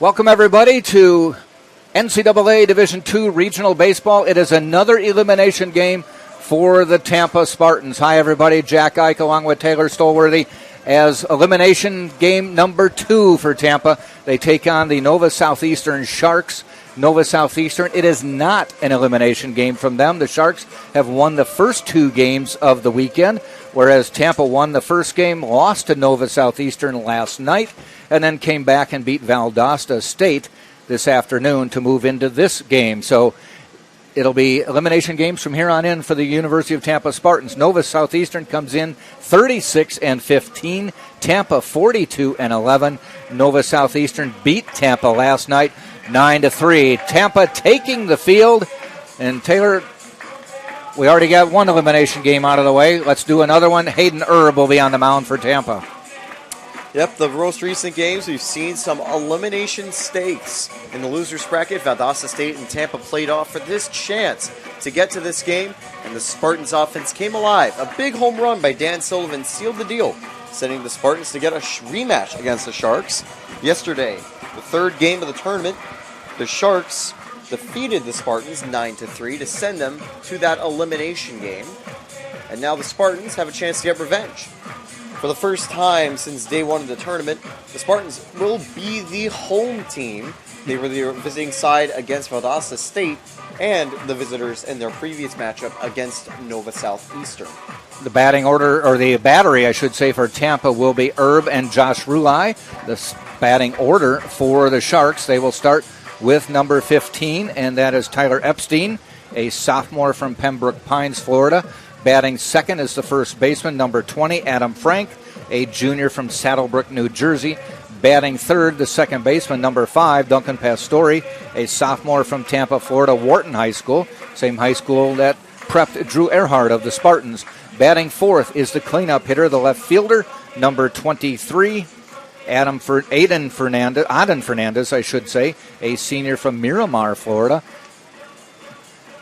Welcome, everybody, to NCAA Division II Regional Baseball. It is another elimination game for the Tampa Spartans. Hi, everybody. Jack Ike along with Taylor Stolworthy as elimination game number 2 for Tampa. They take on the Nova Southeastern Sharks. Nova Southeastern, it is not an elimination game from them. The Sharks have won the first 2 games of the weekend, whereas Tampa won the first game, lost to Nova Southeastern last night, and then came back and beat Valdosta State this afternoon to move into this game. So it'll be elimination games from here on in for the University of Tampa Spartans. Nova Southeastern comes in 36-15. Tampa 42-11. Nova Southeastern beat Tampa last night 9-3. Tampa taking the field. And Taylor, we already got one elimination game out of the way. Let's do another one. Hayden Erb will be on the mound for Tampa. Yep, the most recent games, we've seen some elimination stakes. In the loser's bracket, Valdosta State and Tampa played off for this chance to get to this game, and the Spartans offense came alive. A big home run by Dan Sullivan sealed the deal, sending the Spartans to get a rematch against the Sharks. Yesterday, the third game of the tournament, the Sharks defeated the Spartans 9-3 to send them to that elimination game. And now the Spartans have a chance to get revenge. For the first time since day one of the tournament, the Spartans will be the home team. They were the visiting side against Valdosta State and the visitors in their previous matchup against Nova Southeastern. The batting order, or the battery, I should say, for Tampa will be Erb and Josh Rulai. The batting order for the Sharks, they will start with number 15, and that is Tyler Epstein, a sophomore from Pembroke Pines, Florida. Batting second is the first baseman, number 20, Adam Frank, a junior from Saddlebrook, New Jersey. Batting third, the second baseman, number 5, Duncan Pastore, a sophomore from Tampa, Florida, Wharton High School, same high school that prepped Drew Earhart of the Spartans. Batting fourth is the cleanup hitter, the left fielder, number 23, Aden Fernandez, I should say, a senior from Miramar, Florida.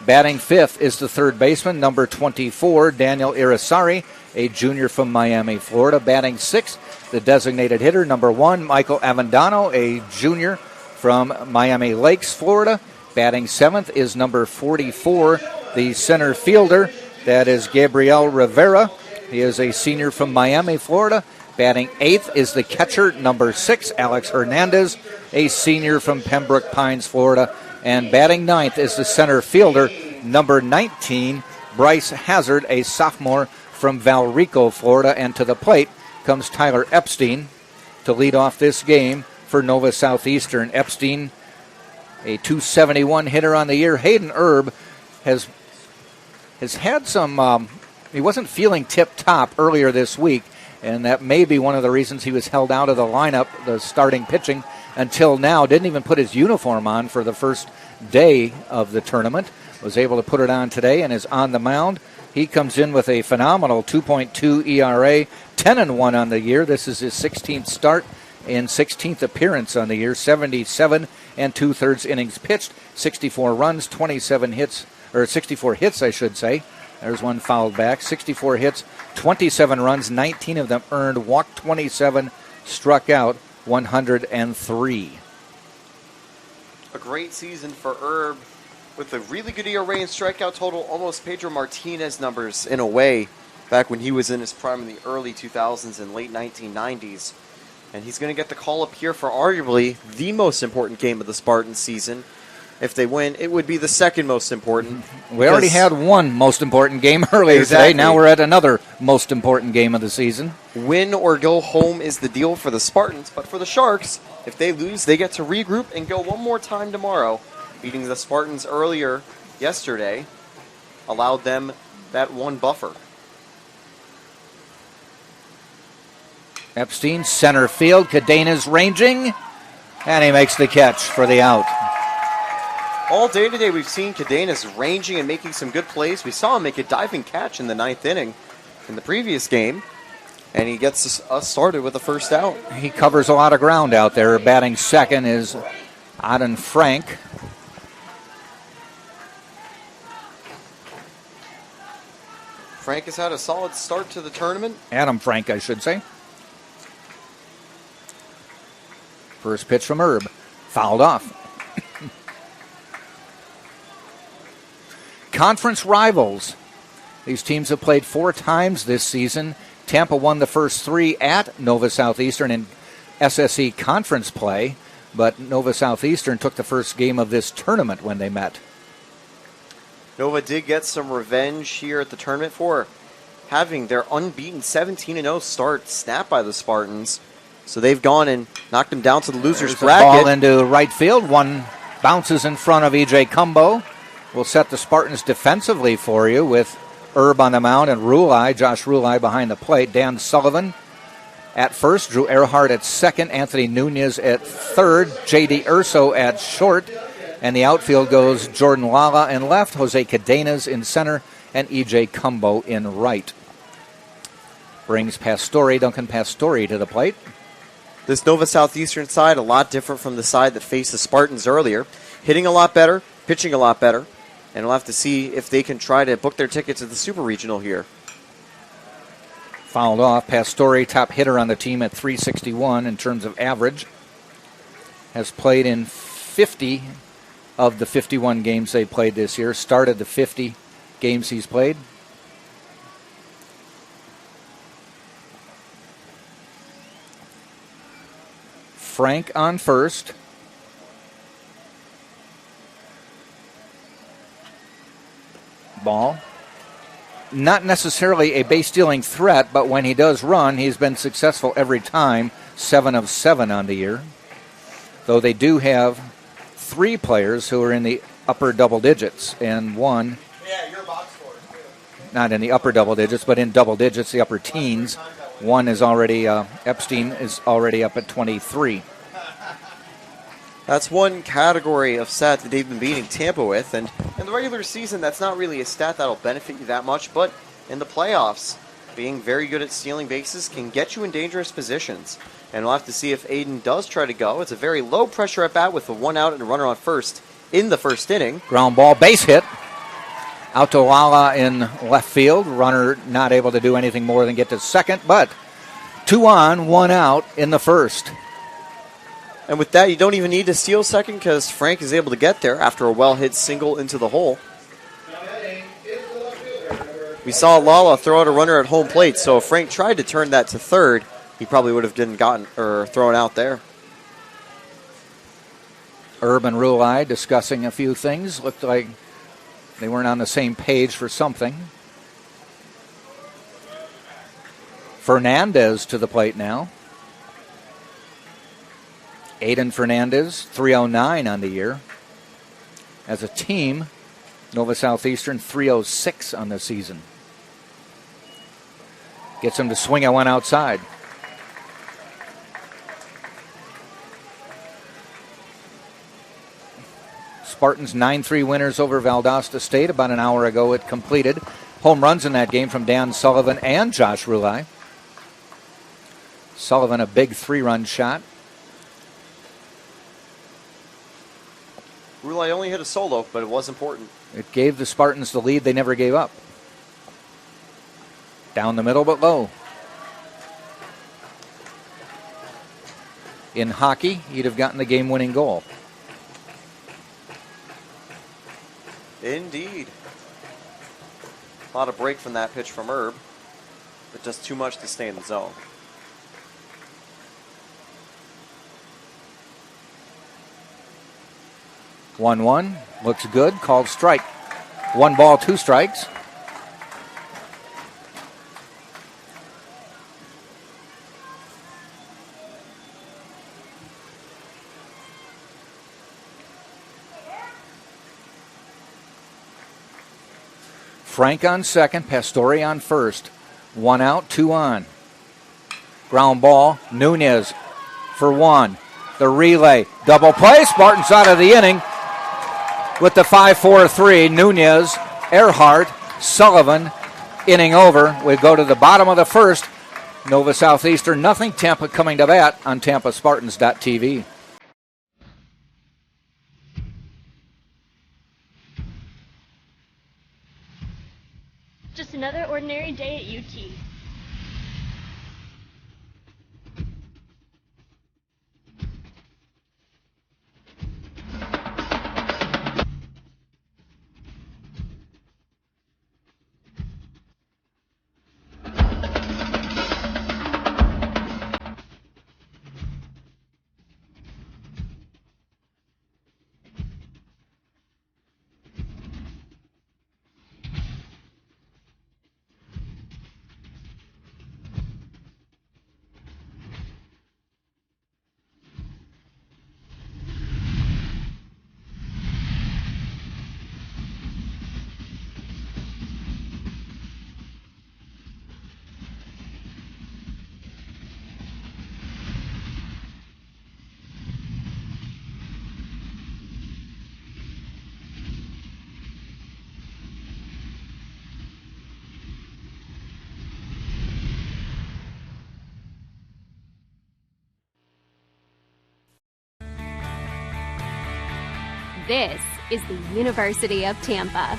Batting fifth is the third baseman, number 24, Daniel Irisari, a junior from Miami, Florida. Batting sixth, the designated hitter, number 1, Michael Avendano, a junior from Miami Lakes, Florida. Batting seventh is number 44, the center fielder, that is Gabriel Rivera. He is a senior from Miami, Florida. Batting eighth is the catcher, number 6, Alex Hernandez, a senior from Pembroke Pines, Florida. And batting ninth is the center fielder, number 19, Bryce Hazard, a sophomore from Valrico, Florida. And to the plate comes Tyler Epstein to lead off this game for Nova Southeastern. Epstein, a .271 hitter on the year. Hayden Erb has had some, he wasn't feeling tip-top earlier this week, and that may be one of the reasons he was held out of the lineup, the starting pitching, until now. Didn't even put his uniform on for the first day of the tournament. Was able to put it on today and is on the mound. He comes in with a phenomenal 2.2 ERA, 10-1 on the year. This is his 16th start and 16th appearance on the year. 77 2/3 innings pitched, 64 runs, 27 hits, or 64 hits, I should say. There's one fouled back. 64 hits, 27 runs, 19 of them earned, walked 27, struck out 103. A great season for Erb with a really good ERA and strikeout total, almost Pedro Martinez numbers in a way, back when he was in his prime in the early 2000s and late 1990s. And he's going to get the call up here for arguably the most important game of the Spartans season. If they win, it would be the second most important. We already had one most important game earlier today. Now we're at another most important game of the season. Win or go home is the deal for the Spartans. But for the Sharks, if they lose, they get to regroup and go one more time tomorrow. Beating the Spartans earlier yesterday allowed them that one buffer. Epstein, center field. Cadena's ranging, and he makes the catch for the out. All day today, we've seen Cadenas ranging and making some good plays. We saw him make a diving catch in the 9th inning in the previous game, and he gets us started with the first out. He covers a lot of ground out there. Batting second is Aden Frank. Frank has had a solid start to the tournament. Adam Frank, I should say. First pitch from Erb. Fouled off. Conference rivals. These teams have played 4 times this season. Tampa won the first 3 at Nova Southeastern in SSE conference play, but Nova Southeastern took the first game of this tournament when they met. Nova did get some revenge here at the tournament for having their unbeaten 17-0 start snapped by the Spartans. So they've gone and knocked them down to the losers bracket. Ball into right field. One bounces in front of E.J. Cumbo. Will set the Spartans defensively for you with Erb on the mound and Josh Rulai behind the plate. Dan Sullivan at first, Drew Earhart at second, Anthony Nunez at third, J.D. Urso at short, and the outfield goes Jordan Lala in left, Jose Cadenas in center, and E.J. Cumbo in right. Brings Duncan Pastore to the plate. This Nova Southeastern side, a lot different from the side that faced the Spartans earlier. Hitting a lot better, pitching a lot better, and we'll have to see if they can try to book their ticket to the Super Regional here. Fouled off. Pastore, top hitter on the team at .361 in terms of average. Has played in 50 of the 51 games they played this year. Started the 50 games he's played. Frank on first. Ball. Not necessarily a base-stealing threat, but when he does run, he's been successful every time, 7 of 7 on the year. Though they do have 3 players who are in the upper double digits, and one, your box scores too. Not in the upper double digits, but in double digits, the upper teens. One is already, Epstein is already up at 23. That's one category of stat that they've been beating Tampa with, and in the regular season, that's not really a stat that'll benefit you that much, but in the playoffs, being very good at stealing bases can get you in dangerous positions. And we'll have to see if Aiden does try to go. It's a very low pressure at bat with a 1 out and a runner on first in the first inning. Ground ball, base hit. Out to Lala in left field. Runner not able to do anything more than get to second, but 2 on, 1 out in the first. And with that, you don't even need to steal second because Frank is able to get there after a well-hit single into the hole. We saw Lala throw out a runner at home plate, so if Frank tried to turn that to third, he probably would have thrown out there. Erb and Rulai discussing a few things. Looked like they weren't on the same page for something. Fernandez to the plate now. Aiden Fernandez, 309 on the year. As a team, Nova Southeastern 306 on the season. Gets him to swing at one outside. Spartans 9-3 winners over Valdosta State. About an hour ago it completed. Home runs in that game from Dan Sullivan and Josh Rulai. Sullivan a big 3-run shot. Rulai only hit a solo, but it was important. It gave the Spartans the lead they never gave up. Down the middle, but low. In hockey, he'd have gotten the game-winning goal. Indeed. A lot of break from that pitch from Erb, but just too much to stay in the zone. One, looks good, called strike. 1 ball, 2 strikes. Frank on second, Pastore on first. 1 out, 2 on. Ground ball, Nunez for 1. The relay, double play, Spartans out of the inning. With the 5-4-3, Nunez, Earhart, Sullivan, inning over. We go to the bottom of the first. Nova Southeastern, nothing. Tampa coming to bat on TampaSpartans.tv. Just another ordinary day at UT. This is the University of Tampa.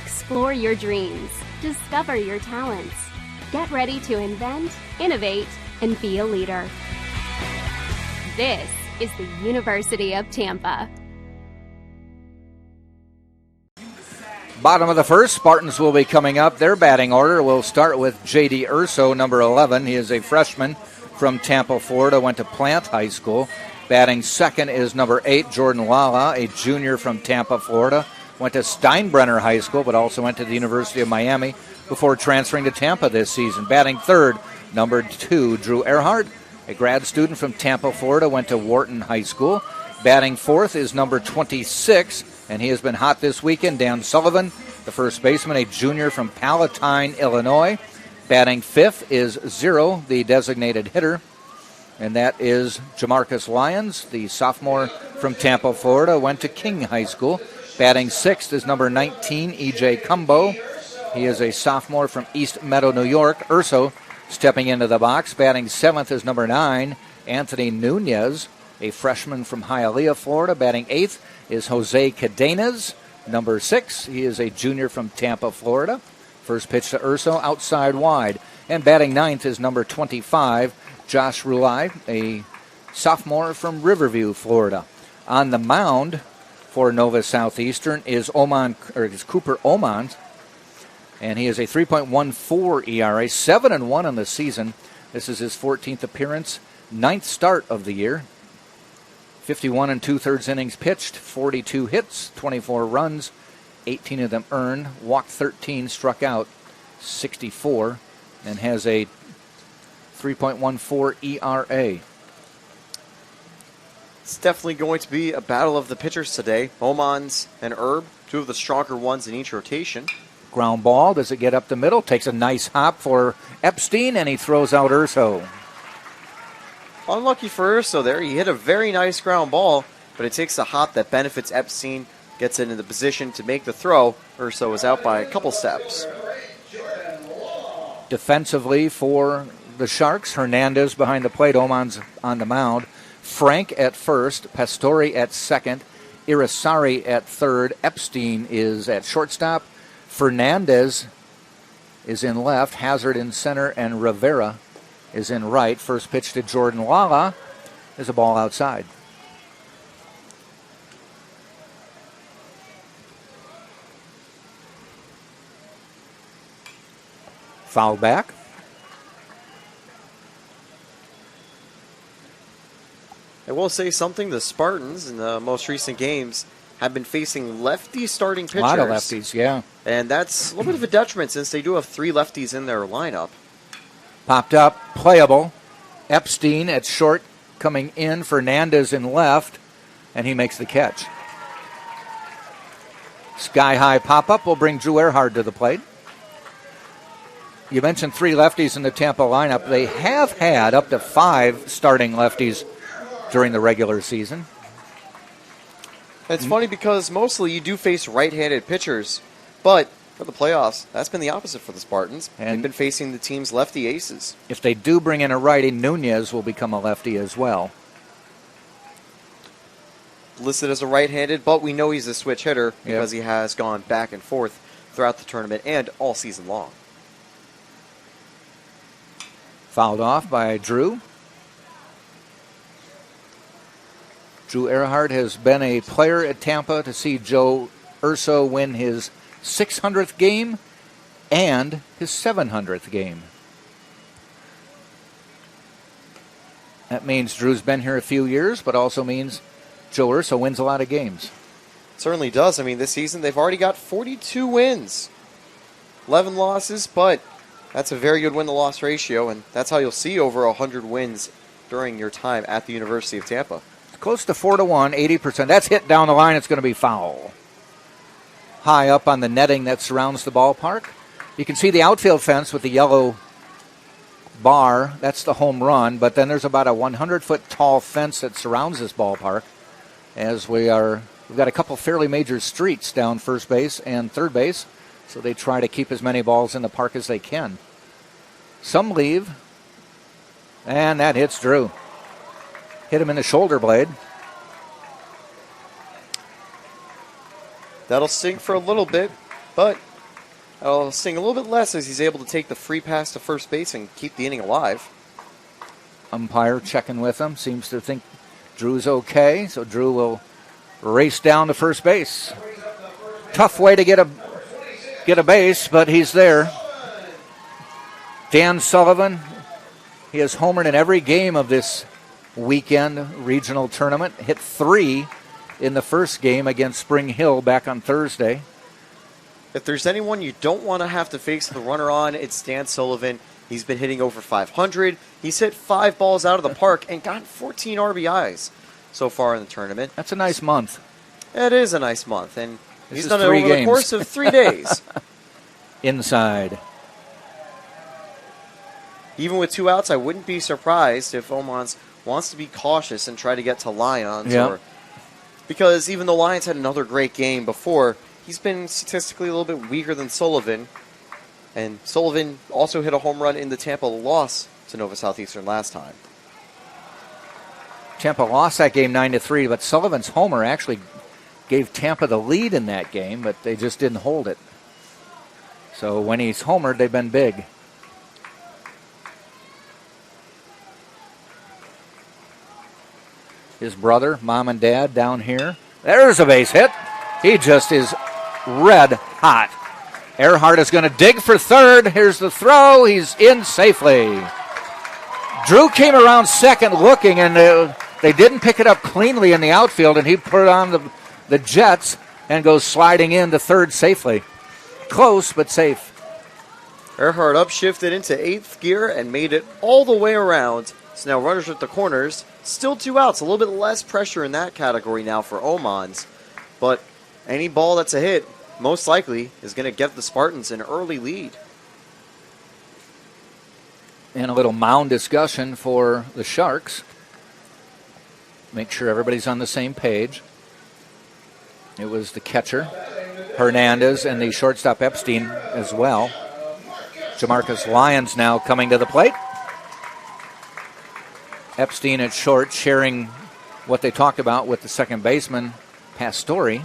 Explore your dreams. Discover your talents. Get ready to invent, innovate, and be a leader. This is the University of Tampa. Bottom of the first, Spartans will be coming up. Their batting order will start with J.D. Urso, number 11. He is a freshman from Tampa, Florida, went to Plant High School. Batting second is number 8, Jordan Lala, a junior from Tampa, Florida. Went to Steinbrenner High School, but also went to the University of Miami before transferring to Tampa this season. Batting third, number 2, Drew Earhart, a grad student from Tampa, Florida, went to Wharton High School. Batting fourth is number 26, and he has been hot this weekend, Dan Sullivan, the first baseman, a junior from Palatine, Illinois. Batting fifth is 0, the designated hitter, and that is Jamarcus Lyons, the sophomore from Tampa, Florida, went to King High School. Batting sixth is number 19, E.J. Cumbo. He is a sophomore from East Meadow, New York. Urso stepping into the box. Batting seventh is number 9, Anthony Nunez, a freshman from Hialeah, Florida. Batting eighth is Jose Cadenas, number 6. He is a junior from Tampa, Florida. First pitch to Urso, outside wide. And batting ninth is number 25, Josh Rulai, a sophomore from Riverview, Florida. On the mound for Nova Southeastern is Cooper Oman, and he is a 3.14 ERA, 7-1 in the season. This is his 14th appearance, 9th start of the year. 51 2/3 innings pitched, 42 hits, 24 runs, 18 of them earned, walked 13, struck out 64, and has a 3.14 ERA. It's definitely going to be a battle of the pitchers today. Omans and Herb, two of the stronger ones in each rotation. Ground ball, does it get up the middle? Takes a nice hop for Epstein, and he throws out Urso. Unlucky for Urso there. He hit a very nice ground ball, but it takes a hop that benefits Epstein, gets it in the position to make the throw. Urso is out by a couple steps. Defensively for the Sharks, Hernandez behind the plate, Oman's on the mound. Frank at first, Pastore at second, Irisari at third, Epstein is at shortstop, Fernandez is in left, Hazard in center, and Rivera is in right. First pitch to Jordan Lala is a ball outside. Foul back. I will say something. The Spartans in the most recent games have been facing lefty starting pitchers. A lot of lefties, yeah. And that's a little bit of a detriment since they do have 3 lefties in their lineup. Popped up, playable. Epstein at short coming in, Fernandez in left, and he makes the catch. Sky-high pop-up will bring Drew Earhart to the plate. You mentioned 3 lefties in the Tampa lineup. They have had up to 5 starting lefties during the regular season. It's funny because mostly you do face right-handed pitchers, but for the playoffs, that's been the opposite for the Spartans. And they've been facing the team's lefty aces. If they do bring in a righty, Nunez will become a lefty as well. Listed as a right-handed, but we know he's a switch hitter because he has gone back and forth throughout the tournament and all season long. Fouled off by Drew. Drew Earhart has been a player at Tampa to see Joe Urso win his 600th game and his 700th game. That means Drew's been here a few years, but also means Joe Urso wins a lot of games. Certainly does. I mean, this season they've already got 42 wins, 11 losses, but that's a very good win-to-loss ratio, and that's how you'll see over 100 wins during your time at the University of Tampa. Close to 4-1, 80%. That's hit down the line. It's going to be foul. High up on the netting that surrounds the ballpark. You can see the outfield fence with the yellow bar. That's the home run. But then there's about a 100-foot tall fence that surrounds this ballpark. As we've got a couple fairly major streets down first base and third base. So they try to keep as many balls in the park as they can. Some leave. And that hits Drew. Hit him in the shoulder blade. That'll sting for a little bit, but it'll sting a little bit less as he's able to take the free pass to first base and keep the inning alive. Umpire checking with him. Seems to think Drew's okay. So Drew will race down to first base. Tough way to get a base, but he's there. Dan Sullivan, he has homered in every game of this weekend regional tournament. Hit 3 in the first game against Spring Hill back on Thursday. If there's anyone you don't want to have to face the runner on, it's Dan Sullivan. He's been hitting over 500. He's hit 5 balls out of the park and gotten 14 RBIs so far in the tournament. That's a nice month. It is a nice month, and he's done it 3 over games. the course of 3 days. Inside. Even with 2 outs, I wouldn't be surprised if Omans wants to be cautious and try to get to Lyons. Yep. Because even though Lyons had another great game before, he's been statistically a little bit weaker than Sullivan. And Sullivan also hit a home run in the Tampa loss to Nova Southeastern last time. Tampa lost that game 9-3, but Sullivan's homer actually gave Tampa the lead in that game, but they just didn't hold it. So when he's homered, they've been big. His brother, mom and dad down here. There's a base hit. He just is red hot. Earhart is going to dig for third. Here's the throw. He's in safely. Drew came around second looking, and they didn't pick it up cleanly in the outfield, and he put it on the Jets and goes sliding into third safely. Close, but safe. Earhart upshifted into 8th gear and made it all the way around. So now runners at the corners. Still 2 outs. A little bit less pressure in that category now for Omans. But any ball that's a hit, most likely, is going to get the Spartans an early lead. And a little mound discussion for the Sharks. Make sure everybody's on the same page. It was the catcher, Hernandez, and the shortstop, Epstein, as well. Jamarcus Lyons now coming to the plate. Epstein at short, sharing what they talked about with the second baseman, Pastore.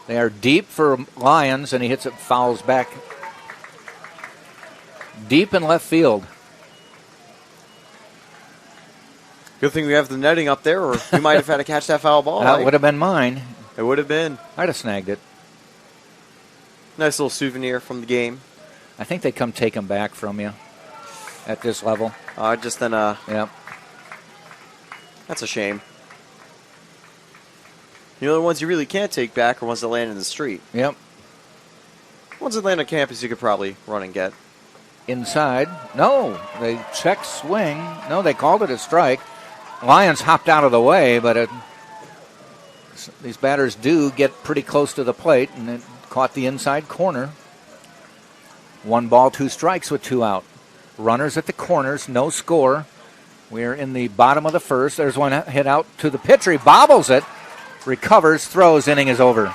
They are deep for Lyons, and he hits it, fouls back deep in left field. Good thing we have the netting up there, or we might have had to catch that foul ball. That would have been mine. It would have been. I'd have snagged it. Nice little souvenir from the game. I think they come take him back from you at this level. Yep. That's a shame. You know, the ones you really can't take back are ones that land in the street. Yep. Ones that land on campus you could probably run and get. Inside. No, they check swing. No, they called it a strike. Lyons hopped out of the way, but these batters do get pretty close to the plate, and it caught the inside corner. 1 ball, 2 strikes with 2 out. Runners at the corners, no score. We're in the bottom of the first. There's one hit out to the pitcher. He bobbles it, recovers, throws, inning is over.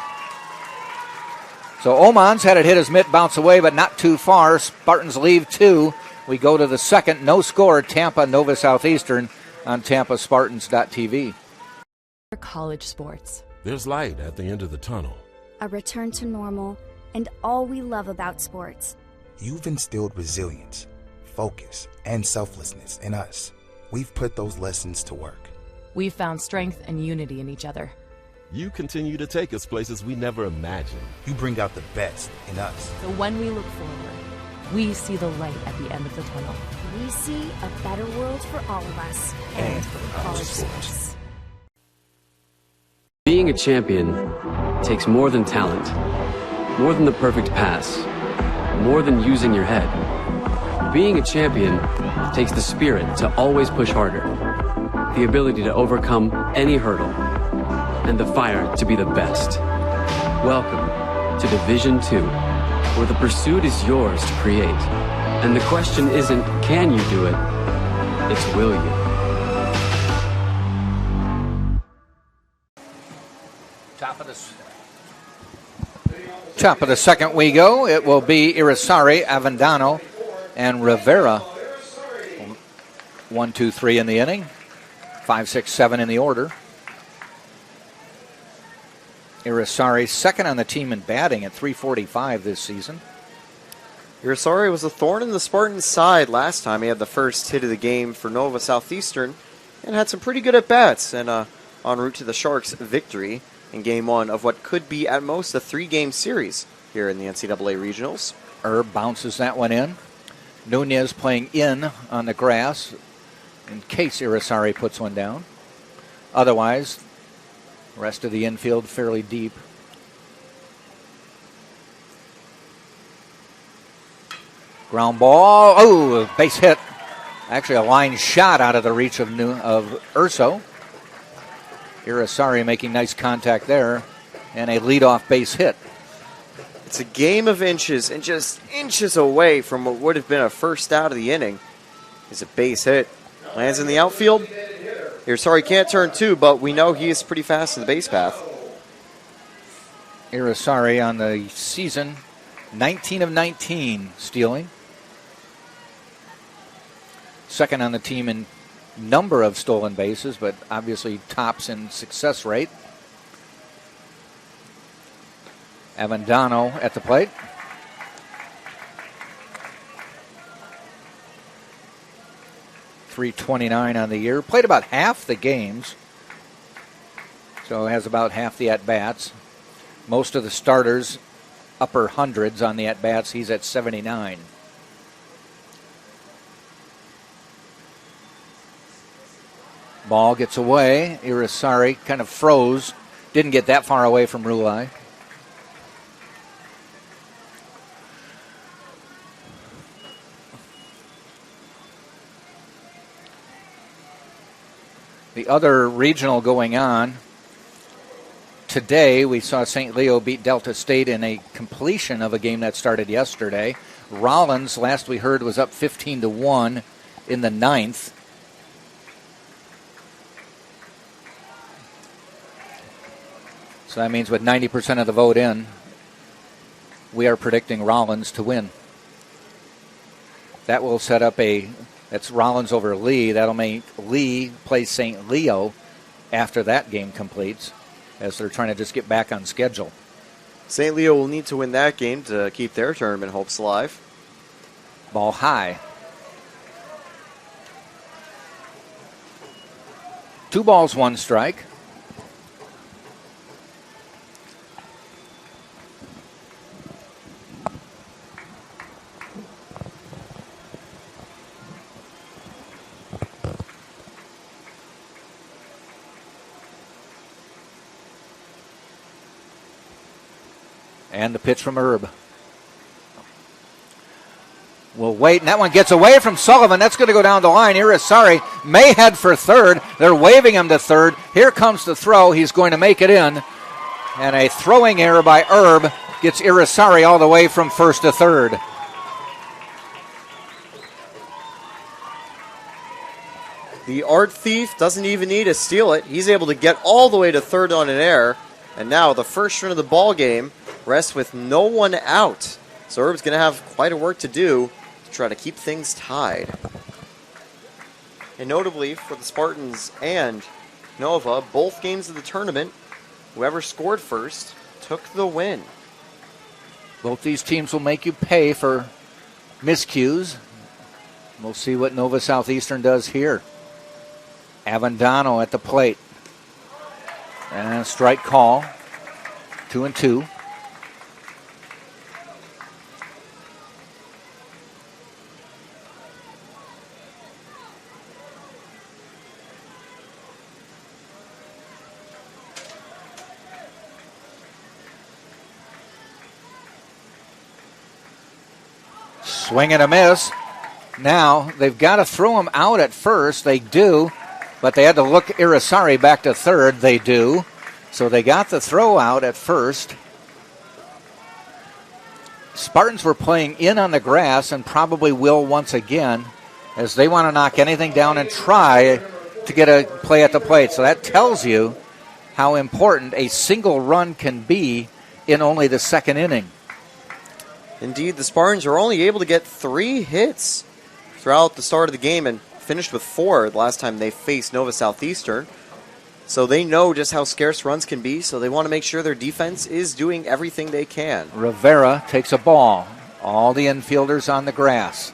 So Omans had it hit his mitt, bounce away, but not too far. Spartans leave 2. We go to the second, no score, Tampa, Nova Southeastern on TampaSpartans.tv. College sports. There's light at the end of the tunnel. A return to normal, and all we love about sports. You've instilled resilience, focus, and selflessness in us. We've put those lessons to work. We've found strength and unity in each other. You continue to take us places we never imagined. You bring out the best in us. So when we look forward, we see the light at the end of the tunnel. We see a better world for all of us. And for college sports. Being a champion takes more than talent, more than the perfect pass, more than using your head. Being a champion takes the spirit to always push harder, the ability to overcome any hurdle, and the fire to be the best. Welcome to Division II, where the pursuit is yours to create. And the question isn't, can you do it? It's, will you? Top of the Top of the second we go. It will be Irisari, Avendano, and Rivera. 1, 2, 3 in the inning. 5, 6, 7 in the order. Irisari second on the team in batting at .345 this season. Irisari was a thorn in the Spartans' side last time. He had the first hit of the game for Nova Southeastern and had some pretty good at-bats and en route to the Sharks' victory in Game 1 of what could be at most a 3-game series here in the NCAA Regionals. Herb bounces that one in. Nunez playing in on the grass in case Irisari puts one down. Otherwise, the rest of the infield fairly deep. Ground ball. Oh, base hit. Actually, a line shot out of the reach of Urso. Irisari making nice contact there. And a leadoff base hit. It's a game of inches, and just inches away from what would have been a first out of the inning is a base hit. Lands in the outfield. Irisari can't turn two, but we know he is pretty fast in the base path. Irisari on the season, 19 of 19 stealing. Second on the team in number of stolen bases, but obviously tops in success rate. Avendano at the plate. .329 on the year. Played about half the games, so has about half the at-bats. Most of the starters, upper hundreds on the at-bats. He's at 79. Ball gets away. Irisari kind of froze. Didn't get that far away from Rulai. The other regional going on today, we saw St. Leo beat Delta State in a completion of a game that started yesterday. Rollins, last we heard, was up 15-1 in the ninth. So that means with 90% of the vote in, we are predicting Rollins to win. That will set up that's Rollins over Lee. That'll make Lee play St. Leo after that game completes, as they're trying to just get back on schedule. St. Leo will need to win that game to keep their tournament hopes alive. Ball high. 2 balls, 1 strike. And the pitch from Herb. We'll wait, and that one gets away from Sullivan. That's going to go down the line. Irisari may head for third. They're waving him to third. Here comes the throw. He's going to make it in. And a throwing error by Herb gets Irisari all the way from first to third. The art thief doesn't even need to steal it. He's able to get all the way to third on an error. And now the first run of the ball game rests with no one out. So Herb's going to have quite a work to do to try to keep things tied. And notably for the Spartans and Nova, both games of the tournament, whoever scored first took the win. Both these teams will make you pay for miscues. We'll see what Nova Southeastern does here. Avendano at the plate. And a strike call. 2-2. Swing and a miss. Now they've got to throw him out at first. They do, but they had to look Irisari back to third. They do. So they got the throw out at first. Spartans were playing in on the grass and probably will once again, as they want to knock anything down and try to get a play at the plate. So that tells you how important a single run can be in only the second inning. Indeed, the Spartans are only able to get 3 hits throughout the start of the game and finished with 4 the last time they faced Nova Southeastern. So they know just how scarce runs can be, so they want to make sure their defense is doing everything they can. Rivera takes a ball. All the infielders on the grass.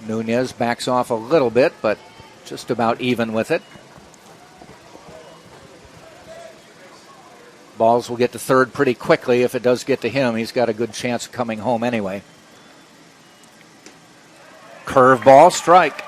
Nunez backs off a little bit, but just about even with it. Balls will get to third pretty quickly. If it does get to him, he's got a good chance of coming home anyway. Curveball, strike.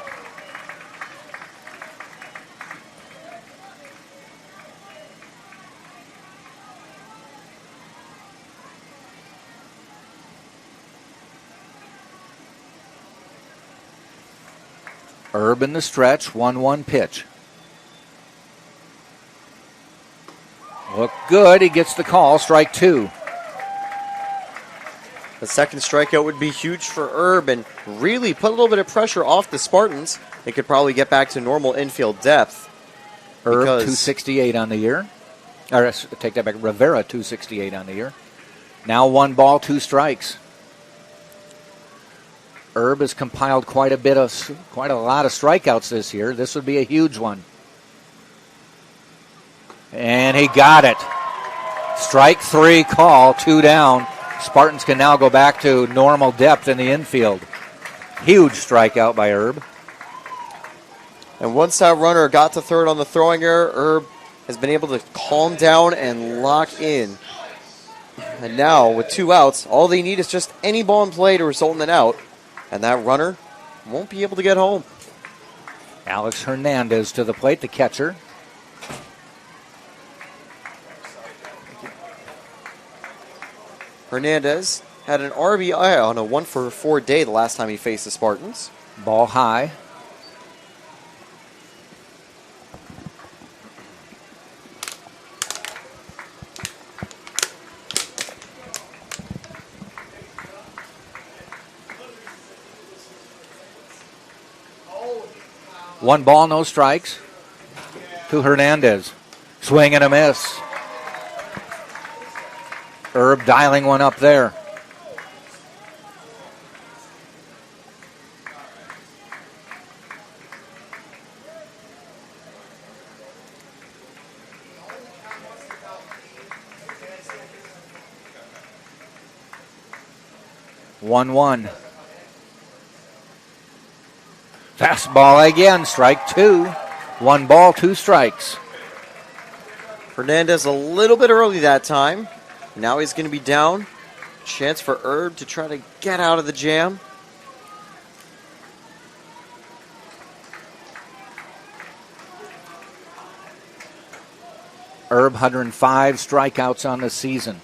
Erb in the stretch, 1-1 pitch. Look good, he gets the call, strike 2. The second strikeout would be huge for Erb and really put a little bit of pressure off the Spartans. They could probably get back to normal infield depth. Erb, 268 on the year. Or take that back, Rivera, 268 on the year. Now 1 ball, 2 strikes. Erb has compiled quite a lot of strikeouts this year. This would be a huge one. And he got it. Strike 3 call, 2 down. Spartans can now go back to normal depth in the infield. Huge strikeout by Erb. And once that runner got to third on the throwing error, Erb has been able to calm down and lock in. And now, with 2 outs, all they need is just any ball in play to result in an out. And that runner won't be able to get home. Alex Hernandez to the plate, the catcher. Hernandez had an RBI on a 1-for-4 day the last time he faced the Spartans. Ball high. One ball, no strikes to Hernandez. Swing and a miss. Erb dialing one up there. One. Fastball again, strike 2. 1 ball, 2 strikes. Hernandez a little bit early that time. Now he's going to be down. Chance for Erb to try to get out of the jam. Erb 105 strikeouts on the season.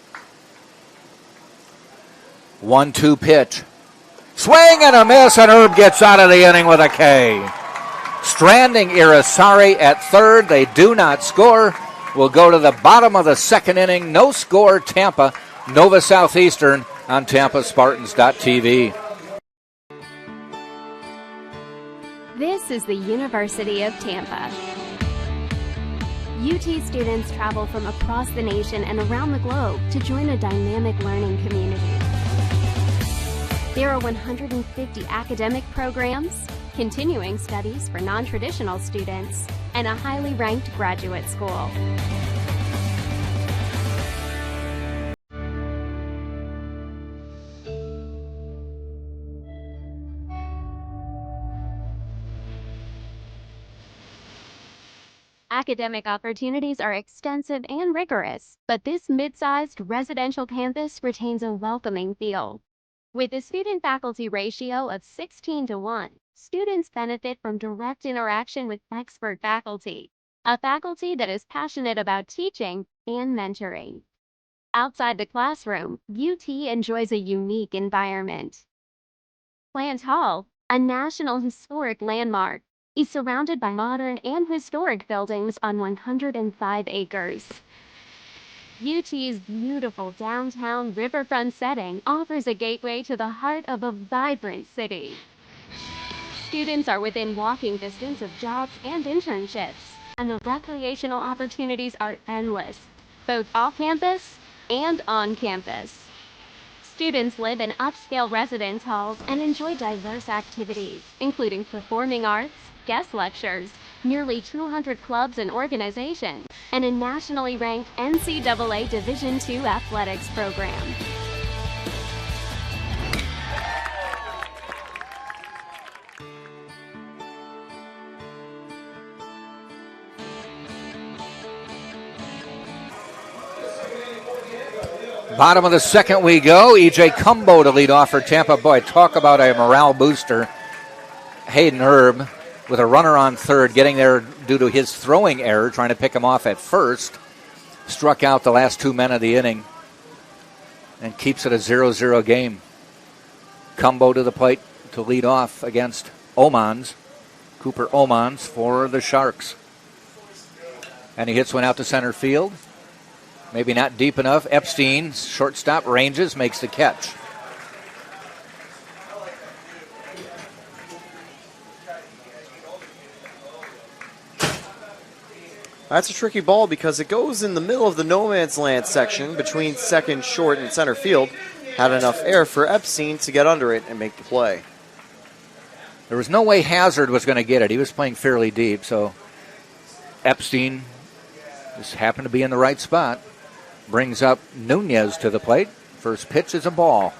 1-2 pitch. Swing and a miss, and Erb gets out of the inning with a K. Stranding Irisari at third. They do not score. We'll go to the bottom of the second inning. No score, Tampa. Nova Southeastern on TampaSpartans.tv. This is the University of Tampa. UT students travel from across the nation and around the globe to join a dynamic learning community. There are 150 academic programs, continuing studies for non-traditional students, and a highly ranked graduate school. Academic opportunities are extensive and rigorous, but this mid-sized residential campus retains a welcoming feel. With a student-faculty ratio of 16:1, students benefit from direct interaction with expert faculty, a faculty that is passionate about teaching and mentoring. Outside the classroom, UT enjoys a unique environment. Plant Hall, a National Historic Landmark, is surrounded by modern and historic buildings on 105 acres. UT's beautiful downtown riverfront setting offers a gateway to the heart of a vibrant city. Students are within walking distance of jobs and internships, and the recreational opportunities are endless, both off campus and on campus. Students live in upscale residence halls and enjoy diverse activities, including performing arts, guest lectures, nearly 200 clubs and organizations, and a nationally ranked NCAA Division II athletics program. Bottom of the second we go. E.J. Cumbo to lead off for Tampa. Boy, talk about a morale booster. Hayden Herb with a runner on third, getting there due to his throwing error, trying to pick him off at first. Struck out the last 2 men of the inning and keeps it a 0-0 game. Cumbo to the plate to lead off against Omans. Cooper Omans for the Sharks. And he hits one out to center field. Maybe not deep enough. Epstein, shortstop, ranges, makes the catch. That's a tricky ball because it goes in the middle of the no man's land section between second, short, and center field. Had enough air for Epstein to get under it and make the play. There was no way Hazard was going to get it. He was playing fairly deep, so Epstein just happened to be in the right spot. Brings up Nunez to the plate. First pitch is a ball.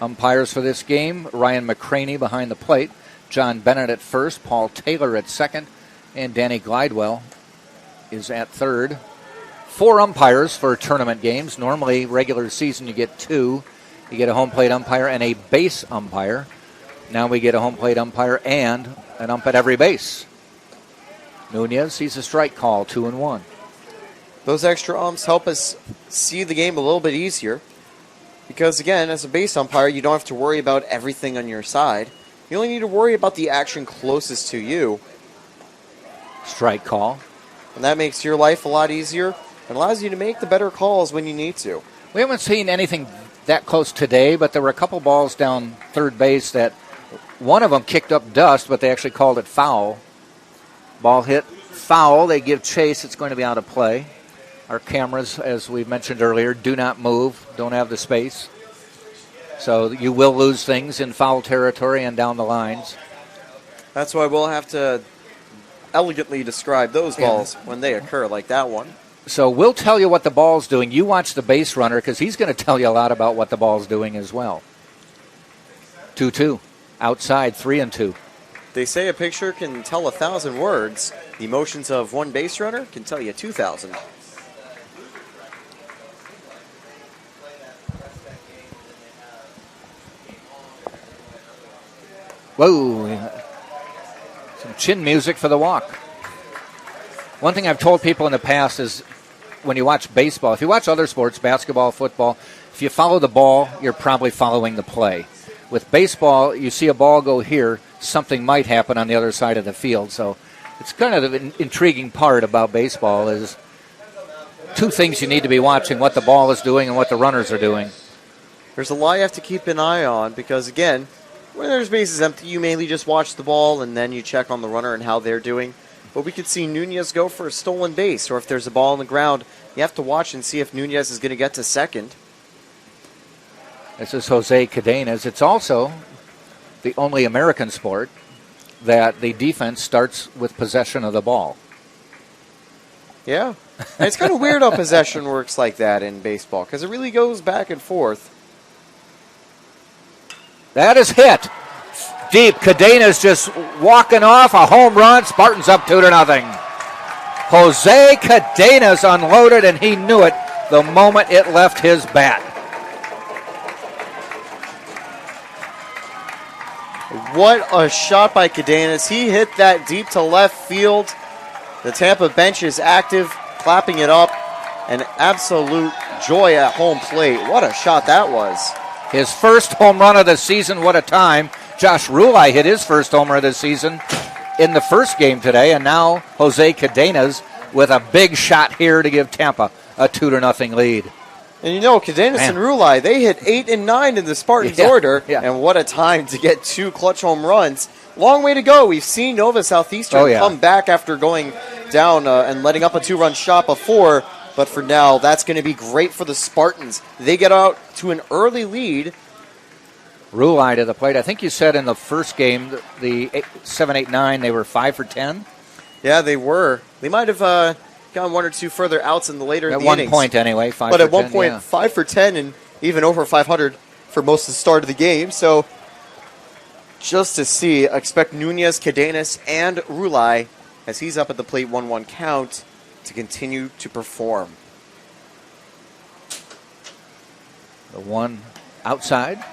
Umpires for this game, Ryan McCraney behind the plate, John Bennett at first, Paul Taylor at second, and Danny Glidewell is at third. 4 umpires for tournament games. Normally, regular season, you get 2. You get a home plate umpire and a base umpire. Now we get a home plate umpire and an ump at every base. Nunez sees a strike call, 2-1. Those extra umps help us see the game a little bit easier because, again, as a base umpire, you don't have to worry about everything on your side. You only need to worry about the action closest to you. Strike call. And that makes your life a lot easier and allows you to make the better calls when you need to. We haven't seen anything that close today, but there were a couple balls down third base that one of them kicked up dust, but they actually called it foul. Ball hit foul. They give chase. It's going to be out of play. Our cameras, as we mentioned earlier, do not move, don't have the space. So you will lose things in foul territory and down the lines. That's why we'll have to elegantly describe those balls when they occur, like that one. So we'll tell you what the ball's doing. You watch the base runner because he's going to tell you a lot about what the ball's doing as well. 2-2. Outside, 3-2. They say a picture can tell 1,000 words. The emotions of one base runner can tell you 2,000. Whoa. Some chin music for the walk. One thing I've told people in the past is when you watch baseball, if you watch other sports, basketball, football, if you follow the ball, you're probably following the play. With baseball, you see a ball go here, something might happen on the other side of the field. So it's kind of an intriguing part about baseball is 2 things you need to be watching, what the ball is doing and what the runners are doing. There's a lot you have to keep an eye on because, again, when there's bases empty, you mainly just watch the ball and then you check on the runner and how they're doing. But we could see Nunez go for a stolen base, or if there's a ball on the ground, you have to watch and see if Nunez is going to get to second. This is Jose Cadenas. It's also the only American sport that the defense starts with possession of the ball. Yeah. And it's kind of weird how possession works like that in baseball because it really goes back and forth. That is hit. Deep. Cadenas just walking off. A home run. Spartans up 2-0. Jose Cadenas unloaded, and he knew it the moment it left his bat. What a shot by Cadenas. He hit that deep to left field. The Tampa bench is active, clapping it up. An absolute joy at home plate. What a shot that was. His first home run of the season. What a time. Josh Rulai hit his first homer of the season in the first game today. And now Jose Cadenas with a big shot here to give Tampa a 2-0 lead. And you know, Cadenas and Rulai, they hit 8 and 9 in the Spartans order. Yeah. And what a time to get 2 clutch home runs. long way to go. We've seen Nova Southeastern come back after going down and letting up a 2-run shot before. But for now, that's going to be great for the Spartans. They get out to an early lead. Rulai to the plate. I think you said in the first game, the 7-8-9, they were 5 for 10. Yeah, they were. They might have gone 1 or 2 further outs in the later at in the one innings. Point anyway, 5 but for 10. But at one point, 5 for 10 and even over 500 for most of the start of the game. So just to see, expect Nunez, Cadenas, and Rulai, as he's up at the plate 1-1 count, to continue to perform. The one outside.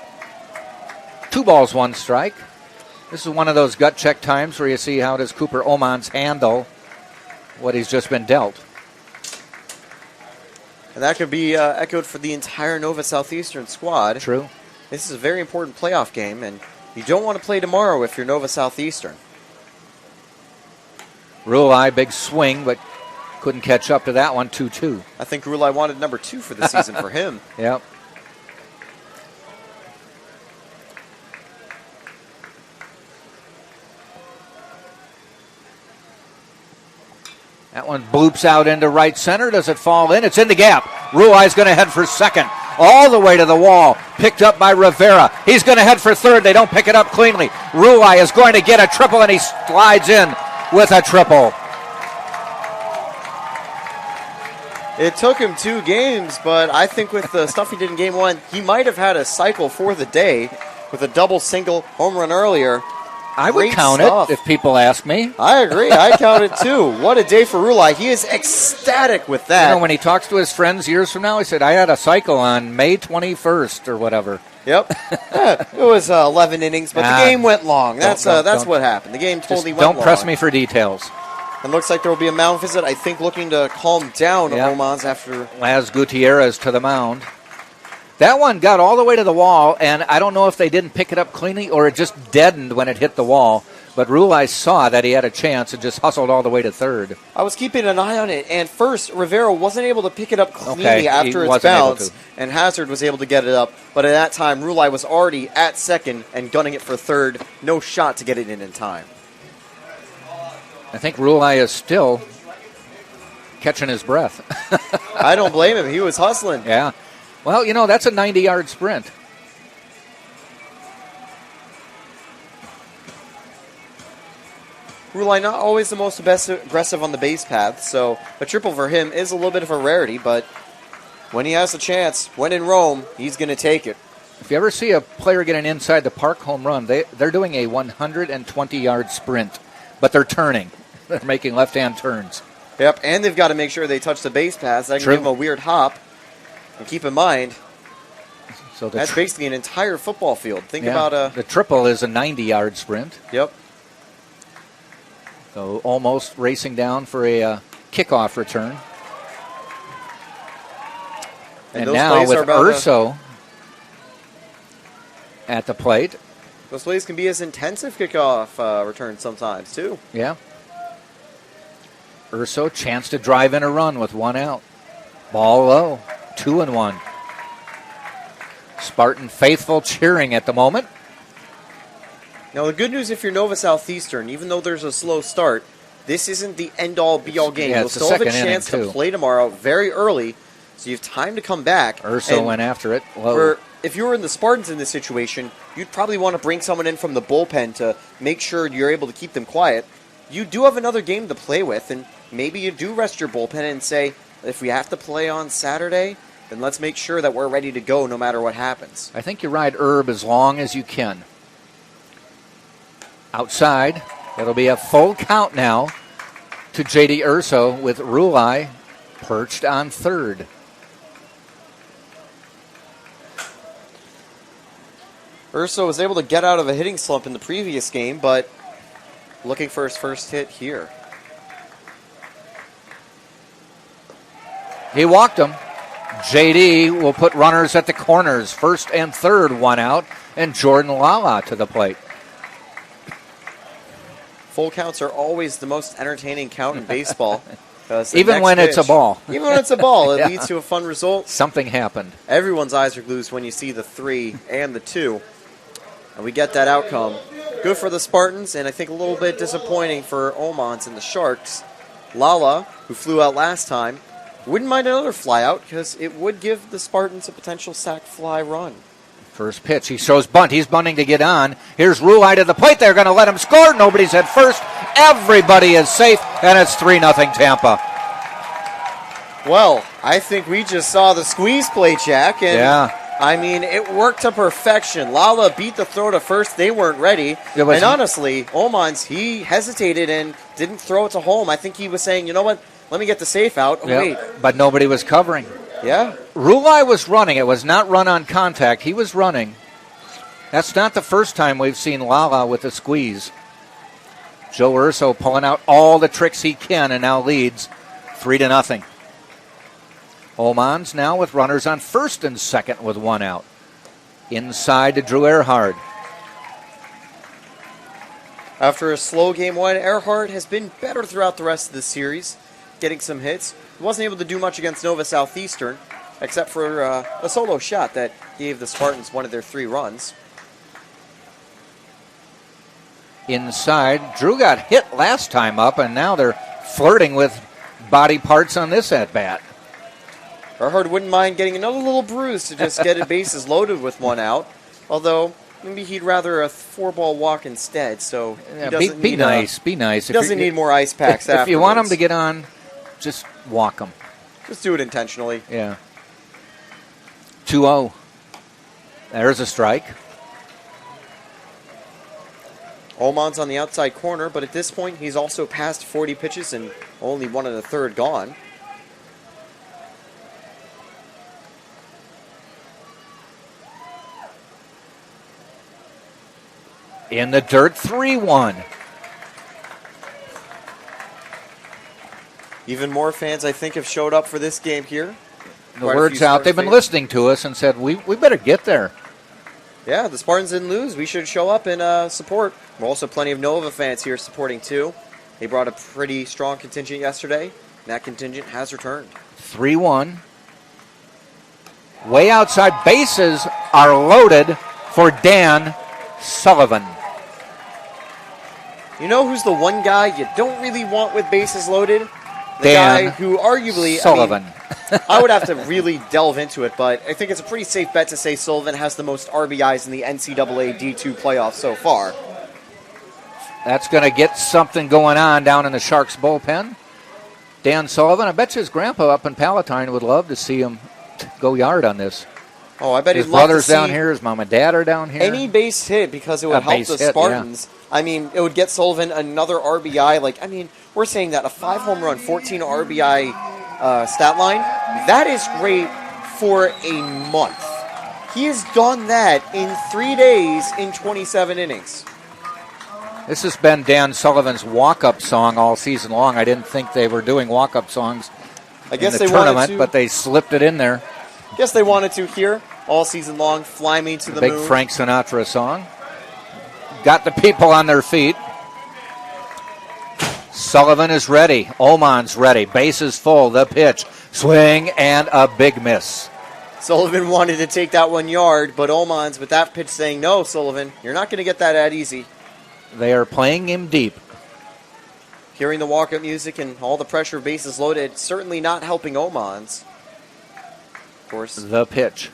2 balls, 1 strike. This is one of those gut check times where you see how does Cooper Omans handle what he's just been dealt. And that could be echoed for the entire Nova Southeastern squad. True. This is a very important playoff game, and you don't want to play tomorrow if you're Nova Southeastern. Rulai, big swing, but couldn't catch up to that one, 2-2. I think Rulai wanted number 2 for the season for him. Yep. That one bloops out into right center. Does it fall in? It's in the gap. Rulai's going to head for second. All the way to the wall. Picked up by Rivera. He's going to head for third. They don't pick it up cleanly. Rulai is going to get a triple, and he slides in with a triple. It took him 2 games, but I think with the stuff he did in game 1, he might have had a cycle for the day with a double, single, home run earlier. I would count it if people ask me. I agree. I count it too. What a day for Rulai. He is ecstatic with that. You know, when he talks to his friends years from now, he said, I had a cycle on May 21st or whatever. Yep. It was 11 innings, but the game went long. That's what happened. The game totally went long. Don't press me for details. It looks like there will be a mound visit, I think, looking to calm down Omans after. Laz Gutierrez to the mound. That one got all the way to the wall, and I don't know if they didn't pick it up cleanly or it just deadened when it hit the wall. But Rulai saw that he had a chance and just hustled all the way to third. I was keeping an eye on it, and first, Rivera wasn't able to pick it up cleanly after its bounce, and Hazard was able to get it up. But at that time, Rulai was already at second and gunning it for third. No shot to get it in time. I think Rulai is still catching his breath. I don't blame him. He was hustling. Yeah. Well, you know, that's a 90-yard sprint. Rulai not always the most aggressive on the base path, so a triple for him is a little bit of a rarity, but when he has the chance, when in Rome, he's going to take it. If you ever see a player get an inside the park home run, they're doing a 120-yard sprint, but they're turning. They're making left-hand turns. Yep, and they've got to make sure they touch the base paths. That can give them a weird hop. And keep in mind, so that's basically an entire football field. Think about the triple is a 90-yard sprint. Yep. So almost racing down for a kickoff return. And now with Urso at the plate. Those plays can be as intensive kickoff returns sometimes, too. Yeah. Urso, chance to drive in a run with 1 out. Ball low. 2-1. Spartan faithful cheering at the moment. Now, the good news if you're Nova Southeastern, even though there's a slow start, this isn't the end-all, be-all game. You'll still have a chance to play tomorrow very early, so you have time to come back. Urso went after it. If you were in the Spartans in this situation, you'd probably want to bring someone in from the bullpen to make sure you're able to keep them quiet. You do have another game to play with, and maybe you do rest your bullpen and say, if we have to play on Saturday, then let's make sure that we're ready to go no matter what happens. I think you ride Herb as long as you can. Outside, it'll be a full count now to J.D. Urso with Rulai perched on third. Urso was able to get out of a hitting slump in the previous game, but looking for his first hit here. He walked him. J.D. will put runners at the corners. First and third, 1 out. And Jordan Lala to the plate. Full counts are always the most entertaining count in baseball. Even when it's a ball. Even when it's a ball, it leads to a fun result. Something happened. Everyone's eyes are glued when you see the 3 and the 2. And we get that outcome. good for the Spartans, and I think a little bit disappointing for Omans and the Sharks. Lala, who flew out last time, wouldn't mind another fly out because it would give the Spartans a potential sack fly run. First pitch, he shows bunt. He's bunting to get on. Here's Rulai to the plate. They're going to let him score. Nobody's at first. Everybody is safe, and it's 3-0 Tampa. Well, I think we just saw the squeeze play, Jack. And yeah. I mean, it worked to perfection. Lala beat the throw to first. They weren't ready. And honestly, Omans, he hesitated and didn't throw it to home. I think he was saying, you know what, let me get the safe out. Oh, yeah, wait. But nobody was covering. Yeah. Rulai was running. It was not run on contact. He was running. That's not the first time we've seen Lala with a squeeze. Joe Urso pulling out all the tricks he can and now leads 3-0. Omans now with runners on first and second with one out. Inside to Drew Earhart. After a slow game one, Earhart has been better throughout the rest of the series, getting some hits. He wasn't able to do much against Nova Southeastern, except for a solo shot that gave the Spartans one of their 3 runs. Inside, Drew got hit last time up, and now they're flirting with body parts on this at-bat. Earhart wouldn't mind getting another little bruise to just get his bases loaded with one out, although maybe he'd rather a 4-ball walk instead, so he doesn't be nice. Be nice. He doesn't need more ice packs If you want him to get on, just walk him. Just do it intentionally. Yeah. 2-0. There's a strike. Oman's on the outside corner, but at this point, he's also passed 40 pitches and only 1 1/3 gone. In the dirt, 3-1. Even more fans, I think, have showed up for this game here. The word's out. They've been listening to us and said, we better get there. Yeah, the Spartans didn't lose. We should show up and support. There are also plenty of Nova fans here supporting, too. They brought a pretty strong contingent yesterday, and that contingent has returned. 3-1. Way outside, bases are loaded for Dan Sullivan. You know who's the one guy you don't really want with bases loaded? The Dan guy who arguably, Sullivan. I would have to really delve into it, but I think it's a pretty safe bet to say Sullivan has the most RBIs in the NCAA D2 playoffs so far. That's going to get something going on down in the Sharks bullpen. Dan Sullivan, I bet you his grandpa up in Palatine would love to see him go yard on this. Oh, I bet his he'd love to brother's see down here, his mom and dad are down here. any base hit because it would help the Spartans. Yeah. I mean, it would get Sullivan another RBI. We're saying that a 5 home run, 14 RBI stat line, that is great for a month. He has done that in 3 days in 27 innings. This has been Dan Sullivan's walk-up song all season long. I didn't think they were doing walk-up songs in the tournament, but they slipped it in there. Guess they wanted to here all season long. Fly Me to the Moon. Big Frank Sinatra song. Got the people on their feet. Sullivan is ready. Oman's ready. Base is full. The pitch. Swing and a big miss. Sullivan wanted to take that 1 yard, but Oman's with that pitch saying, no, Sullivan, you're not going to get that easy. They are playing him deep. Hearing the walk-up music and all the pressure, bases loaded, certainly not helping Oman's. Of course. The pitch.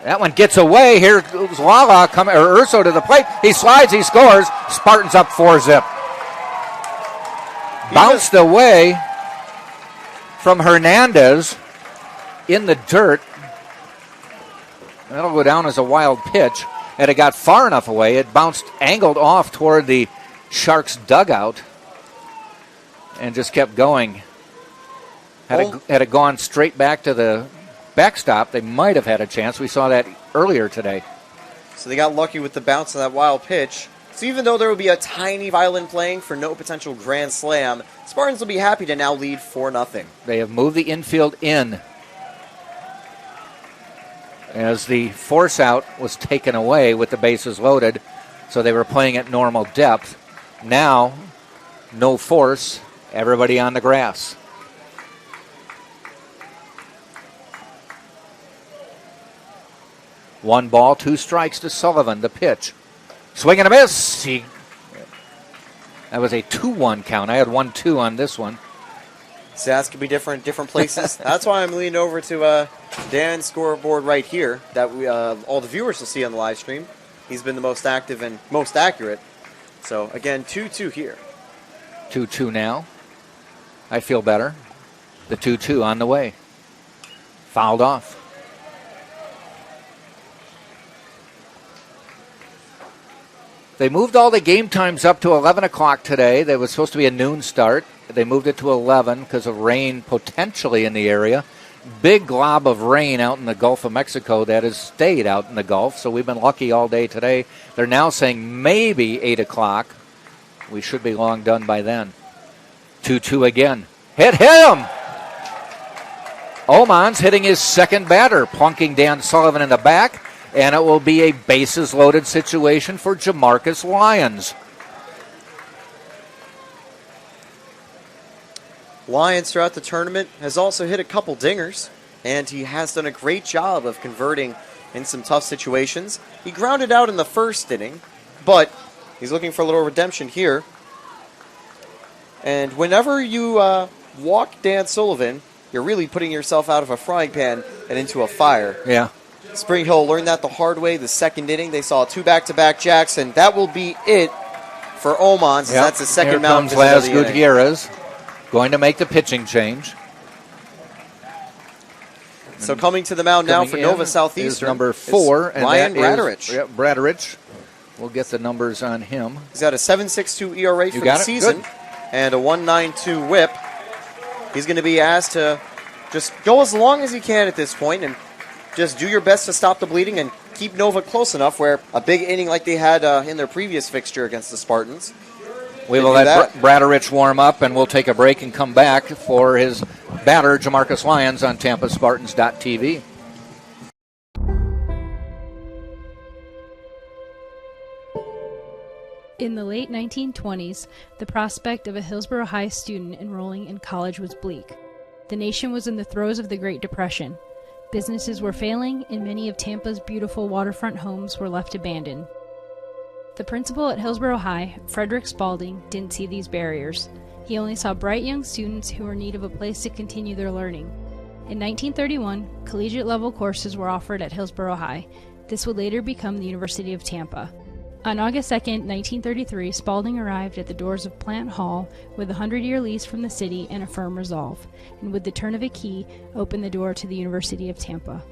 That one gets away. Here goes Lala coming, or Urso to the plate. He slides, he scores. Spartans up 4-0. Bounced away from Hernandez in the dirt. That'll go down as a wild pitch. And it got far enough away. It bounced, angled off toward the Sharks' dugout and just kept going. Had it gone straight back to the backstop, they might have had a chance. We saw that earlier today. So they got lucky with the bounce of that wild pitch. So even though there will be a tiny violin playing for no potential grand slam, Spartans will be happy to now lead 4-0. They have moved the infield in as the force out was taken away with the bases loaded, so they were playing at normal depth. Now, no force, everybody on the grass. One ball, 2 strikes to Sullivan. The pitch. Swing and a miss. That was a 2-1 count. I had 1-2 on this one. Stats can be different places. That's why I'm leaning over to Dan's scoreboard right here that all the viewers will see on the live stream. He's been the most active and most accurate. So, again, 2-2 here. 2-2 now. I feel better. The 2-2 on the way. Fouled off. They moved all the game times up to 11 o'clock today. There was supposed to be a noon start. They moved it to 11 because of rain potentially in the area. Big glob of rain out in the Gulf of Mexico that has stayed out in the Gulf, so we've been lucky all day today. They're now saying maybe 8 o'clock. We should be long done by then. 2-2 again. Hit him! Oman's hitting his second batter, plunking Dan Sullivan in the back, and it will be a bases-loaded situation for Jamarcus Lyons. Lyons throughout the tournament has also hit a couple dingers, and he has done a great job of converting in some tough situations. He grounded out in the first inning, but he's looking for a little redemption here. And whenever you walk Dan Sullivan, you're really putting yourself out of a frying pan and into a fire. Yeah. Spring Hill learned that the hard way the second inning. They saw 2 back-to-back jacks, and that will be it for Omans. Yep. That's the second mound visit of the inning. Gutierrez going to make the pitching change. So coming to the mound now for Nova Southeastern is number 4, and Ryan Bradarich. Yep, Bradarich. We'll get the numbers on him. He's got a 7.62 ERA for the season and a 1.92 WHIP. He's going to be asked to just go as long as he can at this point and just do your best to stop the bleeding and keep Nova close enough where a big inning like they had in their previous fixture against the Spartans. We will let Bradarich warm up, and we'll take a break and come back for his batter, Jamarcus Lyons, on TampaSpartans.tv. In the late 1920s, the prospect of a Hillsborough High student enrolling in college was bleak. The nation was in the throes of the Great Depression. Businesses were failing, and many of Tampa's beautiful waterfront homes were left abandoned. The principal at Hillsborough High, Frederick Spalding, didn't see these barriers. He only saw bright young students who were in need of a place to continue their learning. In 1931, collegiate-level courses were offered at Hillsborough High. This would later become the University of Tampa. On August 2, 1933, Spalding arrived at the doors of Plant Hall with a 100-year lease from the city and a firm resolve, and with the turn of a key, opened the door to the University of Tampa.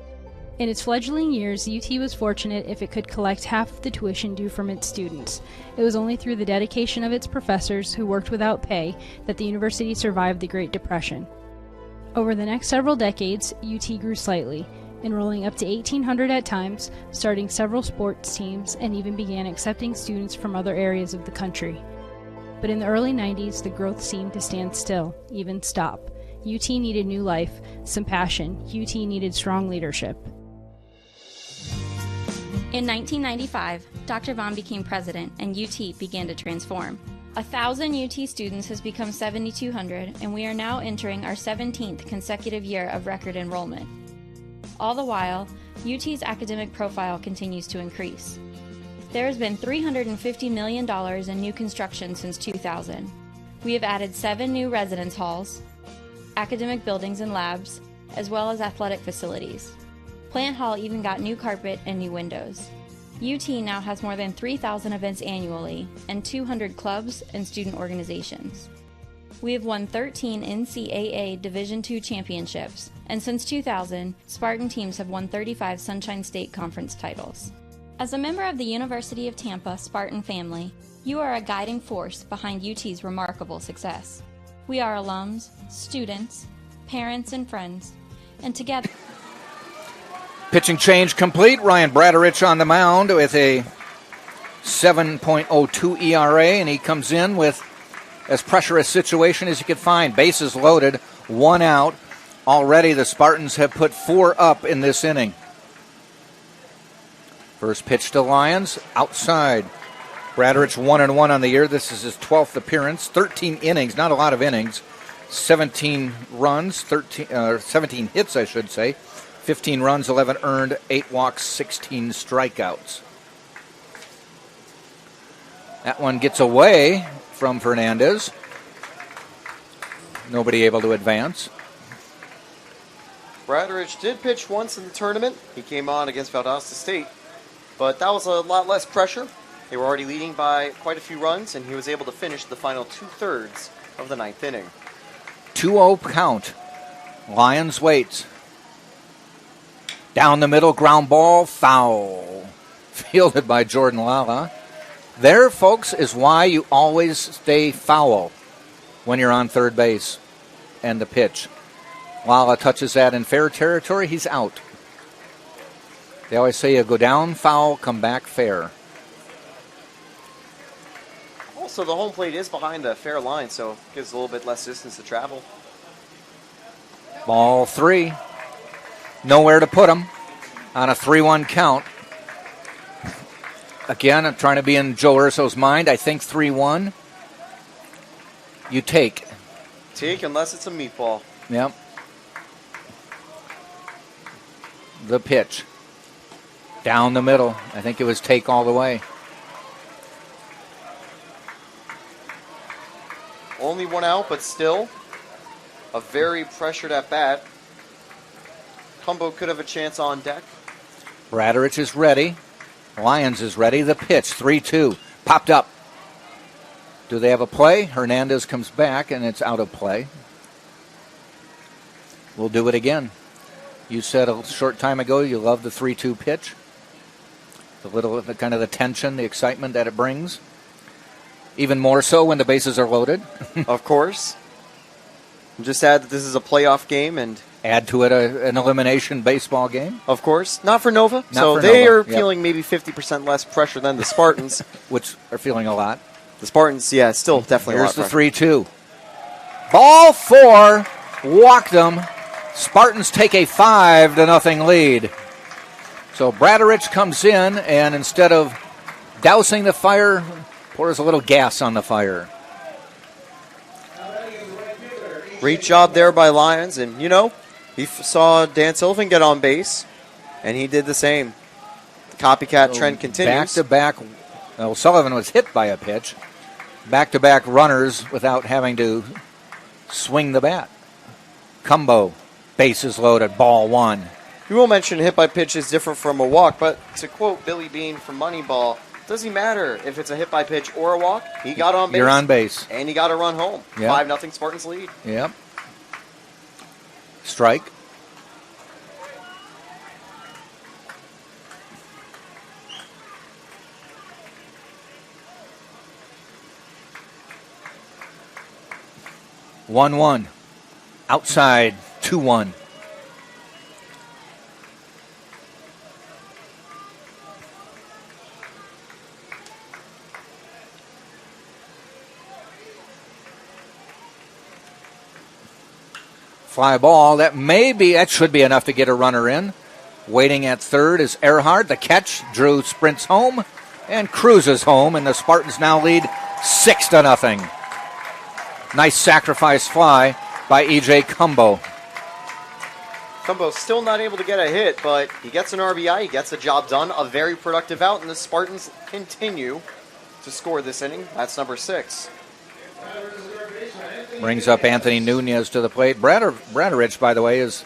In its fledgling years, UT was fortunate if it could collect half of the tuition due from its students. It was only through the dedication of its professors, who worked without pay, that the university survived the Great Depression. Over the next several decades, UT grew slightly, enrolling up to 1,800 at times, starting several sports teams, and even began accepting students from other areas of the country. But in the early 90s, the growth seemed to stand still, even stop. UT needed new life, some passion. UT needed strong leadership. In 1995, Dr. Vaughn became president, and UT began to transform. 1,000 UT students has become 7,200, and we are now entering our 17th consecutive year of record enrollment. All the while, UT's academic profile continues to increase. There has been $350 million in new construction since 2000. We have added 7 new residence halls, academic buildings and labs, as well as athletic facilities. Plant Hall even got new carpet and new windows. UT now has more than 3,000 events annually and 200 clubs and student organizations. We have won 13 NCAA Division II championships, and since 2000, Spartan teams have won 35 Sunshine State Conference titles. As a member of the University of Tampa Spartan family, you are a guiding force behind UT's remarkable success. We are alums, students, parents, and friends, and together... Pitching change complete. Ryan Bradarich on the mound with a 7.02 ERA, and he comes in with as pressure a situation as he could find. Bases loaded, 1 out. Already the Spartans have put 4 up in this inning. First pitch to Lyons, outside. Bradarich 1-1 on the year. This is his 12th appearance. 13 innings, not a lot of innings. 17 runs, 17 hits, I should say. 15 runs, 11 earned, 8 walks, 16 strikeouts. That one gets away from Fernandez. Nobody able to advance. Bradarich did pitch once in the tournament. He came on against Valdosta State, but that was a lot less pressure. They were already leading by quite a few runs, and he was able to finish the final 2/3 of the 9th inning. 2-0 count. Lions waits. Down the middle, ground ball, foul. Fielded by Jordan Lala. There, folks, is why you always stay foul when you're on third base and the pitch. Lala touches that in fair territory, he's out. They always say you go down foul, come back fair. Also, the home plate is behind the fair line, so it gives a little bit less distance to travel. Ball 3. Nowhere to put him on a 3-1 count. Again, I'm trying to be in Joe Urso's mind. I think 3-1. You take. Take unless it's a meatball. Yep. The pitch. Down the middle. I think it was take all the way. Only one out, but still a very pressured at bat. Cumbo could have a chance on deck. Bradarich is ready. Lyons is ready. The pitch, 3-2. Popped up. Do they have a play? Hernandez comes back, and it's out of play. We'll do it again. You said a short time ago you love the 3-2 pitch. The kind of the tension, the excitement that it brings. Even more so when the bases are loaded. Of course. Just add that this is a playoff game and add to it an elimination baseball game. Of course. Not for Nova. Not for they Nova. are feeling maybe 50% less pressure than the Spartans. Which are feeling a lot. The Spartans, yeah, still definitely Here's a lot. Here's the 3-2. Ball 4. Walked them. Spartans take a 5-0 lead. So Bradarich comes in, and instead of dousing the fire, pours a little gas on the fire. Great job there by Lions, and he saw Dan Sullivan get on base, and he did the same. The copycat trend continues. Back-to-back. Well, Sullivan was hit by a pitch. Back-to-back runners without having to swing the bat. Cumbo, bases loaded, ball 1. You will mention hit by pitch is different from a walk, but to quote Billy Bean from Moneyball, doesn't matter if it's a hit by pitch or a walk. He got on base. You're on base. And he got a run home. Yep. 5-0 Spartans lead. Yep. Strike. One. Outside, 2-1. Fly ball. That should be enough to get a runner in. Waiting at third is Earhart. The catch. Drew sprints home and cruises home, and the Spartans now lead 6-0. Nice sacrifice fly by E.J. Cumbo. Cumbo still not able to get a hit, but he gets an RBI. He gets the job done. A very productive out, and the Spartans continue to score this inning. That's number 6. Brings up Anthony Nunez to the plate. Bradarich, by the way, is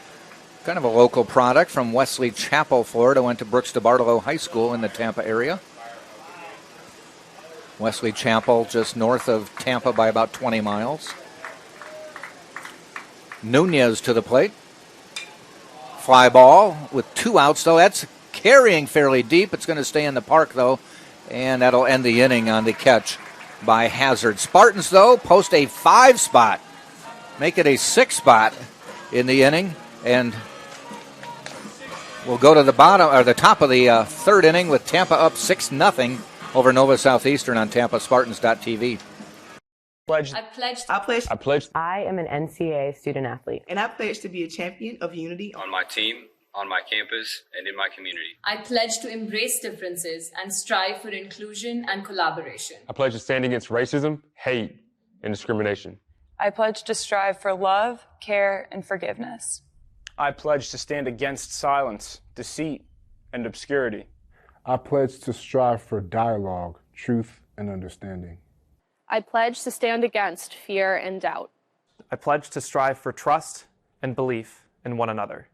kind of a local product from Wesley Chapel, Florida. Went to Brooks DeBartolo High School in the Tampa area. Wesley Chapel just north of Tampa by about 20 miles. Nunez to the plate. Fly ball with 2 outs, though. That's carrying fairly deep. It's going to stay in the park, though, and that'll end the inning on the catch by Hazard. Spartans, though, post a 5 spot. Make it a 6 spot in the inning, and we'll go to the top of the third inning with Tampa up 6-0 over Nova Southeastern on TampaSpartans.tv. I pledge. I am an NCAA student athlete. And I pledge to be a champion of unity on my team, on my campus, and in my community. I pledge to embrace differences and strive for inclusion and collaboration. I pledge to stand against racism, hate, and discrimination. I pledge to strive for love, care, and forgiveness. I pledge to stand against silence, deceit, and obscurity. I pledge to strive for dialogue, truth, and understanding. I pledge to stand against fear and doubt. I pledge to strive for trust and belief in one another.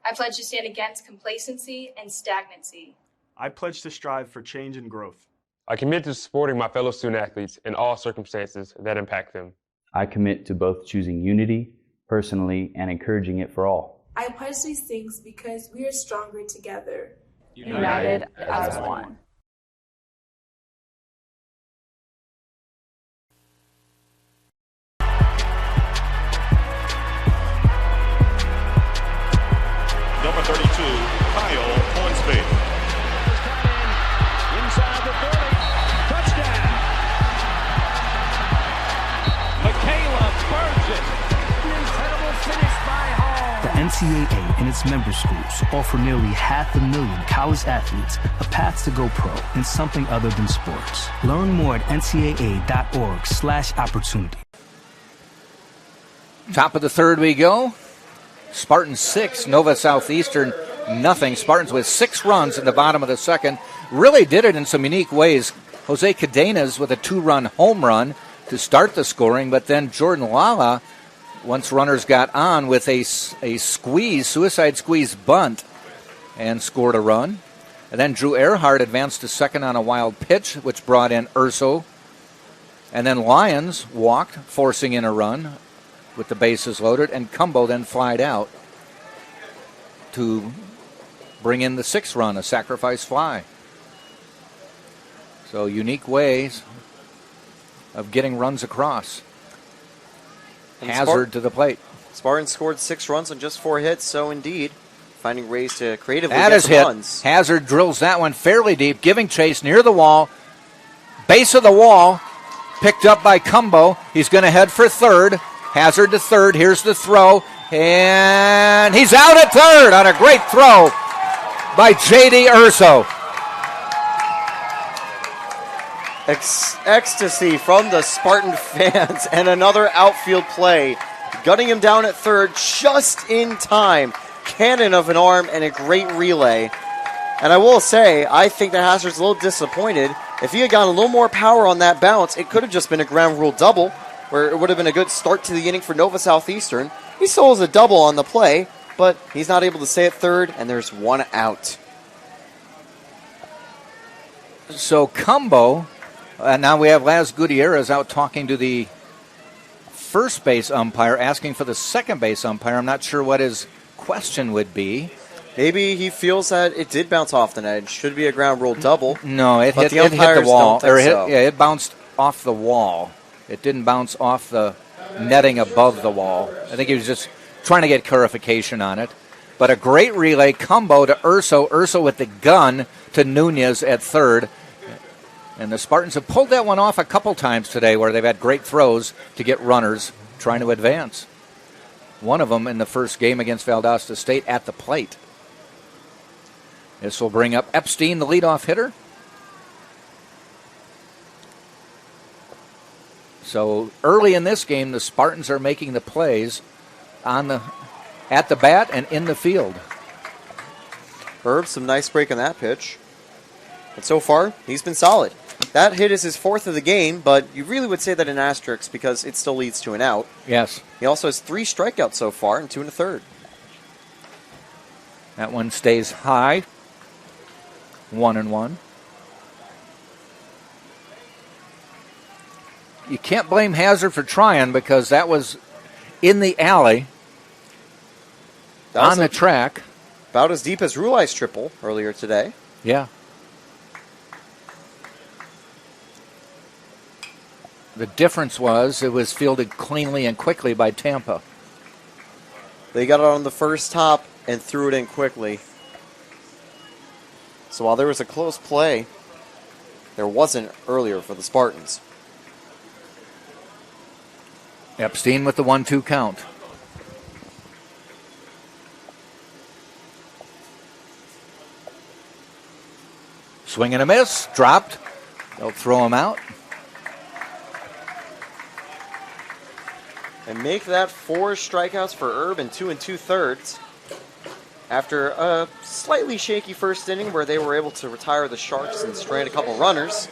I pledge to stand against complacency and stagnancy. I pledge to strive for change and growth. I commit to supporting my fellow student athletes in all circumstances that impact them. I commit to both choosing unity personally and encouraging it for all. I pledge these things because we are stronger together. United as one. Number 32, Kyle Hornsby. Inside the 30. Touchdown. Michaela burns it. An incredible finish by Hall. The NCAA and its member schools offer nearly 500,000 college athletes a path to go pro in something other than sports. Learn more at ncaa.org/opportunity. Top of the third we go. Spartans 6, Nova Southeastern nothing. Spartans with 6 runs in the bottom of the second. Really did it in some unique ways. Jose Cadenas with a 2-run home run to start the scoring, but then Jordan Lala, once runners got on, with a suicide squeeze bunt and scored a run. And then Drew Earhart advanced to second on a wild pitch, which brought in Urso. And then Lyons walked, forcing in a run with the bases loaded, and Cumbo then flied out to bring in the 6th run, a sacrifice fly. So unique ways of getting runs across. And Hazard to the plate. Spartans scored 6 runs on just 4 hits, so indeed finding ways to creatively that get is some hit. runs. Hazard drills that one fairly deep, giving chase near the wall. Base of the wall, picked up by Cumbo. He's going to head for third. Hazard to third. Here's the throw. And he's out at third on a great throw by J.D. Urso. Ecstasy from the Spartan fans, and another outfield play. Gutting him down at third just in time. Cannon of an arm and a great relay. And I will say, I think that Hazard's a little disappointed. If he had gotten a little more power on that bounce, it could have just been a ground rule double, where it would have been a good start to the inning for Nova Southeastern. He still has a double on the play, but he's not able to stay at third, and there's 1 out. So Cumbo, now we have Laz Gutierrez out talking to the first base umpire, asking for the second base umpire. I'm not sure what his question would be. Maybe he feels that it did bounce off the net. It should be a ground rule double. No, it hit the wall. It bounced off the wall. It didn't bounce off the netting above the wall. I think he was just trying to get clarification on it. But a great relay, Cumbo to Urso. Urso with the gun to Nunez at third. And the Spartans have pulled that one off a couple times today, where they've had great throws to get runners trying to advance. One of them in the first game against Valdosta State at the plate. This will bring up Epstein, the leadoff hitter. So early in this game, the Spartans are making the plays at the bat and in the field. Herb, some nice break on that pitch. And so far, he's been solid. That hit is his 4th of the game, but you really would say that in asterisks because it still leads to an out. Yes. He also has 3 strikeouts so far and 2 1/3. That one stays high. 1-1. You can't blame Hazard for trying, because that was in the alley on the track. About as deep as Rulai's triple earlier today. Yeah. The difference was it was fielded cleanly and quickly by Tampa. They got it on the first hop and threw it in quickly. So while there was a close play, there wasn't earlier for the Spartans. Epstein with the 1-2 count. Swing and a miss. Dropped. They'll throw him out. And make that 4 strikeouts for Herb and 2 2/3. After a slightly shaky first inning where they were able to retire the Sharks and strand a couple runners,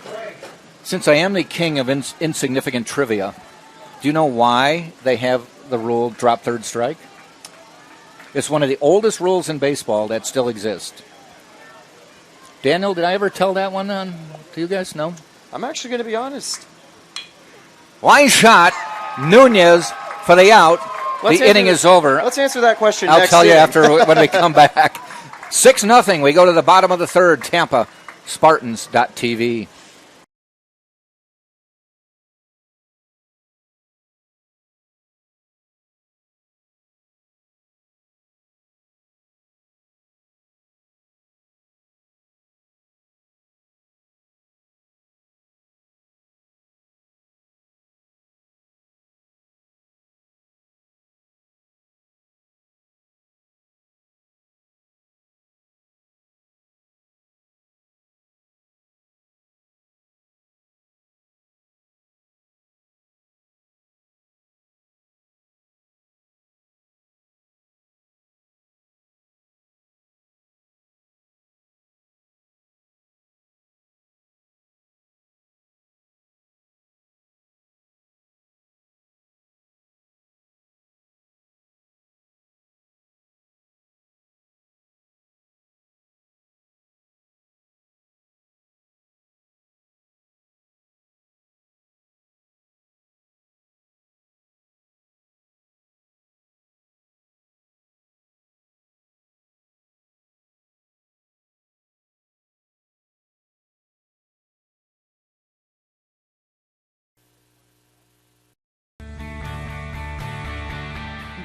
Since I am the king of insignificant trivia, do you know why they have the rule drop third strike? It's one of the oldest rules in baseball that still exists. Daniel, did I ever tell that one to you guys? No? I'm actually going to be honest. Line shot, Nunez for the out. The inning is over. Let's answer that question I'll next tell you inning. after when we come back. 6-0. We go to the bottom of the third. Tampa, Spartans.tv.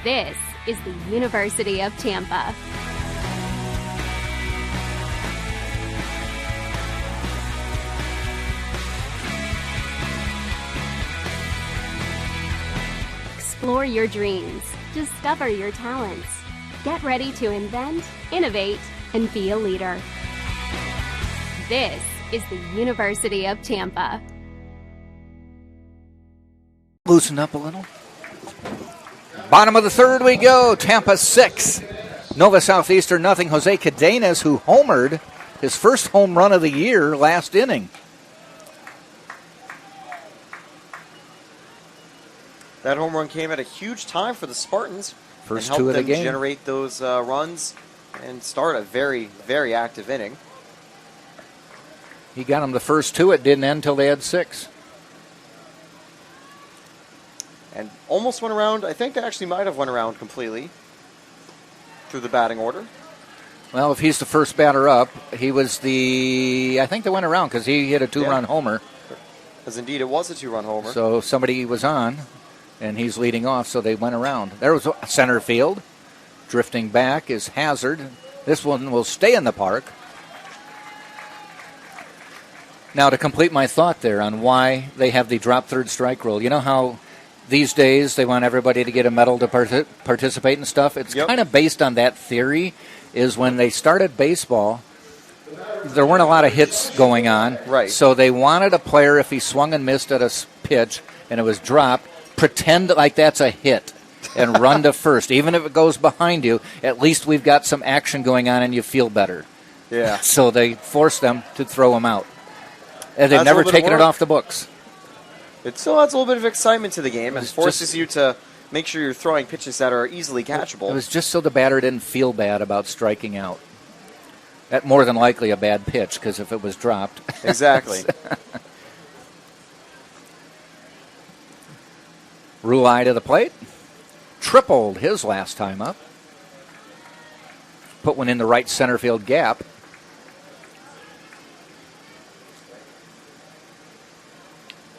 This is the University of Tampa. Explore your dreams. Discover your talents. Get ready to invent, innovate, and be a leader. This is the University of Tampa. Loosen up a little. Bottom of the third we go. Tampa 6. Nova Southeastern nothing. Jose Cadenas, who homered his first home run of the year last inning. That home run came at a huge time for the Spartans. First and two of the helped them game. generate those runs and start a very, very active inning. He got them the first two. It didn't end until they had 6. And almost went around. I think they actually might have went around completely through the batting order. Well, if he's the first batter up, he was I think they went around because he hit a 2-run homer. Because indeed it was a 2-run homer. So somebody was on, and he's leading off, so they went around. There was center field. Drifting back is Hazard. This one will stay in the park. Now, to complete my thought there on why they have the drop third strike rule, you know how these days they want everybody to get a medal to participate in stuff? It's kind of based on that theory, is when they started baseball, there weren't a lot of hits going on. Right. So they wanted a player, if he swung and missed at a pitch and it was dropped, pretend like that's a hit and run to first. Even if it goes behind you, at least we've got some action going on and you feel better. Yeah. So they forced them to throw him out. And they've never taken it off the books. It still adds a little bit of excitement to the game and forces you to make sure you're throwing pitches that are easily catchable. It was just so the batter didn't feel bad about striking out. That more than likely a bad pitch, because if it was dropped. Exactly. Rulai to the plate. Tripled his last time up. Put one in the right center field gap.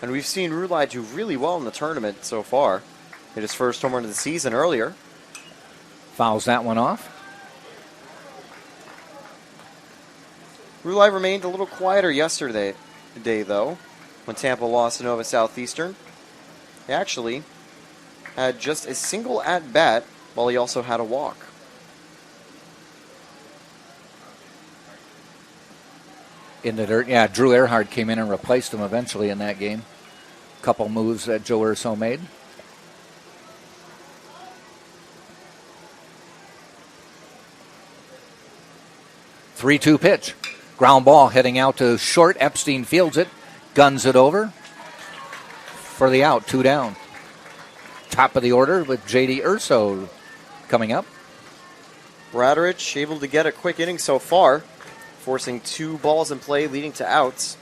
And we've seen Rulai do really well in the tournament so far. Hit his first home run of the season earlier. Fouls that one off. Rulai remained a little quieter yesterday, though, when Tampa lost to Nova Southeastern. He actually had just a single at-bat, while he also had a walk. In the dirt, yeah, Drew Earhart came in and replaced him eventually in that game. Couple moves that Joe Urso made. Three-two pitch. Ground ball heading out to short. Epstein fields it. guns it over for the out, 2 down. Top of the order with J.D. Urso coming up. Bradrich able to get a quick inning so far, forcing 2 balls in play, leading to outs.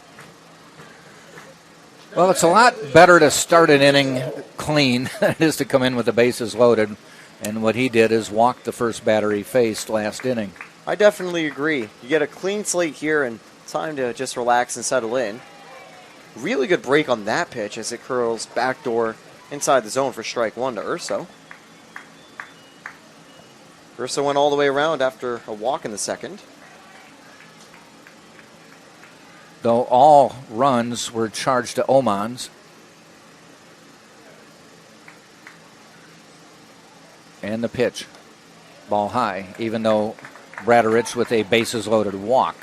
Well, it's a lot better to start an inning clean than it is to come in with the bases loaded. And what he did is walk the first batter he faced last inning. I definitely agree. You get a clean slate here and time to just relax and settle in. Really good break on that pitch as it curls backdoor inside the zone for strike 1 to Urso. Urso went all the way around after a walk in the second. Though all runs were charged to Omans. And the pitch. Ball high, even though Bradrich with a bases-loaded walk.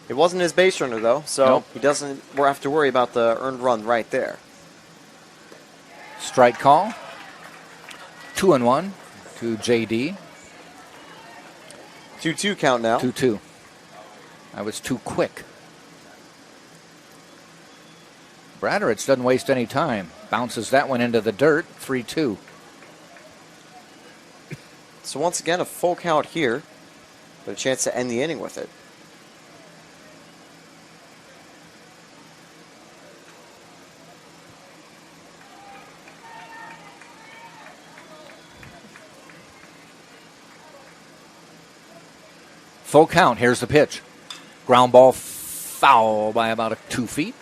It wasn't his base runner, though, so Nope. he doesn't have to worry about the earned run right there. Strike call. 2-1 to J.D. 2-2 count now. 2-2. I was too quick. Bradrich doesn't waste any time. Bounces that one into the dirt. 3-2. So once again, a full count here, but a chance to end the inning with it. Full count. Here's the pitch. Ground ball foul by about 2 feet.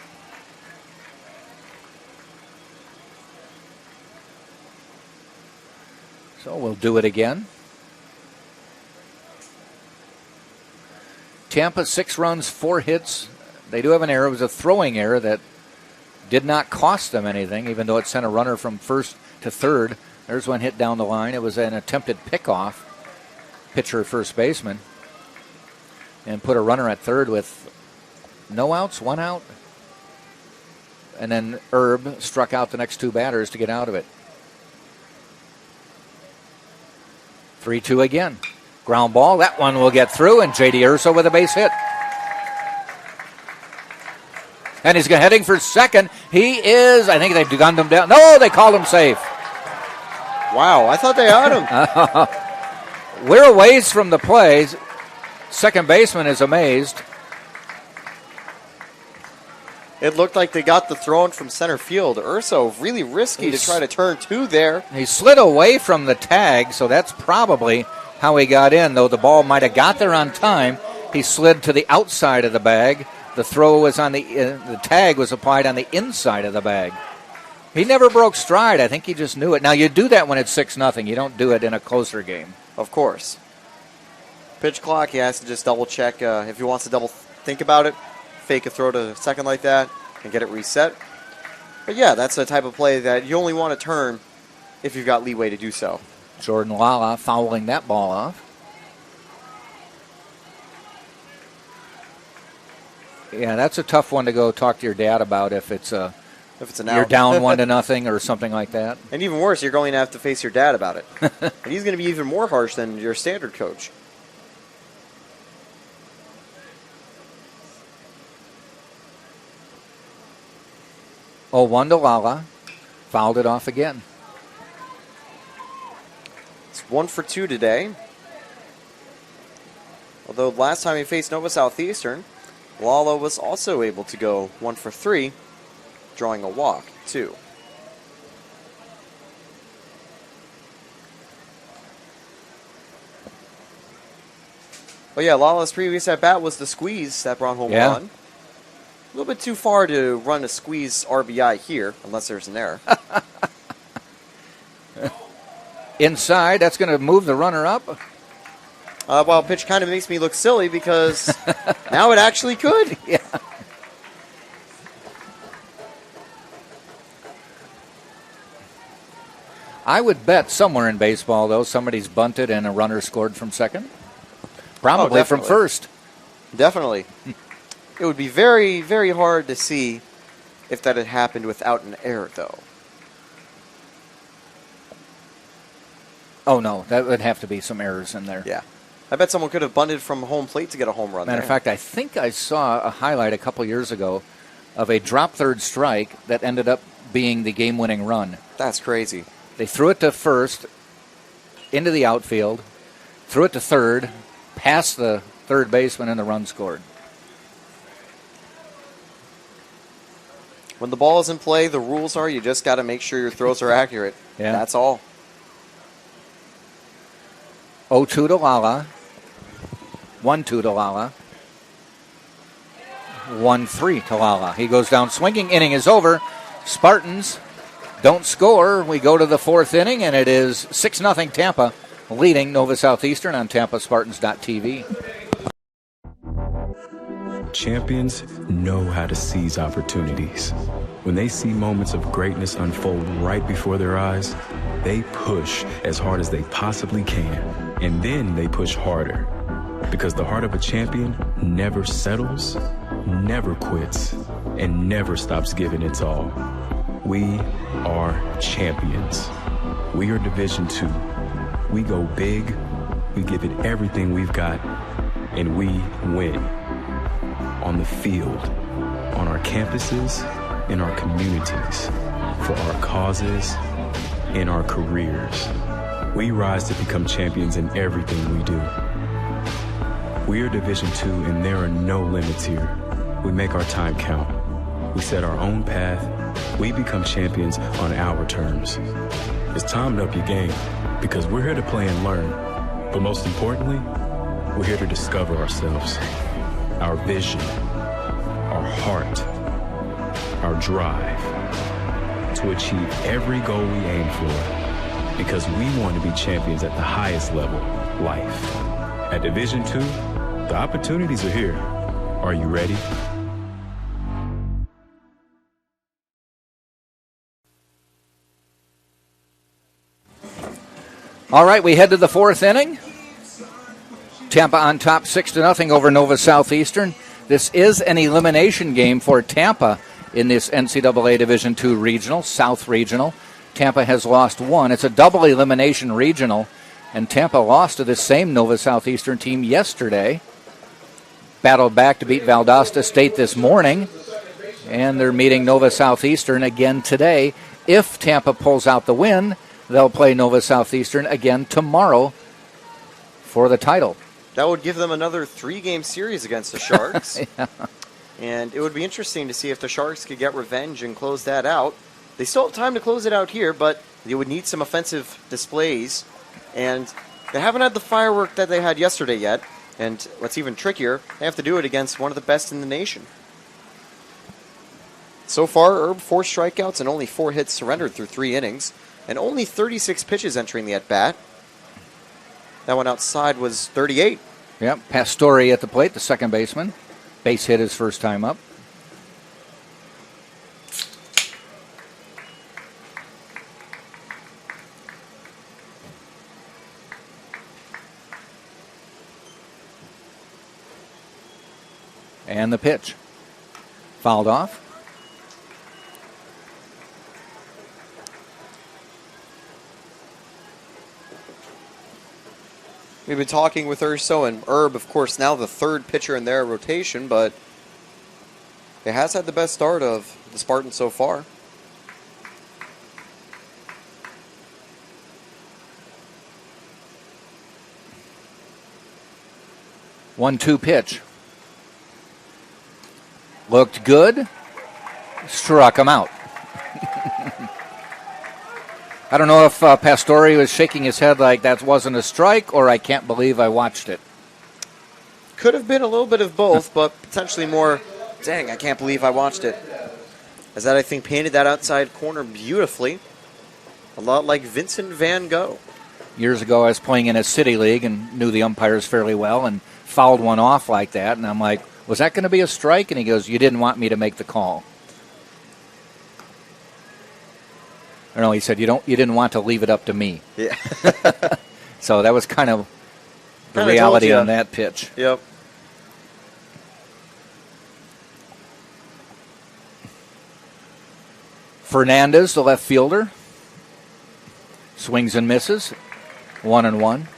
So we'll do it again. Tampa, 6 runs, 4 hits. They do have an error. It was a throwing error that did not cost them anything, even though it sent a runner from first to third. There's one hit down the line. It was an attempted pickoff. Pitcher, first baseman. And put a runner at third with no outs, 1 out. And then Herb struck out the next 2 batters to get out of it. 3-2 again. Ground ball. That one will get through, and J.D. Urso with a base hit. And he's heading for second. He is, I think they've gunned him down. No, they called him safe. Wow, I thought they had him. We're a ways from the play. Second baseman is amazed. It looked like they got the throw in from center field. Urso really risky to try to turn 2 there. He slid away from the tag, so that's probably how he got in, though the ball might have got there on time. He slid to the outside of the bag. The throw was on the tag was applied on the inside of the bag. He never broke stride. I think he just knew it. Now, you do that when it's 6-0. You don't do it in a closer game. Of course. Pitch clock, he has to just double check if he wants to double think about it, fake a throw to second like that, and get it reset. But yeah, that's the type of play that you only want to turn if you've got leeway to do so. Jordan Lala fouling that ball off. Yeah, that's a tough one to go talk to your dad about if it's an out. You're down 1-0 or something like that. And even worse, you're going to have to face your dad about it. And he's going to be even more harsh than your standard coach. Oh, 1 to Lala. Fouled it off again. It's 1 for 2 today. Although last time he faced Nova Southeastern, Lala was also able to go 1 for 3, drawing a walk, too. But yeah, Lala's previous at-bat was the squeeze that brought home run. A little bit too far to run a squeeze RBI here, unless there's an error. Inside, that's going to move the runner up. Well, pitch kind of makes me look silly because now it actually could. Yeah. I would bet somewhere in baseball, though, somebody's bunted and a runner scored from second. Probably from first. Definitely. It would be very, very hard to see if that had happened without an error, though. Oh, no. That would have to be some errors in there. Yeah. I bet someone could have bunted from home plate to get a home run. Matter of fact, I think I saw a highlight a couple years ago of a drop third strike that ended up being the game-winning run. That's crazy. They threw it to first, into the outfield, threw it to third, past the third baseman, and the run scored. When the ball is in play, the rules are you just got to make sure your throws are accurate. Yeah. That's all. 0-2 to Lala. 1-2 to Lala. 1-3 to Lala. He goes down swinging. Inning is over. Spartans don't score. We go to the fourth inning, and it is 6-0 Tampa, leading Nova Southeastern on TampaSpartans.tv. Champions know how to seize opportunities. When they see moments of greatness unfold right before their eyes, they push as hard as they possibly can. And then they push harder. Because the heart of a champion never settles, never quits, and never stops giving its all. We are champions. We are Division II. We go big, we give it everything we've got, and we win. On the field, on our campuses, in our communities, for our causes, in our careers. We rise to become champions in everything we do. We are Division II, and there are no limits here. We make our time count. We set our own path. We become champions on our terms. It's time to up your game, because we're here to play and learn. But most importantly, we're here to discover ourselves, our vision, our heart, our drive, to achieve every goal we aim for, because we want to be champions at the highest level, life. At Division II, the opportunities are here. Are you ready? All right, we head to the fourth inning. Tampa on top 6-0 over Nova Southeastern. This is an elimination game for Tampa in this NCAA Division II regional, South Regional. Tampa has lost one. It's a double elimination regional, and Tampa lost to the same Nova Southeastern team yesterday. Battled back to beat Valdosta State this morning, and they're meeting Nova Southeastern again today. If Tampa pulls out the win, they'll play Nova Southeastern again tomorrow for the title. That would give them another 3-game series against the Sharks. Yeah. And it would be interesting to see if the Sharks could get revenge and close that out. They still have time to close it out here, but they would need some offensive displays. And they haven't had the firework that they had yesterday yet. And what's even trickier, they have to do it against one of the best in the nation. So far, Herb, 4 strikeouts and only 4 hits surrendered through 3 innings. And only 36 pitches entering the at-bat. That one outside was 38. Yep, Pastore at the plate, the second baseman. Base hit his first time up. And the pitch. Fouled off. We've been talking with Urso and Herb, of course, now the third pitcher in their rotation, but it has had the best start of the Spartans so far. One-two pitch. Looked good. Struck him out. I don't know if Pastore was shaking his head like that wasn't a strike, or I can't believe I watched it. Could have been a little bit of both, but potentially more, dang, I can't believe I watched it. As that, I think, painted that outside corner beautifully. A lot like Vincent Van Gogh. Years ago, I was playing in a city league and knew the umpires fairly well and fouled one off like that. And I'm like, was that going to be a strike? And he goes, you didn't want me to make the call. I don't know, he said, you didn't want to leave it up to me. Yeah. So that was kind of the Kinda reality told ya. on that pitch. Yep. Fernandez, the left fielder, swings and misses. 1-1.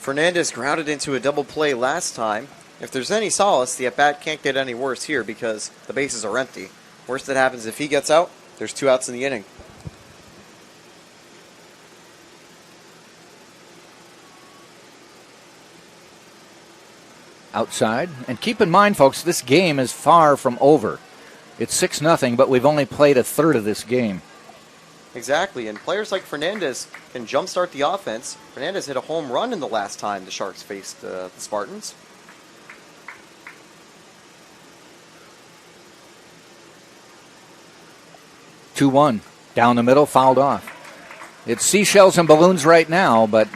Fernandez grounded into a double play last time. If there's any solace, the at-bat can't get any worse here because the bases are empty. Worst that happens if he gets out, there's 2 outs in the inning. Outside. And keep in mind, folks, this game is far from over. It's 6-0, but we've only played a third of this game. Exactly, and players like Fernandez can jumpstart the offense. Fernandez hit a home run in the last time the Sharks faced the Spartans. Two-one. Down the middle, fouled off. It's seashells and balloons right now, but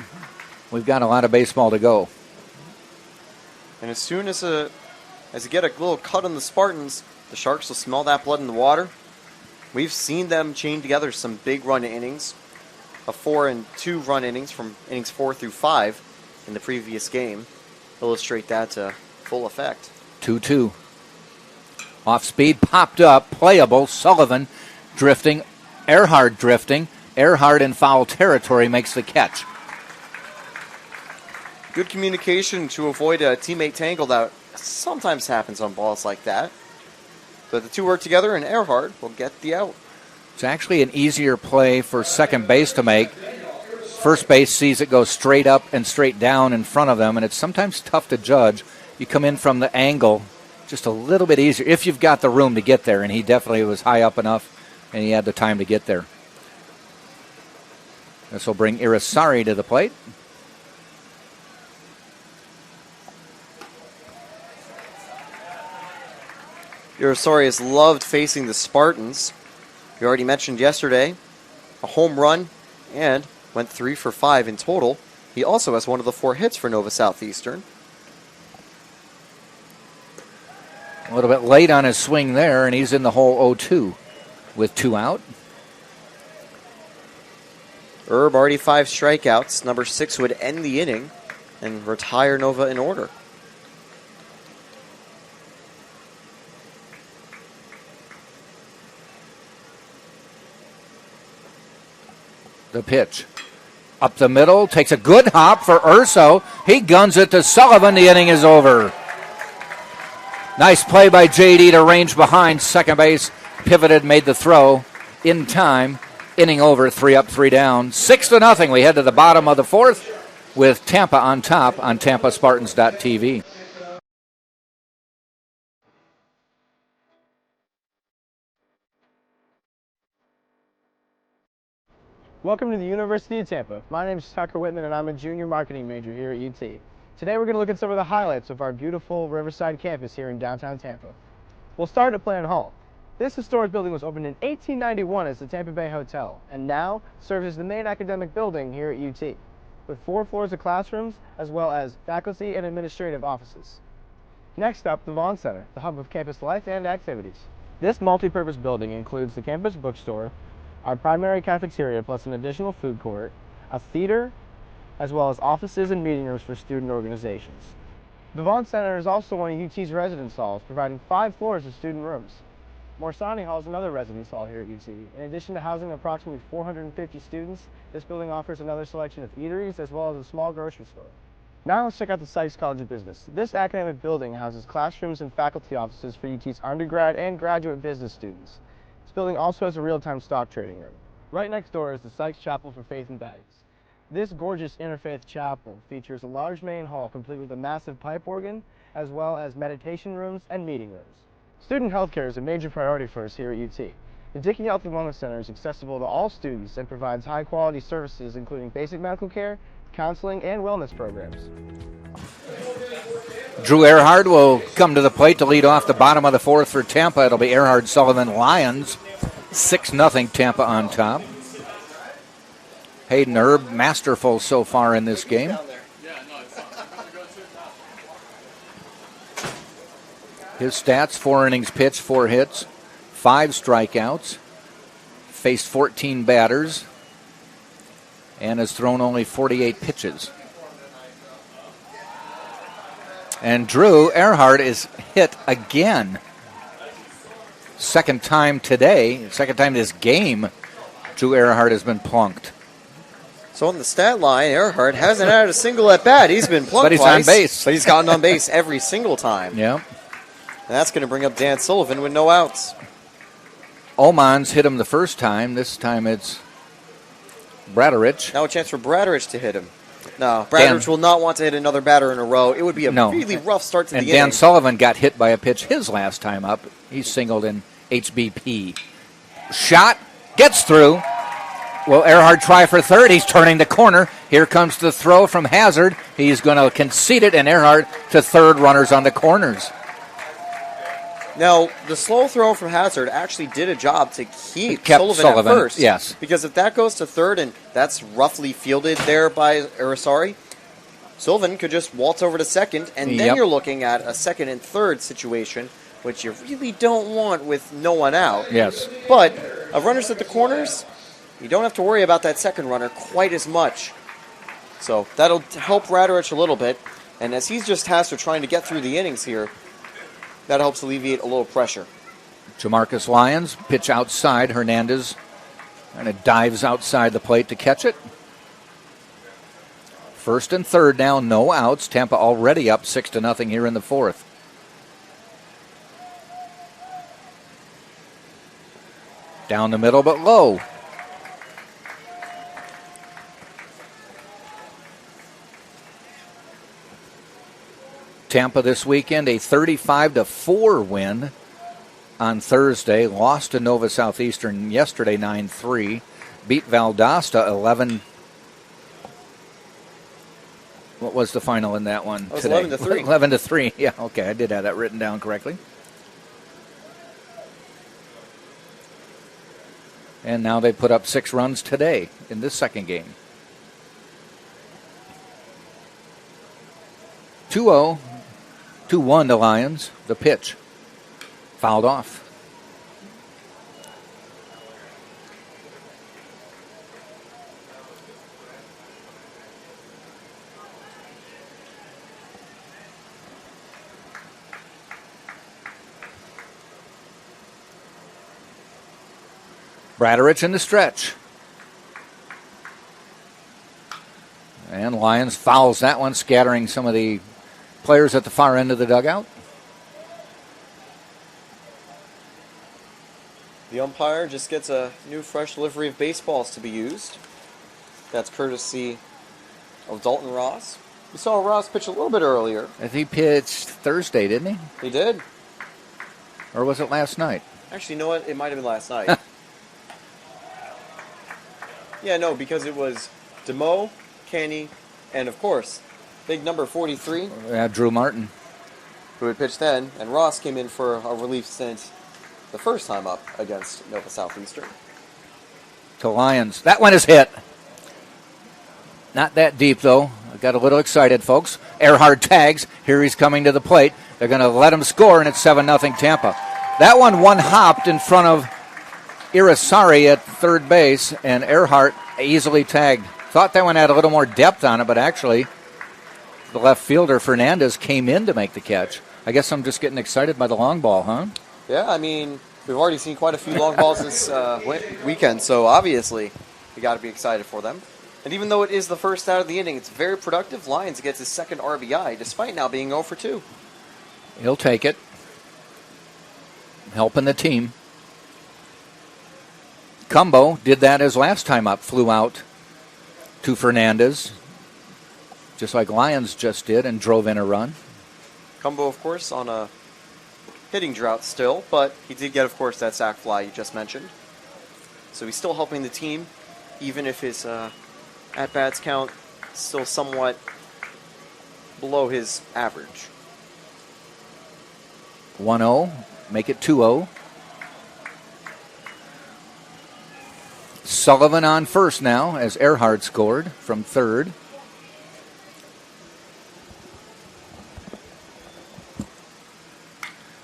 we've got a lot of baseball to go. And as soon as you get a little cut on the Spartans, the Sharks will smell that blood in the water. We've seen them chain together some big run innings, a 4 and 2 run innings from innings 4 through 5 in the previous game. Illustrate that to full effect. 2-2. Off speed, popped up, playable. Sullivan drifting, Earhart drifting. Earhart in foul territory makes the catch. Good communication to avoid a teammate tangle that sometimes happens on balls like that. So the two work together, and Earhart will get the out. It's actually an easier play for second base to make. First base sees it go straight up and straight down in front of them, and it's sometimes tough to judge. You come in from the angle just a little bit easier if you've got the room to get there, and he definitely was high up enough, and he had the time to get there. This will bring Irisari to the plate. Irisari has loved facing the Spartans. We already mentioned yesterday a home run and went 3 for 5 in total. He also has one of the 4 hits for Nova Southeastern. A little bit late on his swing there, and he's in the hole 0-2 with 2 out. Herb already 5 strikeouts. Number 6 would end the inning and retire Nova in order. The pitch. Up the middle, takes a good hop for Urso. He guns it to Sullivan. The inning is over. Nice play by JD to range behind second base. Pivoted, made the throw in time. Inning over, 3 up, 3 down. 6-0. We head to the bottom of the 4th with Tampa on top on TampaSpartans.tv. Welcome to the University of Tampa. My name is Tucker Whitman, and I'm a junior marketing major here at UT. Today we're going to look at some of the highlights of our beautiful Riverside campus here in downtown Tampa. We'll start at Plan Hall. This historic building was opened in 1891 as the Tampa Bay Hotel, and now serves as the main academic building here at UT, with 4 floors of classrooms, as well as faculty and administrative offices. Next up, the Vaughn Center, the hub of campus life and activities. This multi-purpose building includes the campus bookstore, our primary cafeteria plus an additional food court, a theater, as well as offices and meeting rooms for student organizations. The Vaughn Center is also one of UT's residence halls, providing 5 floors of student rooms. Morsani Hall is another residence hall here at UT. In addition to housing approximately 450 students, this building offers another selection of eateries as well as a small grocery store. Now let's check out the Sykes College of Business. This academic building houses classrooms and faculty offices for UT's undergrad and graduate business students. This building also has a real-time stock trading room. Right next door is the Sykes Chapel for Faith and Baptists. This gorgeous interfaith chapel features a large main hall complete with a massive pipe organ, as well as meditation rooms and meeting rooms. Student healthcare is a major priority for us here at UT. The Dickey Health and Wellness Center is accessible to all students and provides high-quality services including basic medical care, counseling, and wellness programs. Drew Earhart will come to the plate to lead off the bottom of the 4th for Tampa. It'll be Earhart, Sullivan, Lions. 6-0 Tampa on top. Hayden Herb, masterful so far in this game. His stats, 4 innings pitched, 4 hits, 5 strikeouts, faced 14 batters, and has thrown only 48 pitches. And Drew Earhart is hit again. Second time today, second time this game, Drew Earhart has been plunked. So on the stat line, Earhart hasn't had a single at bat. He's been plugged But he's twice, on base. but he's gotten on base every single time. Yeah. And that's going to bring up Dan Sullivan with no outs. Omans hit him the first time. This time it's Bradarich. Now a chance for Bradarich to hit him. No, Bradarich will not want to hit another batter in a row. It would be a really rough start to the inning. And Dan Sullivan got hit by a pitch his last time up. He singled in HBP. Shot, gets through. Will Earhart try for third? He's turning the corner. Here comes the throw from Hazard. He's going to concede it, and Earhart to third, runners on the corners. Now, the slow throw from Hazard actually did a job to keep Sullivan at first. Yes. Because if that goes to third and that's roughly fielded there by Irisari, Sullivan could just waltz over to second, and then you're looking at a second and third situation, which you really don't want with no one out. Yes. But runners at the corners, you don't have to worry about that second runner quite as much. So that'll help Bradarich a little bit. And as he's just tasked with trying to get through the innings here, that helps alleviate a little pressure. Jamarcus Lyons, pitch outside. Hernandez kind of dives outside the plate to catch it. First and third now, no outs. Tampa already up 6-0 here in the fourth. Down the middle, but low. Tampa this weekend, a 35-4 win on Thursday. Lost to Nova Southeastern yesterday, 9-3. Beat Valdosta 11. What was the final in that one today? 11-3. 11-3. Yeah, okay, I did have that written down correctly. And now they put up 6 runs today in this second game. 2-0. 2-1 to Lions. The pitch. Fouled off. Bradarich in the stretch. And Lions fouls that one, scattering some of the players at the far end of the dugout. The umpire just gets a new fresh livery of baseballs to be used. That's courtesy of Dalton Ross. We saw Ross pitch a little bit earlier. He pitched Thursday, didn't he? He did. Or was it last night? Actually, you know what? It might have been last night. Yeah, no, because it was DeMo, Canny, and of course, big number 43. Drew Martin. Who had pitched then, and Ross came in for a relief stint the first time up against Nova Southeastern. To Lions. That one is hit. Not that deep, though. I got a little excited, folks. Earhart tags. Here he's coming to the plate. They're going to let him score, and it's 7-0 Tampa. That one hopped in front of Irisari at third base, and Earhart easily tagged. Thought that one had a little more depth on it, but actually the left fielder, Fernandez, came in to make the catch. I guess I'm just getting excited by the long ball, huh? Yeah, I mean, we've already seen quite a few long balls this weekend, so obviously we got to be excited for them. And even though it is the first out of the inning, it's very productive. Lyons gets his second RBI, despite now being 0 for 2. He'll take it. Helping the team. Cumbo did that his last time up, flew out to Fernandez, just like Lyons just did, and drove in a run. Cumbo, of course, on a hitting drought still, but he did get, of course, that sac fly you just mentioned. So he's still helping the team, even if his at-bats count still somewhat below his average. 1-0, make it 2-0. Sullivan on first now as Earhart scored from third.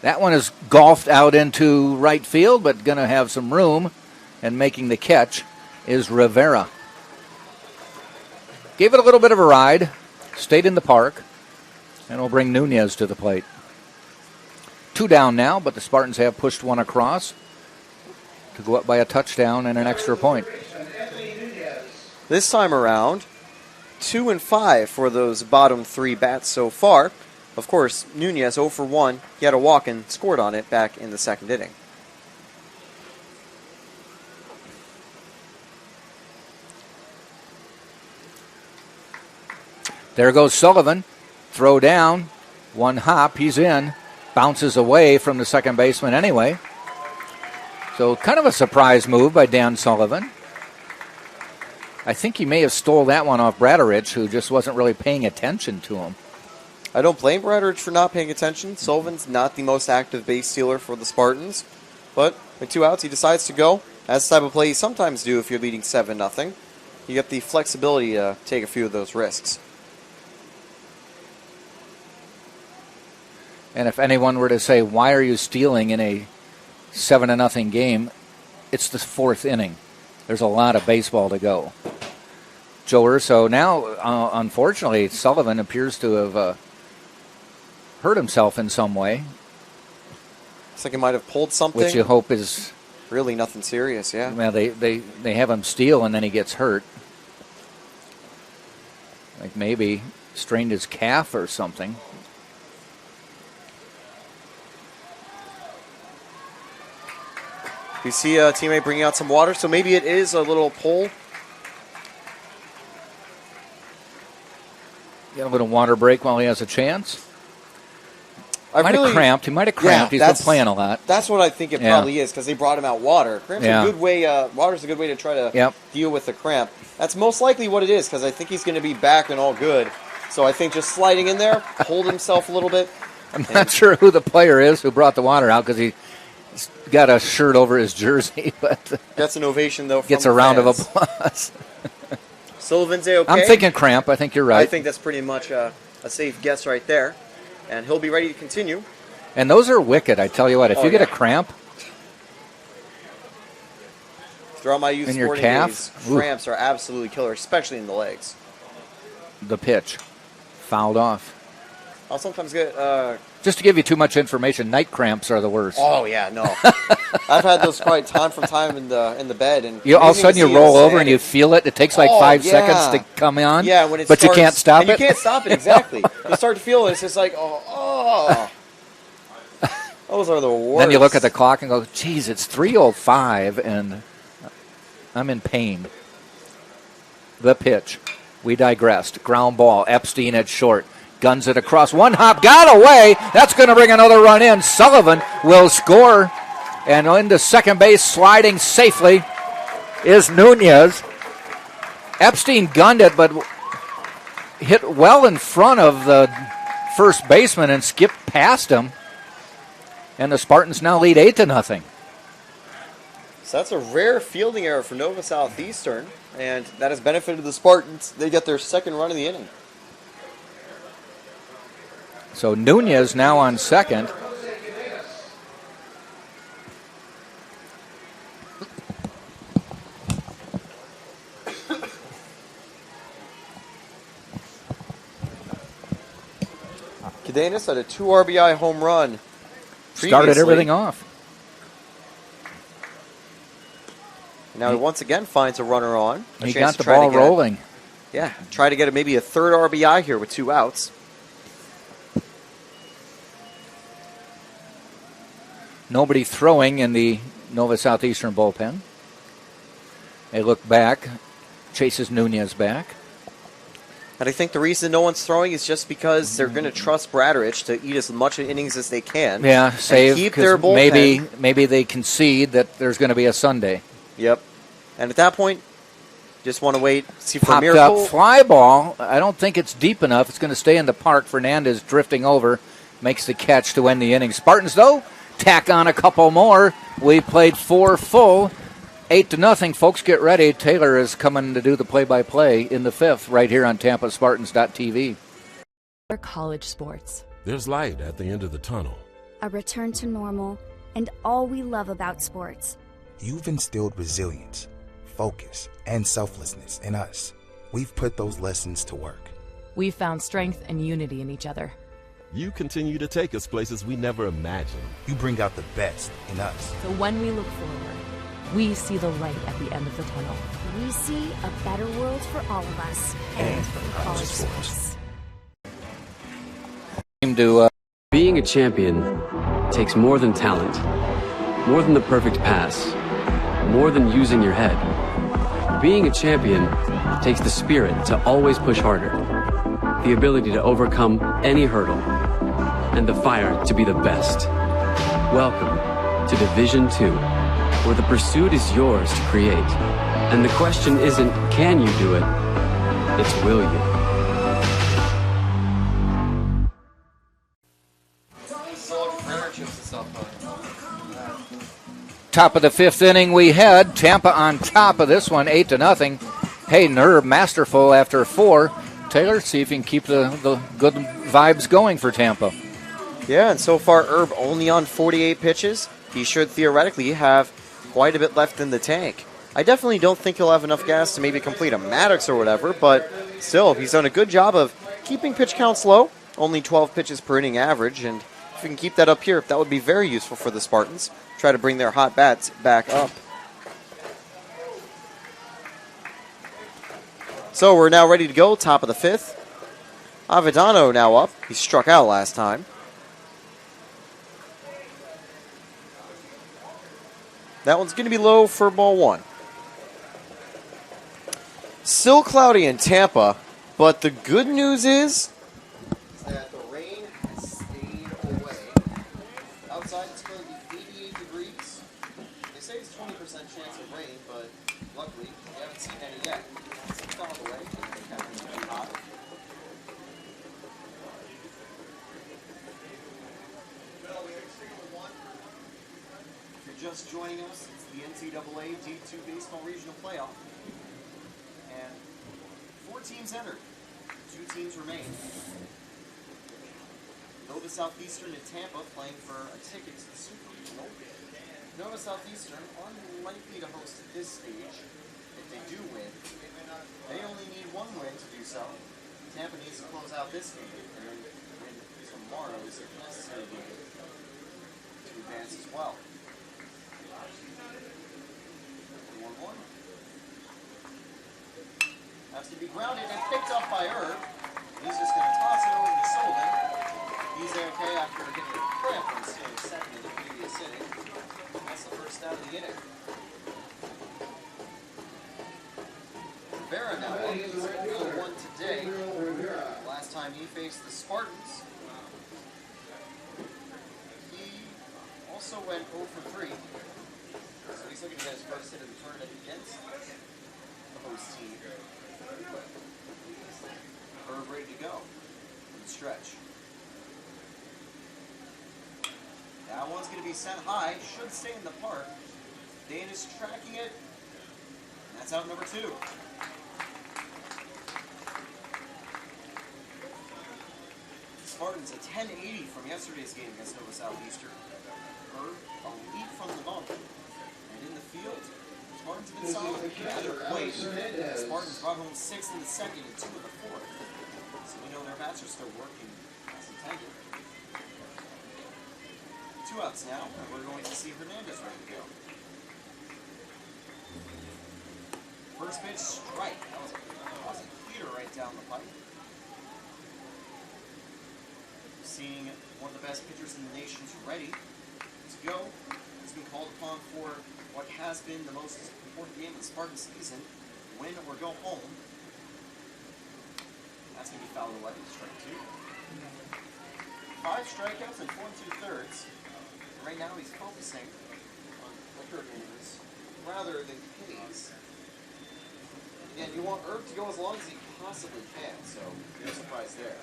That one is golfed out into right field, but going to have some room, and making the catch is Rivera. Gave it a little bit of a ride, stayed in the park, and will bring Nunez to the plate. 2 down now, but the Spartans have pushed one across to go up by a touchdown and an extra point. This time around, 2 and 5 for those bottom 3 bats so far. Of course, Nunez 0 for 1. He had a walk and scored on it back in the second inning. There goes Sullivan. Throw down. One hop. He's in. Bounces away from the second baseman anyway. So kind of a surprise move by Dan Sullivan. I think he may have stole that one off Bradarich, who just wasn't really paying attention to him. I don't blame Bradarich for not paying attention. Sullivan's not the most active base stealer for the Spartans. But with 2 outs, he decides to go. That's the type of play you sometimes do if you're leading 7-0. You get the flexibility to take a few of those risks. And if anyone were to say, why are you stealing in a 7-0 game, it's the 4th inning. There's a lot of baseball to go. Joe Urso now, unfortunately, Sullivan appears to have hurt himself in some way. Looks like he might have pulled something. Which you hope is... Really nothing serious, yeah. Well, they have him steal and then he gets hurt. Like maybe strained his calf or something. We see a teammate bringing out some water, so maybe it is a little pull. Get a little water break while he has a chance. He might have cramped. Yeah, he's been playing a lot. That's what I think it probably is, because they brought him out water. Cramp's a good way. Water's a good way to try to deal with the cramp. That's most likely what it is, because I think he's going to be back and all good. So I think just sliding in there, hold himself a little bit. I'm not sure who the player is who brought the water out, because he's got a shirt over his jersey, but gets an ovation though. Gets a round of applause. Sullivan's okay. I'm thinking cramp. I think you're right. I think that's pretty much a safe guess right there, and he'll be ready to continue. And those are wicked. I tell you what, if you get a cramp throughout my youth in your sporting calf, days, cramps are absolutely killer, especially in the legs. The pitch fouled off. I'll sometimes get. Just to give you too much information, night cramps are the worst. Oh yeah, no. I've had those quite time from time in the bed, and all of a sudden you roll over and you feel it. It takes like 5 seconds to come on. Yeah, when it but starts, you can't stop it. You can't stop it exactly. You start to feel it. It's just like oh. Those are the worst. Then you look at the clock and go, "Geez, it's 3:05, and I'm in pain." The pitch. We digressed. Ground ball. Epstein at short. Guns it across. One hop. Got away. That's going to bring another run in. Sullivan will score. And into second base, sliding safely, is Nunez. Epstein gunned it, but hit well in front of the first baseman and skipped past him. And the Spartans now lead 8-0. So that's a rare fielding error for Nova Southeastern, and that has benefited the Spartans. They get their second run of the inning. So Nunez now on second. Cadenas had a 2 RBI home run. Started everything off. Now he once again finds a runner on. He got the ball rolling. Try to get maybe a 3rd RBI here with 2 outs. Nobody throwing in the Nova Southeastern bullpen. They look back. Chases Nunez back. And I think the reason no one's throwing is just because they're going to trust Bradarich to eat as much innings as they can. Yeah, save. Keep their bullpen. Maybe they concede that there's going to be a Sunday. Yep. And at that point, just want to wait, see for Popped a miracle. Up fly ball. I don't think it's deep enough. It's going to stay in the park. Fernandez drifting over. Makes the catch to end the inning. Spartans, though, tack on a couple more. We played 4 full. 8-0, folks, get ready. Taylor is coming to do the play-by-play in the 5th right here on TampaSpartans.tv. College sports. There's light at the end of the tunnel. A return to normal and all we love about sports. You've instilled resilience, focus, and selflessness in us. We've put those lessons to work. We've found strength and unity in each other. You continue to take us places we never imagined. You bring out the best in us. So when we look forward, We see the light at the end of the tunnel. We see a better world for all of us and for college sports. Being a champion takes more than talent, more than the perfect pass, more than using your head. Being a champion takes the spirit to always push harder, the ability to overcome any hurdle, and the fire to be the best. Welcome to Division II, where the pursuit is yours to create. And the question isn't, can you do it? It's, will you? Top of the fifth inning, we had Tampa on top of this one, 8-0. Hayden Erb, masterful after 4. Taylor, see if you can keep the good vibes going for Tampa. Yeah, and so far Erb only on 48 pitches. He should theoretically have quite a bit left in the tank. I definitely don't think he'll have enough gas to maybe complete a Maddox or whatever, but still, he's done a good job of keeping pitch counts low, only 12 pitches per inning average, and if we can keep that up here, that would be very useful for the Spartans. Try to bring their hot bats back up. So we're now ready to go, top of the fifth. Avedano now up. He struck out last time. That one's going to be low for ball 1. Still cloudy in Tampa, but the good news is that the rain has stayed away. Outside it's going to be 88 degrees. They say it's 20% chance of rain, but luckily we haven't seen any yet. It's gone away. It happens to be hot. If you're just joining us, it's the NCAA D2 Baseball Regional Playoff. And 4 teams entered. 2 teams remain. Nova Southeastern and Tampa playing for a ticket to the Super Regional. Nova Southeastern unlikely to host at this stage. If they do win, they only need 1 win to do so. Tampa needs to close out this game and win tomorrow's necessary game to advance as well. 1-1. That's going to be grounded and picked up by Erb. He's just going to toss it over to Sullivan. He's okay after getting a cramp and stealing second in the previous inning. That's the first out of the inning. Rivera now up. He's 0-1 today. Last time he faced the Spartans, he also went 0-3. So he's looking to get his first hit of the tournament against the host team. Erb ready to go. In the stretch. That one's going to be sent high. Should stay in the park. Dane is tracking it. And that's out number 2. Spartans a 1080 from yesterday's game against Nova Southeastern. Erb a lead from the bump. And in the field, Spartans have been solid at their plate. Spartans brought home 6 in the second and 2 in the fourth. So we know their bats are still working as intended. 2 outs now, and we're going to see Hernandez ready to go. First pitch, strike. That was a clear right down the pipe. Seeing one of the best pitchers in the nation's ready to go. He's been called upon for what has been the most important game of the Spartan season, win or go home. That's going to be fouled away, strike 2. 5 strikeouts and 4 2/3. Right now he's focusing on liquor games rather than K's. And you want Erb to go as long as he possibly can, so no surprise there.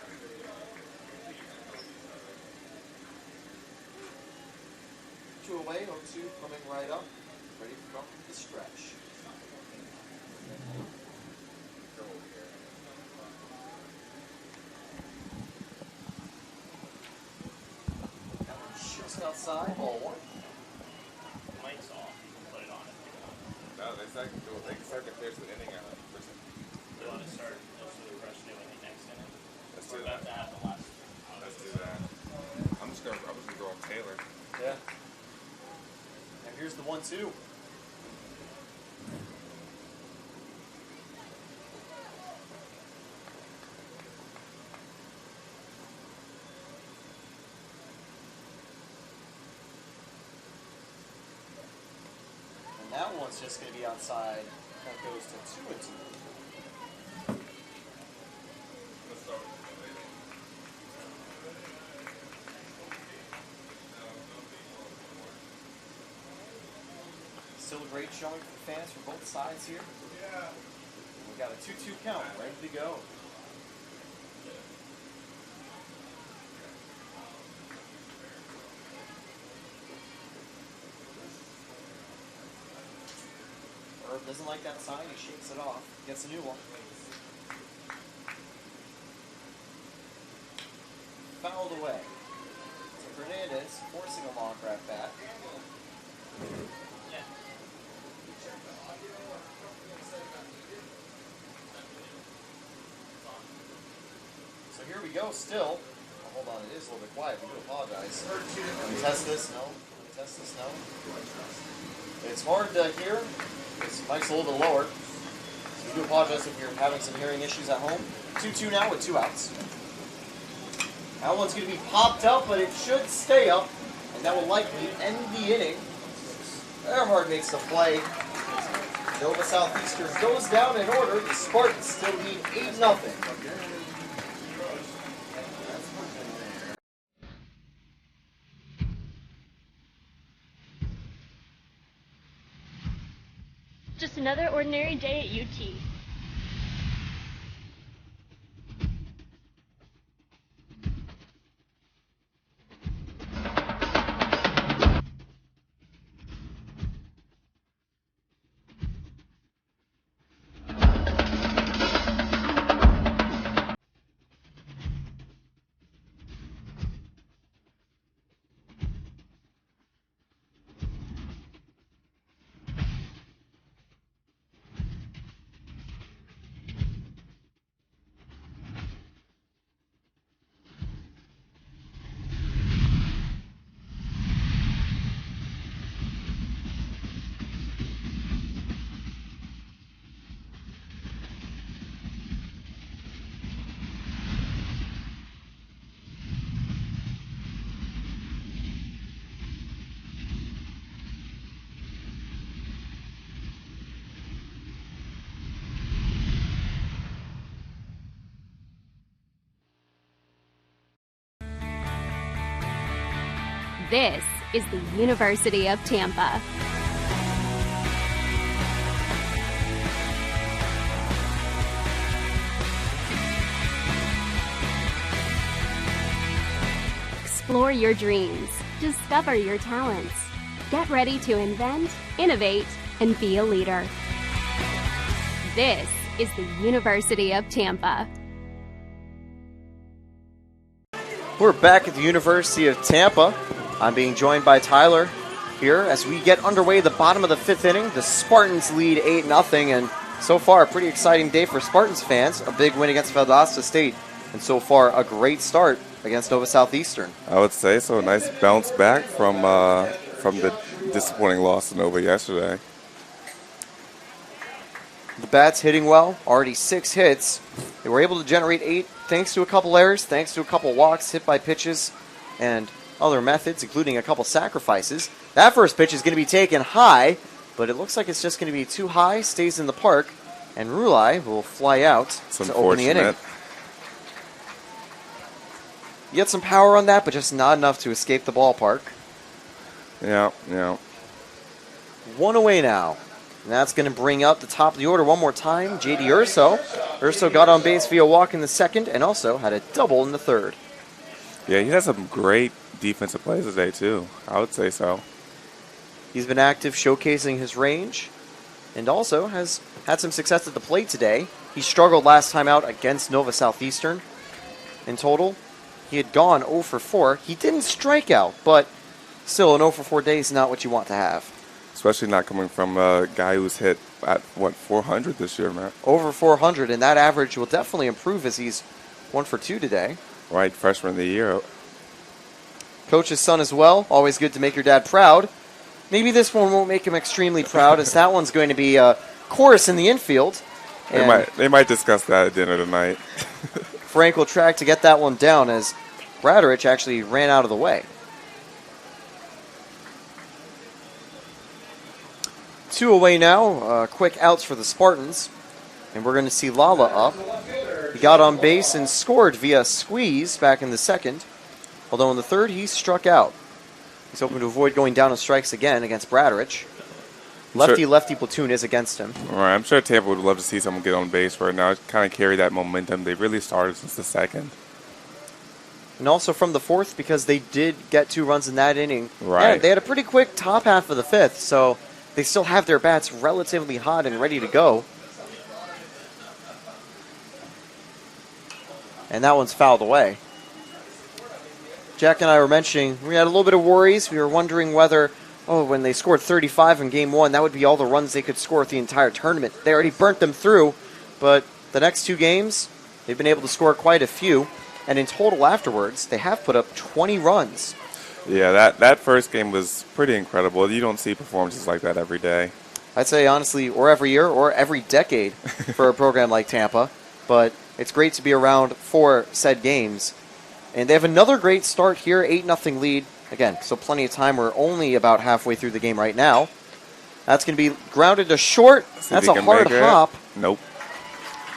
Two away, 0-2 coming right up, ready to go the stretch. That one just outside, ball 1. Mike's off. Put it on it. No, they can start to clear the inning out. You want to start most of the rush new inning next inning? Let's do We're about that. to have the last. Let's do that. I'm just gonna go on Taylor. Yeah. And here's the 1-2. That one's just going to be outside. That goes to 2-2. Still a great showing for fans from both sides here. We got a 2-2 count, ready to go. Herb doesn't like that sign, he shakes it off, gets a new one. Fouled away. So Fernandez forcing a long grab back. So here we go still. Oh, hold on, it is a little bit quiet. We do apologize. Can we test this? No. Can we test this? No. It's hard to hear. This mic's a little bit lower. So we do apologize if you're having some hearing issues at home. 2-2 now with 2 outs. That one's going to be popped up, but it should stay up. And that will likely end the inning. Earhart makes the play. Nova Southeastern goes down in order. The Spartans still lead 8-0. Just another ordinary day at UT. This is the University of Tampa. Explore your dreams. Discover your talents. Get ready to invent, innovate, and be a leader. This is the University of Tampa. We're back at the University of Tampa. I'm being joined by Tyler here as we get underway the bottom of the 5th inning. The Spartans lead 8-0, and so far a pretty exciting day for Spartans fans. A big win against Valdosta State, and so far a great start against Nova Southeastern. I would say so. A nice bounce back from the disappointing loss to Nova yesterday. The bats hitting well, already 6 hits. They were able to generate 8 thanks to a couple errors, thanks to a couple walks, hit by pitches, and other methods, including a couple sacrifices. That first pitch is going to be taken high, but it looks like it's just going to be too high, stays in the park, and Rulai will fly out to open the inning. You get some power on that, but just not enough to escape the ballpark. Yeah. 1 away now. And that's going to bring up the top of the order one more time, J.D. Urso. Urso got on base via walk in the 2nd and also had a double in the 3rd. Yeah, he has some great defensive plays today, too. I would say so. He's been active, showcasing his range, and also has had some success at the plate today. He struggled last time out against Nova Southeastern. In total, he had gone 0 for 4. He didn't strike out, but still an 0 for 4 day is not what you want to have. Especially not coming from a guy who's hit at, 400 this year, man. Over 400, and that average will definitely improve as he's 1 for 2 today. Right, freshman of the year. Coach's son as well. Always good to make your dad proud. Maybe this one won't make him extremely proud, as that one's going to be a chorus in the infield. They might discuss that at dinner tonight. Frank will track to get that one down as Braderich actually ran out of the way. 2 away now. Quick outs for the Spartans. And we're going to see Lala up. He got on base and scored via squeeze back in the second. Although in the third, he struck out. He's hoping to avoid going down on strikes again against Bradrich. Lefty platoon is against him. All right, I'm sure Tampa would love to see someone get on base right now. Kind of carry that momentum. They really started since the second. And also from the fourth, because they did get 2 runs in that inning. Right. Yeah, they had a pretty quick top half of the fifth, so they still have their bats relatively hot and ready to go. And that one's fouled away. Jack and I were mentioning, we had a little bit of worries. We were wondering whether, when they scored 35 in Game 1, that would be all the runs they could score at the entire tournament. They already burnt them through, but the next 2 games, they've been able to score quite a few. And in total afterwards, they have put up 20 runs. Yeah, that first game was pretty incredible. You don't see performances like that every day. I'd say, honestly, or every year or every decade for a program like Tampa. But it's great to be around for said games. And they have another great start here, 8-0 lead. Again, so plenty of time. We're only about halfway through the game right now. That's going to be grounded to short. That's a hard hop. Nope.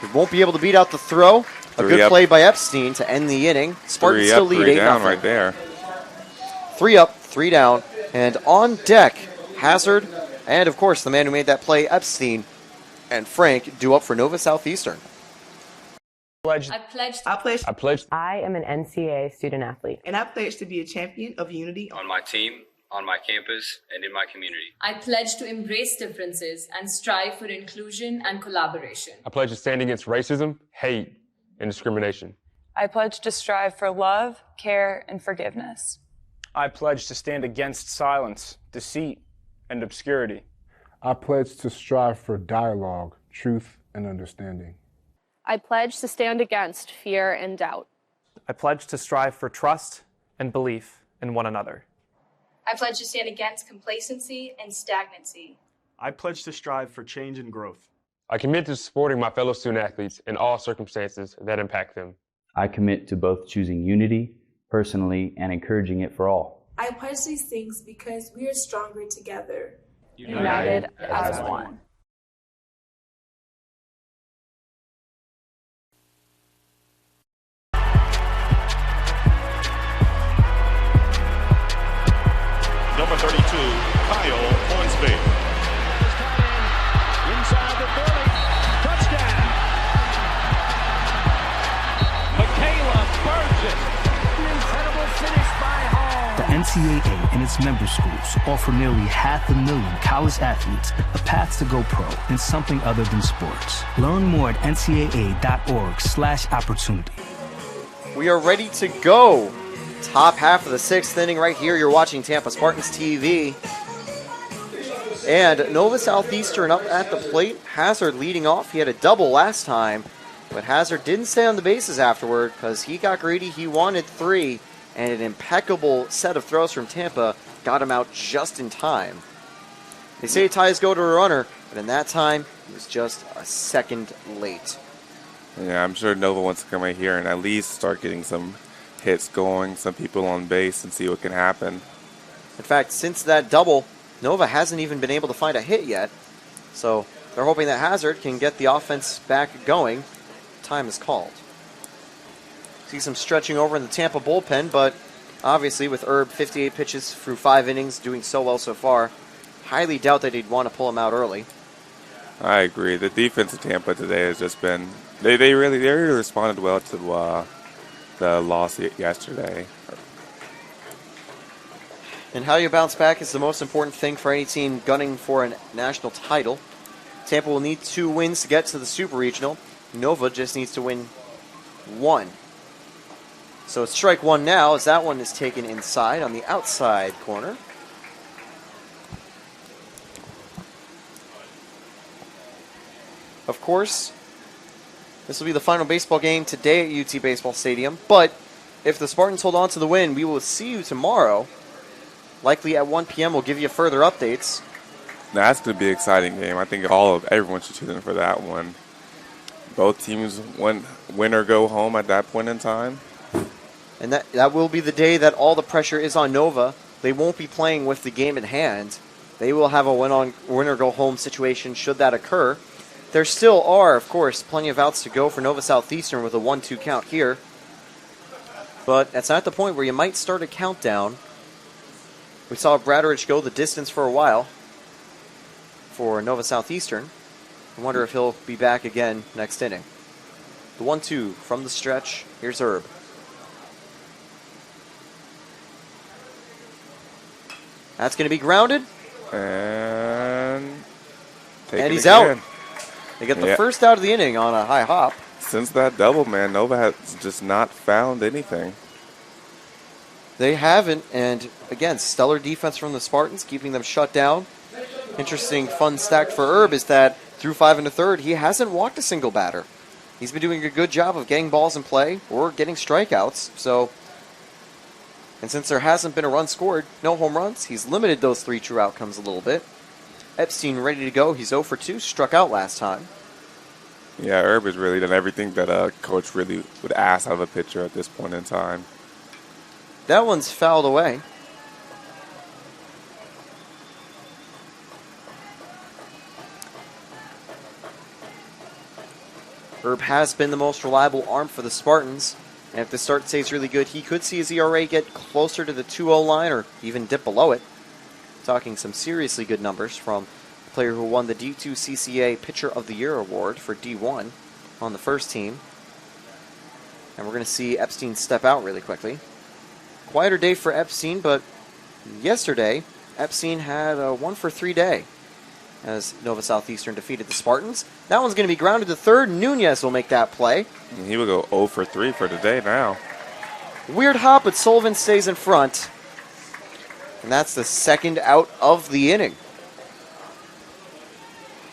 He won't be able to beat out the throw. A good play by Epstein to end the inning. Spartans still lead 8-0. Down right there. 3 up, 3 down. And on deck, Hazard, and of course the man who made that play, Epstein, and Frank due up for Nova Southeastern. I am an NCAA student athlete. And I pledge to be a champion of unity on my team, on my campus, and in my community. I pledge to embrace differences and strive for inclusion and collaboration. I pledge to stand against racism, hate, and discrimination. I pledge to strive for love, care, and forgiveness. I pledge to stand against silence, deceit, and obscurity. I pledge to strive for dialogue, truth, and understanding. I pledge to stand against fear and doubt. I pledge to strive for trust and belief in one another. I pledge to stand against complacency and stagnancy. I pledge to strive for change and growth. I commit to supporting my fellow student athletes in all circumstances that impact them. I commit to both choosing unity personally and encouraging it for all. I pledge these things because we are stronger together. United as one. Number 32, Kyle Hornsby. Inside the 30. Touchdown. Michaela Burgess. An incredible finish by Hall. The NCAA and its member schools offer nearly 500,000 college athletes a path to go pro in something other than sports. Learn more at ncaa.org/opportunity. We are ready to go. Top half of the 6th inning right here. You're watching Tampa Spartans TV. And Nova Southeastern up at the plate. Hazard leading off. He had a double last time, but Hazard didn't stay on the bases afterward because he got greedy. He wanted 3, and an impeccable set of throws from Tampa got him out just in time. They say ties go to a runner, but in that time, he was just a second late. Yeah, I'm sure Nova wants to come right here and at least start getting some hits going, some people on base, and see what can happen. In fact, since that double, Nova hasn't even been able to find a hit yet. So they're hoping that Hazard can get the offense back going. Time is called. See some stretching over in the Tampa bullpen, but obviously with Herb 58 pitches through 5 innings, doing so well so far, highly doubt that he'd want to pull him out early. I agree. The defense of Tampa today has just been, they really responded well to the loss yesterday. And how you bounce back is the most important thing for any team gunning for a national title. Tampa will need 2 wins to get to the Super Regional. Nova just needs to win 1. So it's strike 1 now as that one is taken inside on the outside corner. Of course, this will be the final baseball game today at UT Baseball Stadium. But if the Spartans hold on to the win, we will see you tomorrow. Likely at 1 p.m. We'll give you further updates. That's going to be an exciting game. I think everyone should tune in for that one. Both teams win or go home at that point in time. And that will be the day that all the pressure is on Nova. They won't be playing with the game in hand. They will have a winner-go-home situation should that occur. There still are, of course, plenty of outs to go for Nova Southeastern with a 1-2 count here. But that's not the point where you might start a countdown. We saw Bradridge go the distance for a while for Nova Southeastern. I wonder if he'll be back again next inning. The 1-2 from the stretch. Here's Herb. That's going to be grounded. And he's out. They get the first out of the inning on a high hop. Since that double, man, Nova has just not found anything. They haven't, and again, stellar defense from the Spartans, keeping them shut down. Interesting fun stat for Herb is that through 5 1/3, he hasn't walked a single batter. He's been doing a good job of getting balls in play or getting strikeouts. And since there hasn't been a run scored, no home runs, he's limited those 3 true outcomes a little bit. Epstein ready to go. He's 0 for 2, struck out last time. Yeah, Herb has really done everything that a coach really would ask out of a pitcher at this point in time. That one's fouled away. Herb has been the most reliable arm for the Spartans. And if the start stays really good, he could see his ERA get closer to the 2.0 line or even dip below it. Talking some seriously good numbers from the player who won the D2 CCA Pitcher of the Year award for D1 on the first team. And we're going to see Epstein step out really quickly. Quieter day for Epstein, but yesterday, Epstein had a 1 for 3 day as Nova Southeastern defeated the Spartans. That one's going to be grounded to third. Nunez will make that play. And he will go 0 for 3 for today now. Weird hop, but Sullivan stays in front. And that's the second out of the inning.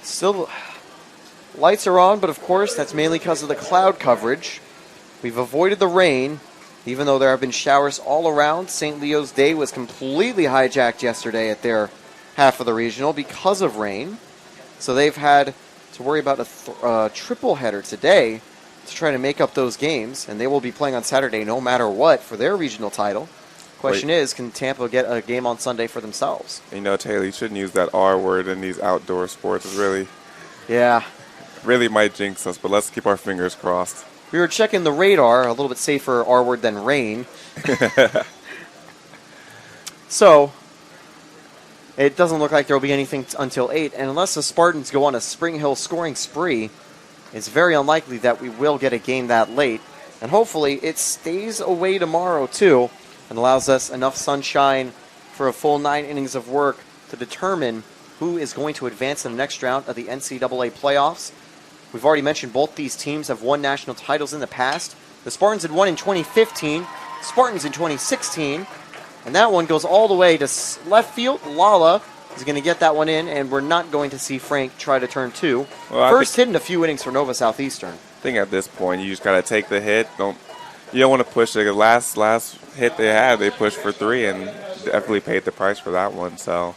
Still, lights are on, but of course, that's mainly because of the cloud coverage. We've avoided the rain, even though there have been showers all around. St. Leo's Day was completely hijacked yesterday at their half of the regional because of rain. So they've had to worry about a triple header today to try to make up those games, and they will be playing on Saturday no matter what for their regional title. Question is, can Tampa get a game on Sunday for themselves? You know, Taylor, you shouldn't use that R word in these outdoor sports. It's really might jinx us, but let's keep our fingers crossed. We were checking the radar, a little bit safer R word than rain. So, it doesn't look like there will be anything until 8, and unless the Spartans go on a Spring Hill scoring spree, it's very unlikely that we will get a game that late. And hopefully it stays away tomorrow, too, and allows us enough sunshine for a full 9 innings of work to determine who is going to advance in the next round of the NCAA playoffs. We've already mentioned both these teams have won national titles in the past. The Spartans had won in 2015, Spartans in 2016, and that one goes all the way to left field. Lala is going to get that one in, and we're not going to see Frank try to turn 2. First hit in a few innings for Nova Southeastern. I think at this point you just got to take the hit. You don't want to push. The last hit they had, they pushed for 3 and definitely paid the price for that one. So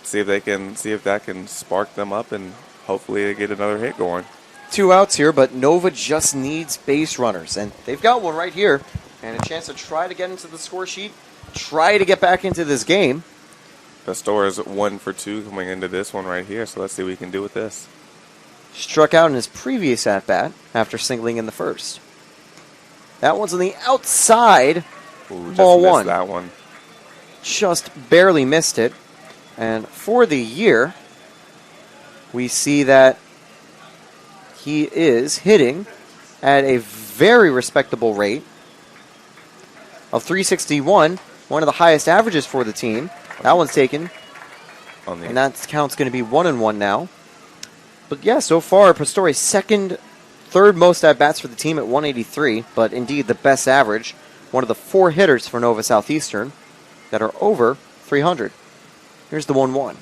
see if that can spark them up and hopefully they get another hit going. 2 outs here, but Nova just needs base runners, and they've got one right here, and a chance to try to get into the score sheet, try to get back into this game. The score is 1 for 2 coming into this one right here, so let's see what we can do with this. Struck out in his previous at-bat after singling in the first. That one's on the outside. Ball 1. That one. Just barely missed it. And for the year, we see that he is hitting at a very respectable rate of 361, one of the highest averages for the team. That one's taken, and that count's going to be 1-1 now. But yeah, so far, Pastore's third most at-bats for the team at 183, but indeed the best average. One of the 4 hitters for Nova Southeastern that are over 300. Here's the 1-1.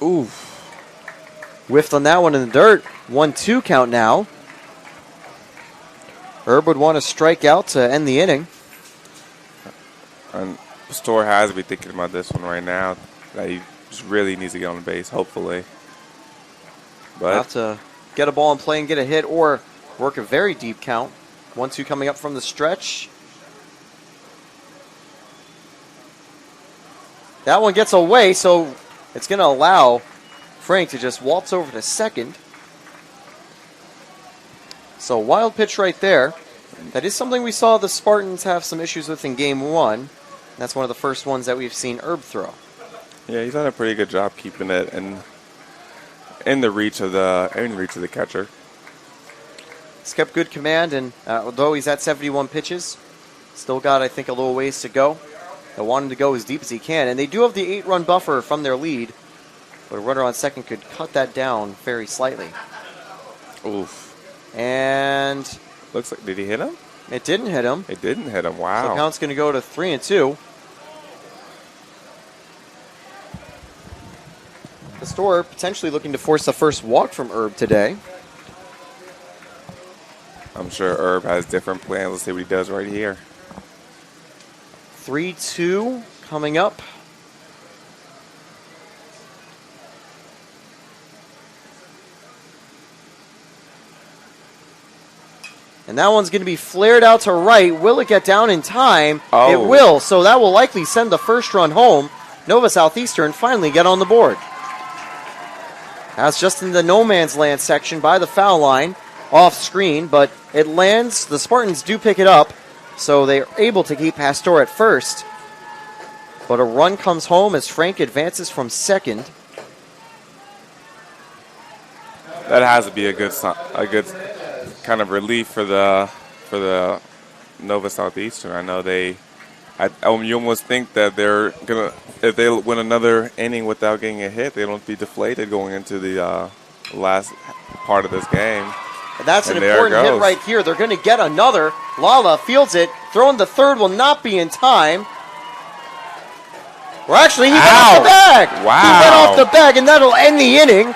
Ooh. Whiffed on that one in the dirt. 1-2 count now. Herb would want to strike out to end the inning. And Pastore has to be thinking about this one right now. That he just really needs to get on the base, hopefully. But have to get a ball in play and get a hit or work a very deep count. 1-2 coming up from the stretch. That one gets away, so it's going to allow Frank to just waltz over to second. So wild pitch right there. That is something we saw the Spartans have some issues with in game one. That's one of the first ones that we've seen Herb throw. Yeah, he's done a pretty good job keeping it in the reach of the catcher. He's kept good command, and although he's at 71 pitches, still got, I think, a little ways to go. They want him to go as deep as he can, and they do have the 8-run buffer from their lead, but a runner on second could cut that down very slightly. Oof. And looks like, did he hit him? It didn't hit him. It didn't hit him. Wow. So count's going to go to 3-2. Pastor potentially looking to force the first walk from Herb today. I'm sure Herb has different plans. Let's see what he does right here. 3-2 coming up. And that one's going to be flared out to right. Will it get down in time? Oh. It will, so that will likely send the first run home. Nova Southeastern finally get on the board. That's just in the no man's land section by the foul line, off screen, but it lands. The Spartans do pick it up, so they're able to keep Pastor at first. But a run comes home as Frank advances from second. That has to be a good kind of relief for the Nova Southeastern. I know you almost think that they're gonna, if they win another inning without getting a hit, they don't be deflated going into the last part of this game. And that's an important hit right here. They're going to get another. Lala fields it. Throwing the third will not be in time. Well, actually, he went off the bag. Wow. He went off the bag, and that'll end the inning.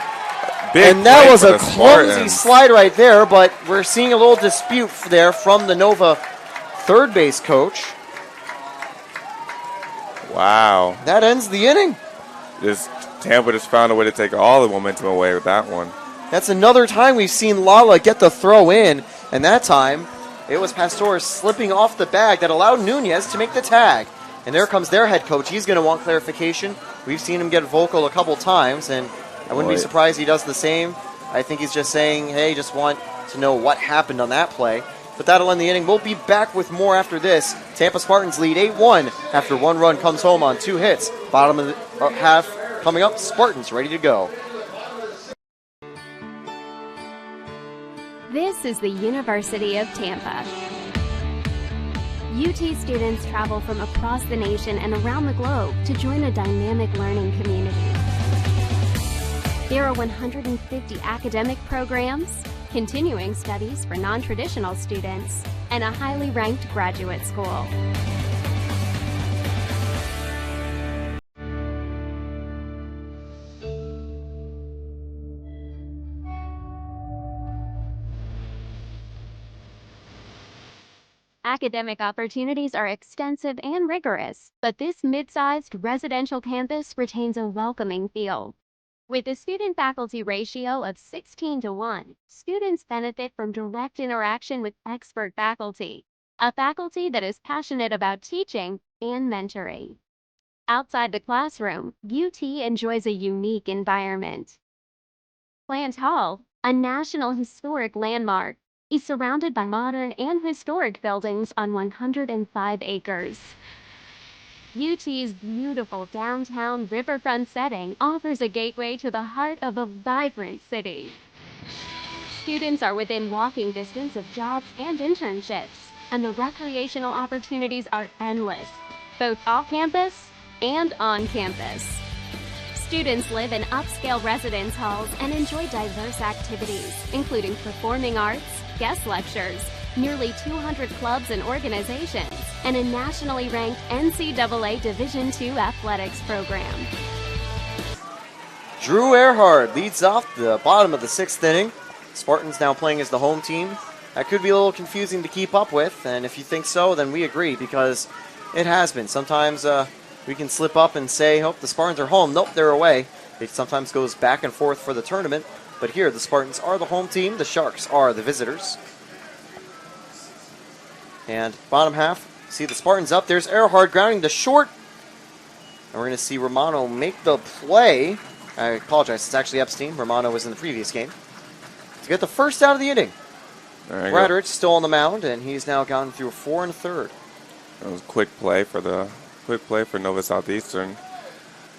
Big and that was a clumsy Spartans. slide right there, but we're seeing a little dispute there from the Nova third base coach. Wow. That ends the inning. Tampa just found a way to take all the momentum away with that one. That's another time we've seen Lala get the throw in, and that time it was Pastor slipping off the bag that allowed Nunez to make the tag. And there comes their head coach. He's going to want clarification. We've seen him get vocal a couple times, and I wouldn't be surprised he does the same. I think he's just saying, hey, just want to know what happened on that play. But that'll end the inning. We'll be back with more after this. Tampa Spartans lead 8-1 after one run comes home on 2 hits. Bottom of the half coming up. Spartans ready to go. This is the University of Tampa. UT students travel from across the nation and around the globe to join a dynamic learning community. There are 150 academic programs, continuing studies for non-traditional students, and a highly ranked graduate school. Academic opportunities are extensive and rigorous, but this mid-sized residential campus retains a welcoming feel. With a student-faculty ratio of 16:1, students benefit from direct interaction with expert faculty, a faculty that is passionate about teaching and mentoring. Outside the classroom, UT enjoys a unique environment. Plant Hall, a National Historic Landmark, is surrounded by modern and historic buildings on 105 acres. UT's beautiful downtown riverfront setting offers a gateway to the heart of a vibrant city. Students are within walking distance of jobs and internships, and the recreational opportunities are endless, both off-campus and on campus. Students live in upscale residence halls and enjoy diverse activities, including performing arts, guest lectures, nearly 200 clubs and organizations, and a nationally ranked NCAA Division II athletics program. Drew Earhart leads off the bottom of the 6th inning. Spartans now playing as the home team. That could be a little confusing to keep up with, and if you think so, then we agree, because it has been. Sometimes we can slip up and say, oh, the Spartans are home. Nope, they're away. It sometimes goes back and forth for the tournament, but here the Spartans are the home team. The Sharks are the visitors. And bottom half, see the Spartans up. There's Earhart grounding to short. And we're going to see Romano make the play. I apologize, it's actually Epstein. Romano was in the previous game. To get the first out of the inning. Radrich still on the mound, and he's now gone through 4 1/3. That was a quick play for Nova Southeastern.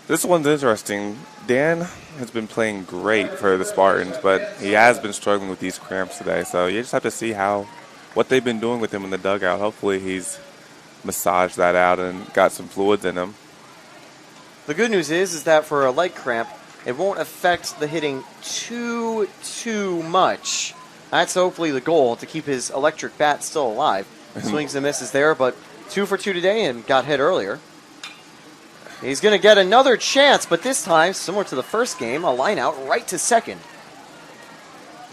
This one's interesting. Dan has been playing great for the Spartans, but he has been struggling with these cramps today. So you just have to see what they've been doing with him in the dugout. Hopefully he's massaged that out and got some fluids in him. The good news is that for a light cramp, it won't affect the hitting too much. That's hopefully the goal, to keep his electric bat still alive. Swings and misses there, but 2 for 2 today and got hit earlier. He's going to get another chance, but this time, similar to the first game, a line out right to second.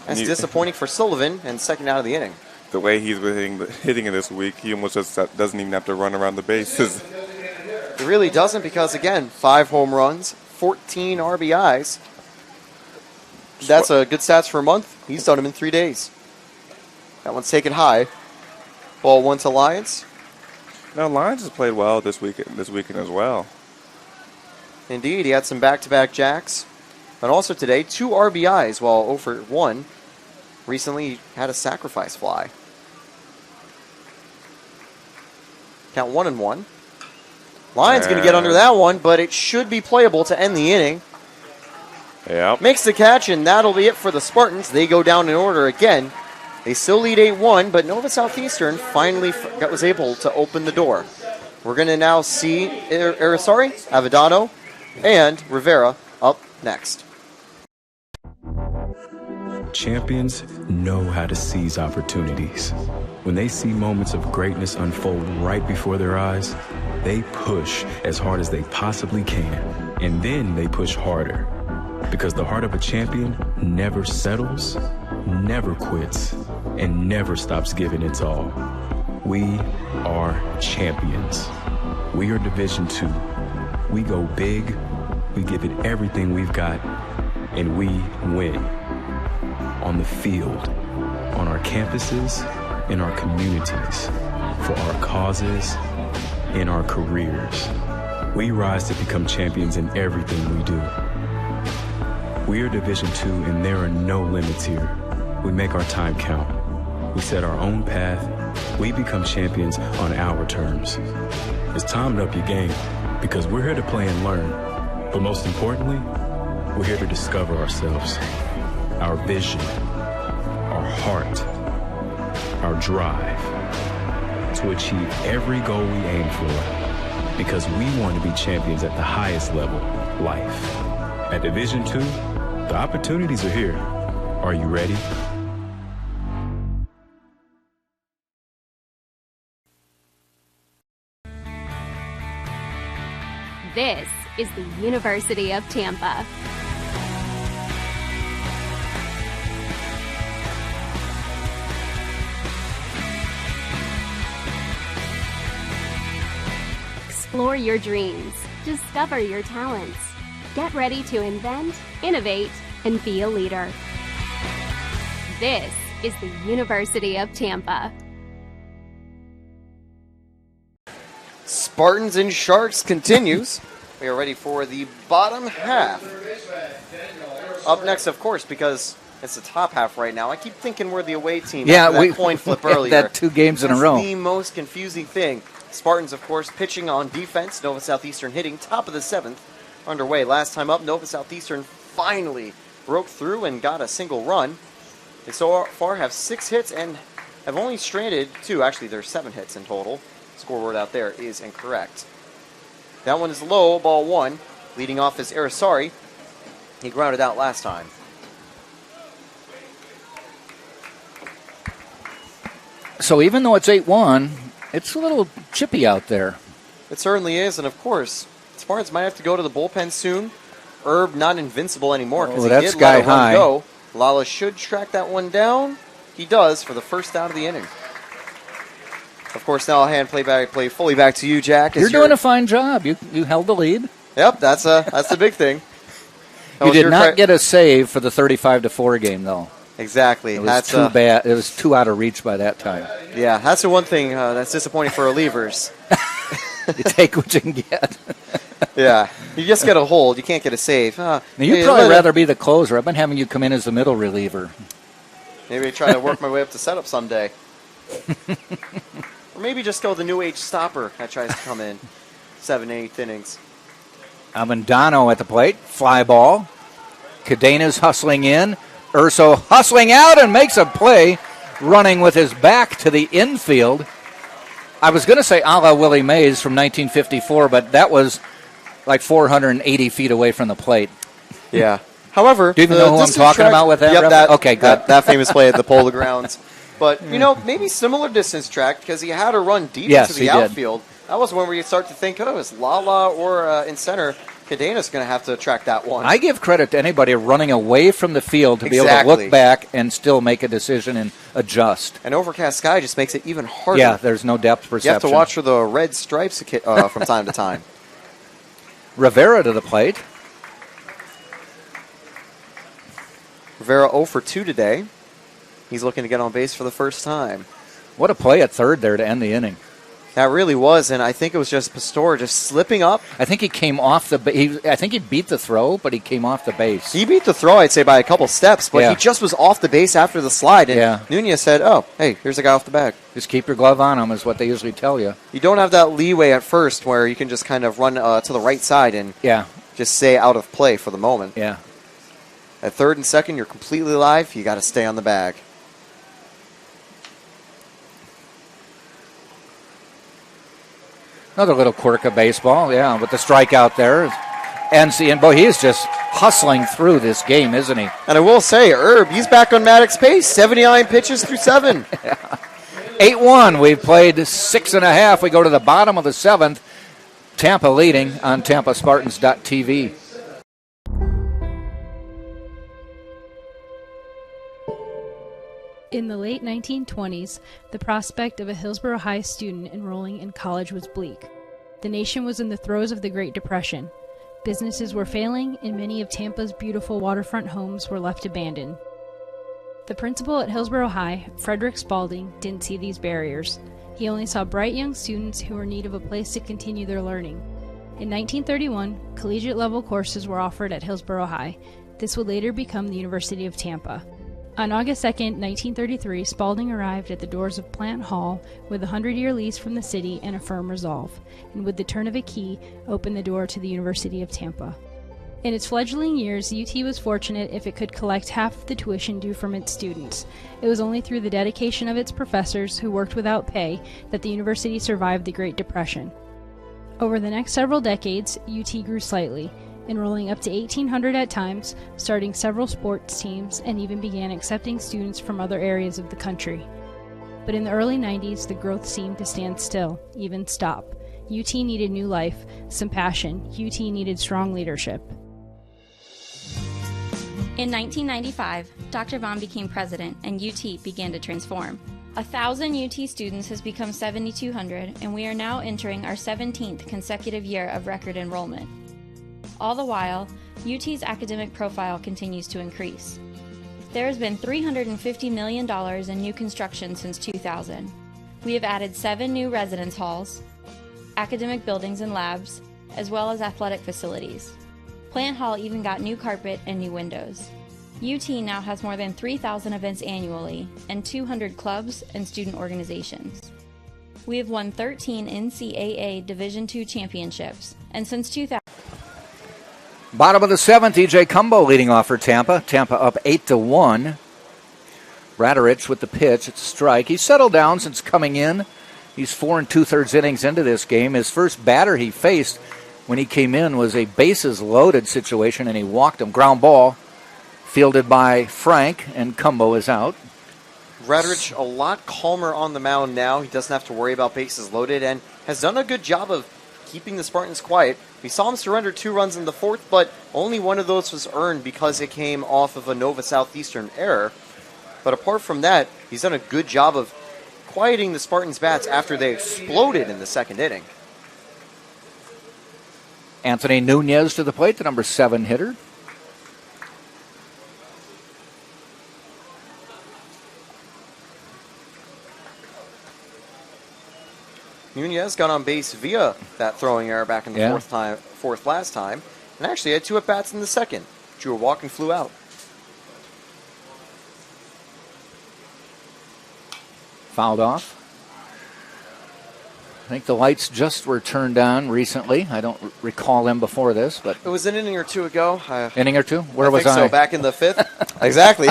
That's disappointing for Sullivan, and second out of the inning. The way he's been hitting it this week, he almost just doesn't even have to run around the bases. It really doesn't, because, again, 5 home runs, 14 RBIs. That's a good stats for a month. He's done them in 3 days. That one's taken high. Ball 1 to Lions. Now, Lions has played well this weekend as well. Indeed, he had some back-to-back jacks. And also today, 2 RBIs while 0 for 1. Recently, he had a sacrifice fly. Count 1-1. Lions going to get under that one, but it should be playable to end the inning. Yep. Makes the catch, and that'll be it for the Spartans. They go down in order again. They still lead 8-1, but Nova Southeastern finally was able to open the door. We're going to now see Arisari, Avedano, and Rivera up next. Champions know how to seize opportunities. When they see moments of greatness unfold right before their eyes, they push as hard as they possibly can, and then they push harder. Because the heart of a champion never settles, never quits, and never stops giving its all. We are champions. We are Division II. We go big, we give it everything we've got, and we win. On the field, on our campuses, in our communities, for our causes, in our careers. We rise to become champions in everything we do. We are Division II, and there are no limits here. We make our time count. We set our own path. We become champions on our terms. It's time to up your game, because we're here to play and learn. But most importantly, we're here to discover ourselves, our vision, our heart, our drive, to achieve every goal we aim for, because we want to be champions at the highest level, life. At Division II, the opportunities are here. Are you ready? This is the University of Tampa. Explore your dreams. Discover your talents. Get ready to invent, innovate, and be a leader. This is the University of Tampa. Spartans and Sharks continues. We are ready for the bottom half. Up next, of course, because it's the top half right now. I keep thinking we're the away team. Yeah, after that coin flip earlier. That 2 games in a row. That's the most confusing thing. Spartans, of course, pitching on defense. Nova Southeastern hitting top of the 7th. Underway. Last time up, Nova Southeastern finally broke through and got a single run. They so far have 6 hits and have only stranded 2. Actually, there's 7 hits in total. Scoreboard out there is incorrect. That one is low, ball 1. Leading off is Arisari. He grounded out last time. So even though it's 8-1, it's a little chippy out there. It certainly is, and of course, Spartans might have to go to the bullpen soon. Herb not invincible anymore because he did let a run go. Lala should track that one down. He does for the first out of the inning. Of course, now I'll hand play fully back to you, Jack. You're doing a fine job. You held the lead. Yep, that's the big thing. You did not get a save for the 35-4 game, though. Exactly. It was too bad. It was too out of reach by that time. Yeah, that's the one thing that's disappointing for relievers. You take what you can get. Yeah, you just get a hold. You can't get a save. Now, you'd probably rather be the closer. I've been having you come in as the middle reliever. Maybe I try to work my way up to setup someday. Or maybe just go the new age stopper that tries to come in 7, 8 innings. Avendano at the plate. Fly ball. Cadena's hustling in. Urso hustling out and makes a play, running with his back to the infield. I was going to say a la Willie Mays from 1954, but that was like 480 feet away from the plate. Yeah. However, do you even know who I'm talking about with that? Yep, okay, good. That famous play at the Polo Grounds. But, maybe similar distance track because he had to run deep into the outfield. That was when we start to think, is Lala or in center, Cadena's going to have to track that one. I give credit to anybody running away from the field to be able to look back and still make a decision and adjust. An overcast sky just makes it even harder. Yeah, there's no depth perception. You have to watch for the red stripes from time to time. Rivera to the plate. Rivera 0 for 2 today. He's looking to get on base for the first time. What a play at third there to end the inning. That really was, and I think it was just Pastor just slipping up. I think he came off the I think he beat the throw, but he came off the base. He beat the throw, I'd say, by a couple steps, but he just was off the base after the slide, and Nunez said, hey, here's a guy off the bag. Just keep your glove on him is what they usually tell you. You don't have that leeway at first where you can just kind of run to the right side and just stay out of play for the moment. Yeah. At third and second, you're completely live. You got to stay on the bag. Another little quirk of baseball, with the strikeout there. And boy, he's just hustling through this game, isn't he? And I will say, Herb, he's back on Maddox pace, 79 pitches through 7. 8-1, we've played 6.5. We go to the bottom of the 7th. Tampa leading on TampaSpartans.tv. In the late 1920s, the prospect of a Hillsborough High student enrolling in college was bleak. The nation was in the throes of the Great Depression. Businesses were failing, and many of Tampa's beautiful waterfront homes were left abandoned. The principal at Hillsborough High, Frederick Spalding, didn't see these barriers. He only saw bright young students who were in need of a place to continue their learning. In 1931, collegiate-level courses were offered at Hillsborough High. This would later become the University of Tampa. On August 2, 1933, Spalding arrived at the doors of Plant Hall with a 100-year lease from the city and a firm resolve, and with the turn of a key, opened the door to the University of Tampa. In its fledgling years, UT was fortunate if it could collect half of the tuition due from its students. It was only through the dedication of its professors, who worked without pay, that the university survived the Great Depression. Over the next several decades, UT grew slightly, enrolling up to 1,800 at times, starting several sports teams, and even began accepting students from other areas of the country. But in the early 90s, the growth seemed to stand still, even stop. UT needed new life, some passion. UT needed strong leadership. In 1995, Dr. Vaughn became president, and UT began to transform. 1,000 UT students has become 7,200, and we are now entering our 17th consecutive year of record enrollment. All the while, UT's academic profile continues to increase. There has been $350 million in new construction since 2000. We have added 7 new residence halls, academic buildings and labs, as well as athletic facilities. Plant Hall even got new carpet and new windows. UT now has more than 3,000 events annually and 200 clubs and student organizations. We have won 13 NCAA Division II championships, and since 2000... Bottom of the 7th, E.J. Cumbo leading off for Tampa. Tampa up 8-1. Raderich with the pitch. It's a strike. He's settled down since coming in. He's 4 2/3 innings into this game. His first batter he faced when he came in was a bases-loaded situation, and he walked him. Ground ball fielded by Frank, and Cumbo is out. Raderich a lot calmer on the mound now. He doesn't have to worry about bases loaded and has done a good job of keeping the Spartans quiet. We saw him surrender 2 runs in the 4th, but only one of those was earned because it came off of a Nova Southeastern error. But apart from that, he's done a good job of quieting the Spartans' bats after they exploded in the 2nd inning. Anthony Nunez to the plate, the number 7 hitter. Nunez got on base via that throwing error back in the fourth last time, and actually had 2 at-bats in the second. Drew a walk and flew out. Fouled off. I think the lights just were turned on recently. I don't recall them before this, but it was an inning or two ago. Inning or two? Where was I? So back in the 5th. Exactly.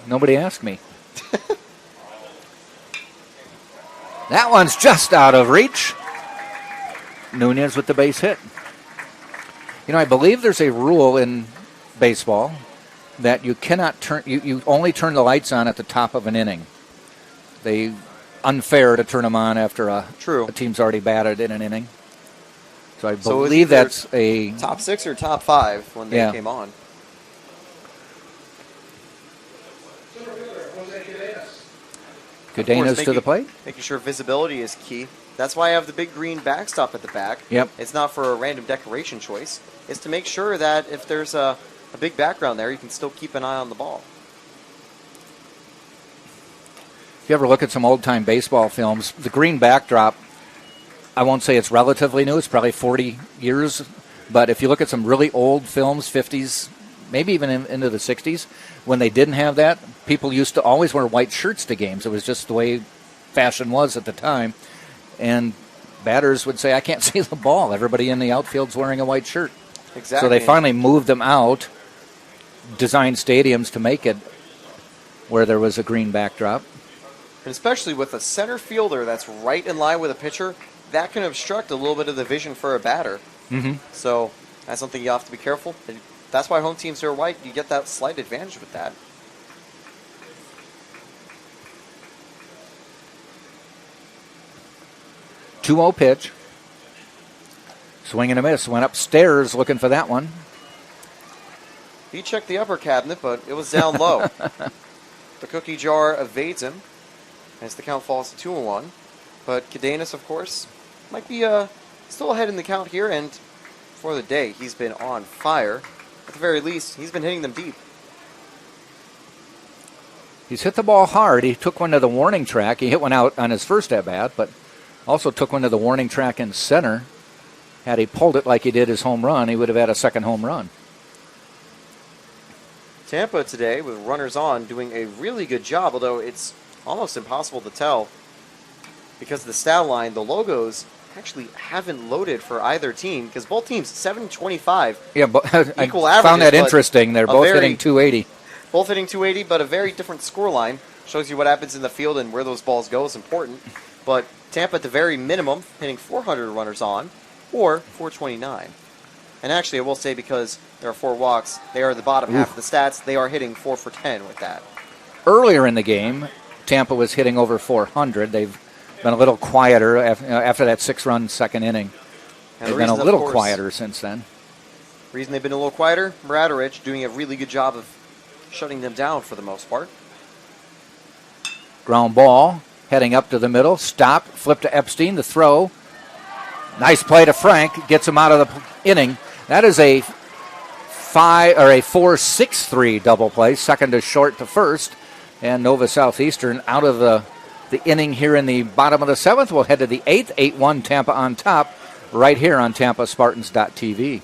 Nobody asked me. That one's just out of reach. Nunez with the base hit. You know, I believe there's a rule in baseball that you cannot turn. You only turn the lights on at the top of an inning. Unfair to turn them on after a team's already batted in an inning. So I believe that's a top 6 or top 5 when they came on. Cadenas to the plate. Making sure visibility is key. That's why I have the big green backstop at the back. Yep. It's not for a random decoration choice. It's to make sure that if there's a big background there, you can still keep an eye on the ball. If you ever look at some old-time baseball films, the green backdrop, I won't say it's relatively new. It's probably 40 years. But if you look at some really old films, 50s, maybe even into the 60s, when they didn't have that, people used to always wear white shirts to games. It was just the way fashion was at the time. And batters would say, I can't see the ball. Everybody in the outfield's wearing a white shirt. Exactly. So they finally moved them out, designed stadiums to make it where there was a green backdrop. And especially with a center fielder that's right in line with a pitcher, that can obstruct a little bit of the vision for a batter. Mm-hmm. So that's something you have to be careful. And that's why home teams are white. You get that slight advantage with that. .2-0 pitch. Swing and a miss. Went upstairs looking for that one. He checked the upper cabinet, but it was down low. The cookie jar evades him as the count falls to 2-1. But Cadenas, of course, might be still ahead in the count here, and for the day, he's been on fire. At the very least, he's been hitting them deep. He's hit the ball hard. He took one to the warning track. He hit one out on his first at-bat, but also took one to the warning track in center. Had he pulled it like he did his home run, he would have had a second home run. Tampa today, with runners on, doing a really good job, although it's almost impossible to tell because of the stat line. The logos actually haven't loaded for either team because both teams 725. Yeah, but equal I averages, found that interesting. They're both hitting 280. Both hitting 280, but a very different score line. Shows you what happens in the field and where those balls go is important. But Tampa, at the very minimum, hitting 400 runners on, or 429. And actually, I will say, because there are 4 walks, they are the bottom half of the stats. They are hitting 4 for 10 with that. Earlier in the game, Tampa was hitting over 400. They've been a little quieter after that 6-run second inning. They've been a little quieter since then. The reason they've been a little quieter, Bradarich doing a really good job of shutting them down for the most part. Ground ball, heading up to the middle. Stop, flip to Epstein, the throw. Nice play to Frank, gets him out of the inning. That is a 4-6-3 double play, second to short to first. And Nova Southeastern out of the inning here in the bottom of the 7th. We'll head to the 8th, 8-1 Tampa on top, right here on TampaSpartans.tv.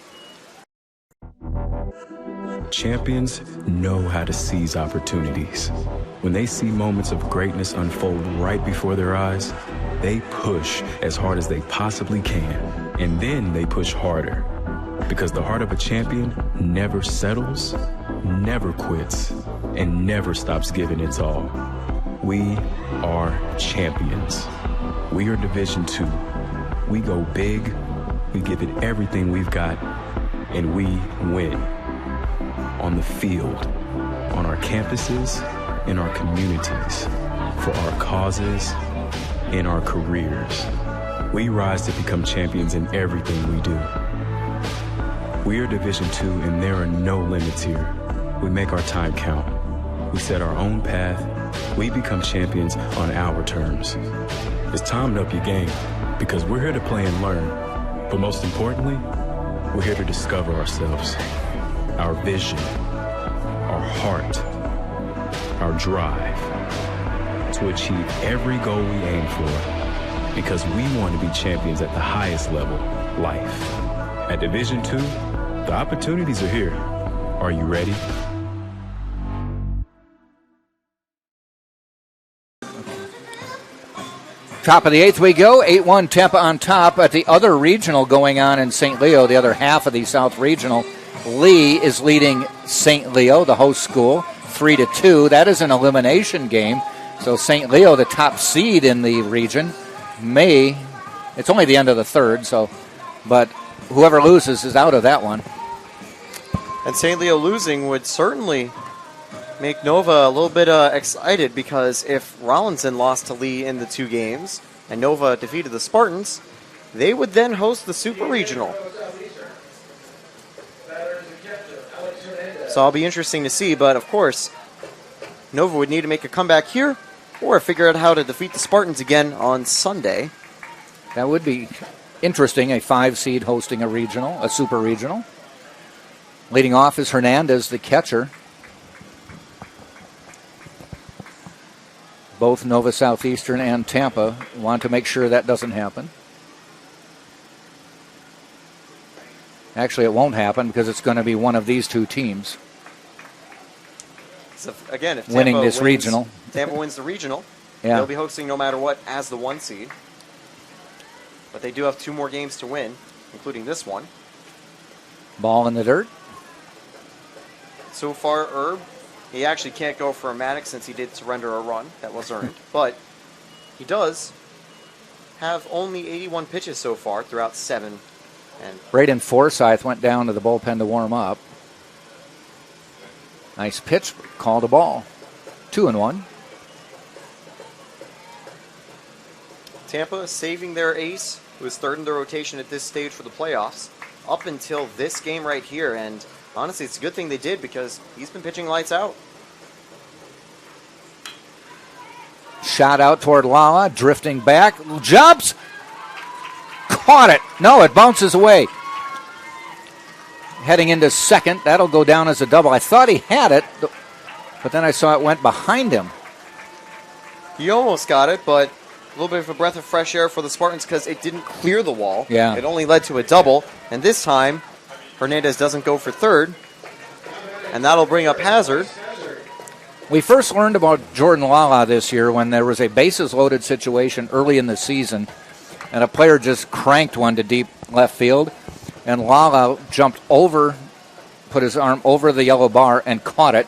Champions know how to seize opportunities. When they see moments of greatness unfold right before their eyes, they push as hard as they possibly can, and then they push harder. Because the heart of a champion never settles, never quits, and never stops giving its all. We are champions. We are Division II. We go big, we give it everything we've got, and we win. On the field, on our campuses, in our communities, for our causes, in our careers. We rise to become champions in everything we do. We are Division II, and there are no limits here. We make our time count. We set our own path. We become champions on our terms. It's time to up your game, because we're here to play and learn. But most importantly, we're here to discover ourselves, our vision, our heart, our drive, to achieve every goal we aim for. Because we want to be champions at the highest level, life. At Division II, the opportunities are here. Are you ready? Top of the 8th we go. 8-1 Tampa on top at the other regional going on in St. Leo, the other half of the South Regional. Lee is leading St. Leo, the host school, 3-2. That is an elimination game. So St. Leo, the top seed in the region, it's only the end of the third, but whoever loses is out of that one. And St. Leo losing would certainly make Nova a little bit excited, because if Rollinson lost to Lee in the 2 games and Nova defeated the Spartans, they would then host the Super Regional. So it'll be interesting to see, but of course, Nova would need to make a comeback here or figure out how to defeat the Spartans again on Sunday. That would be interesting, a 5 seed hosting a Super Regional. Leading off is Hernandez, the catcher. Both Nova Southeastern and Tampa want to make sure that doesn't happen. Actually, it won't happen because it's going to be one of these 2 teams. So again, if winning Tampa this wins, regional. Tampa wins the regional, yeah, they'll be hosting no matter what as the 1 seed. But they do have 2 more games to win, including this one. Ball in the dirt. So far, Herb, he actually can't go for a Maddox since he did surrender a run that was earned. But he does have only 81 pitches so far throughout 7. And Braden Forsyth went down to the bullpen to warm up. Nice pitch, called a ball. 2-1. Tampa saving their ace, who is 3rd in the rotation at this stage for the playoffs, up until this game right here. And honestly, it's a good thing they did, because he's been pitching lights out. Shot out toward Lala, drifting back, jumps, caught it. No, it bounces away. Heading into second, that'll go down as a double. I thought he had it, but then I saw it went behind him. He almost got it, but a little bit of a breath of fresh air for the Spartans because it didn't clear the wall. Yeah. It only led to a double, and this time Hernandez doesn't go for third, and that'll bring up Hazard. We first learned about Jordan Lala this year when there was a bases-loaded situation early in the season, and a player just cranked one to deep left field, and Lala jumped over, put his arm over the yellow bar and caught it,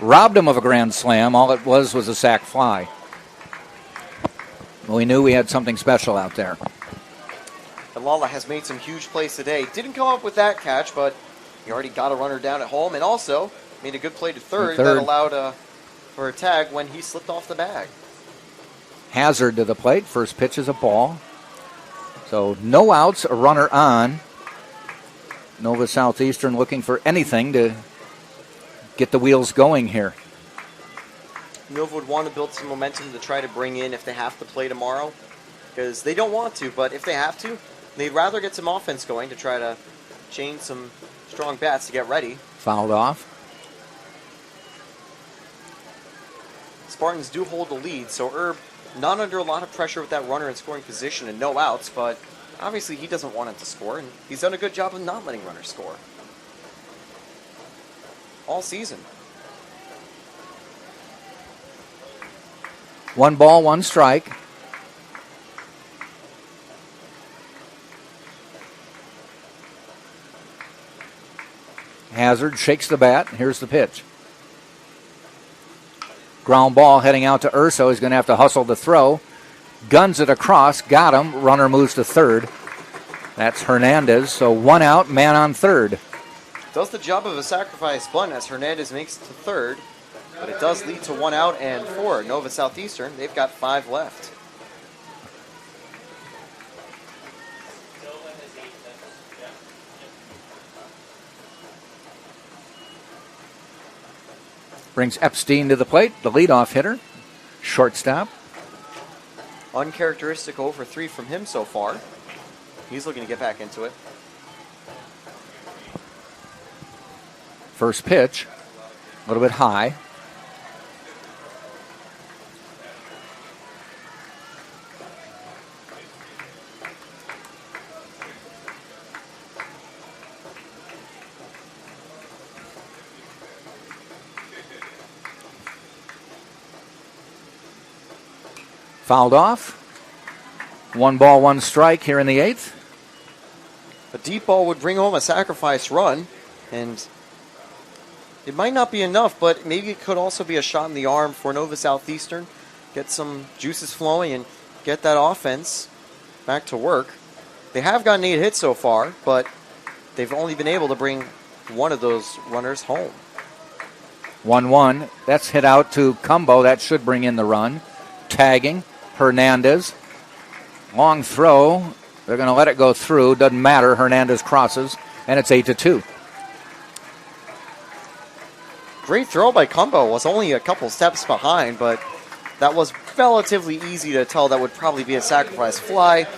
robbed him of a grand slam. All it was a sac fly. We knew we had something special out there. And Lala has made some huge plays today. Didn't come up with that catch, but he already got a runner down at home, and also made a good play to third. That allowed for a tag when he slipped off the bag. Hazard to the plate. First pitch is a ball. So no outs, a runner on. Nova Southeastern looking for anything to get the wheels going here. Nova would want to build some momentum to try to bring in if they have to play tomorrow, because they don't want to, but if they have to, they'd rather get some offense going to try to chain some strong bats to get ready. Fouled off. Spartans do hold the lead, so Herb not under a lot of pressure with that runner in scoring position and no outs, but obviously he doesn't want it to score, and he's done a good job of not letting runners score all season. 1 ball, 1 strike. Hazard shakes the bat. Here's the pitch. Ground ball heading out to Urso. He's going to have to hustle the throw. Guns it across. Got him. Runner moves to third. That's Hernandez. So 1 out, man on third. Does the job of a sacrifice bunt as Hernandez makes it to third. But it does lead to 1 out, and for Nova Southeastern, they've got 5 left. Brings Epstein to the plate, the leadoff hitter. Shortstop. Uncharacteristic 0 for 3 from him so far. He's looking to get back into it. First pitch, a little bit high. Fouled off. 1 ball, 1 strike here in the 8th. A deep ball would bring home a sacrifice run, and it might not be enough, but maybe it could also be a shot in the arm for Nova Southeastern. Get some juices flowing and get that offense back to work. They have gotten 8 hits so far, but they've only been able to bring one of those runners home. 1-1. That's hit out to Cumbo. That should bring in the run. Tagging. Hernandez. Long throw. They're going to let it go through. Doesn't matter. Hernandez crosses, and it's 8-2. Great throw by Cumbo. Was only a couple steps behind, but that was relatively easy to tell that would probably be a sacrifice fly.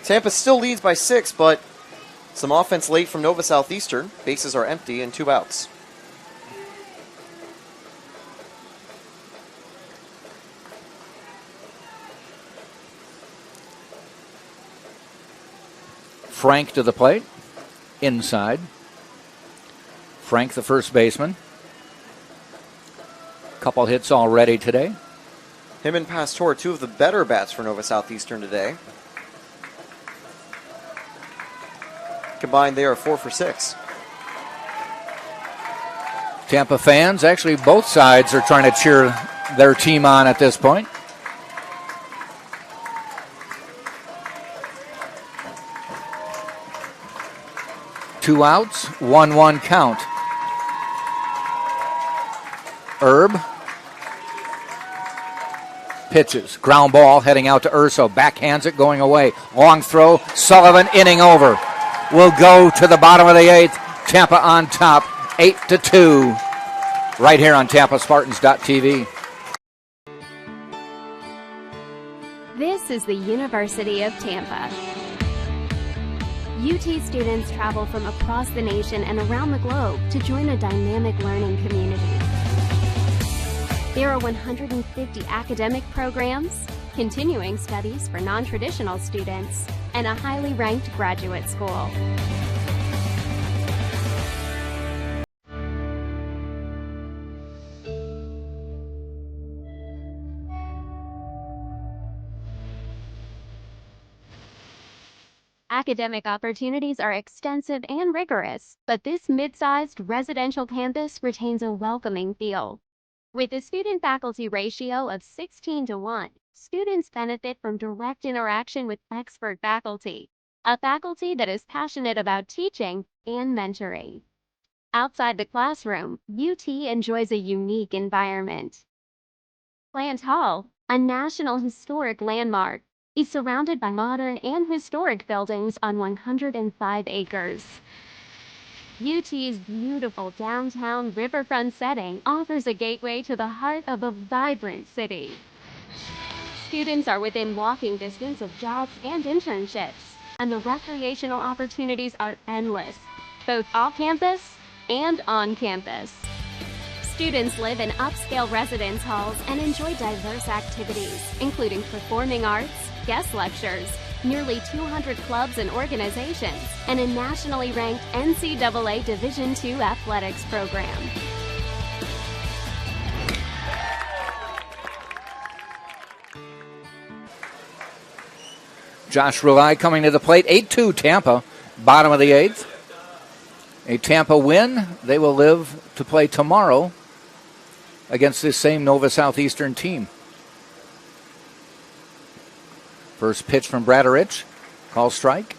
Tampa still leads by 6, but some offense late from Nova Southeastern. Bases are empty and 2 outs. Frank to the plate. Inside. Frank, the first baseman. Couple hits already today. Him and Pastor, 2 of the better bats for Nova Southeastern today. Combined, they are 4 for 6. Tampa fans, actually both sides are trying to cheer their team on at this point. Two outs, 1-1 count. Herb pitches. Ground ball heading out to Urso. Backhands it, going away. Long throw. Sullivan, inning over. Will go to the bottom of the 8th. Tampa on top, 8-2. Right here on TampaSpartans.tv. This is the University of Tampa. UT students travel from across the nation and around the globe to join a dynamic learning community. There are 150 academic programs, continuing studies for non-traditional students, and a highly ranked graduate school. Academic opportunities are extensive and rigorous, but this mid-sized residential campus retains a welcoming feel. With a student-faculty ratio of 16-1, students benefit from direct interaction with expert faculty, a faculty that is passionate about teaching and mentoring. Outside the classroom, UT enjoys a unique environment. Plant Hall, a National Historic Landmark, is surrounded by modern and historic buildings on 105 acres. UT's beautiful downtown riverfront setting offers a gateway to the heart of a vibrant city. Students are within walking distance of jobs and internships, and the recreational opportunities are endless, both off campus and on campus. Students live in upscale residence halls and enjoy diverse activities, including performing arts, guest lectures, nearly 200 clubs and organizations, and a nationally ranked NCAA Division II athletics program. Josh Rulai coming to the plate. 8-2 Tampa, bottom of the 8th. A Tampa win. They will live to play tomorrow against this same Nova Southeastern team. First pitch from Bradarich. Call strike.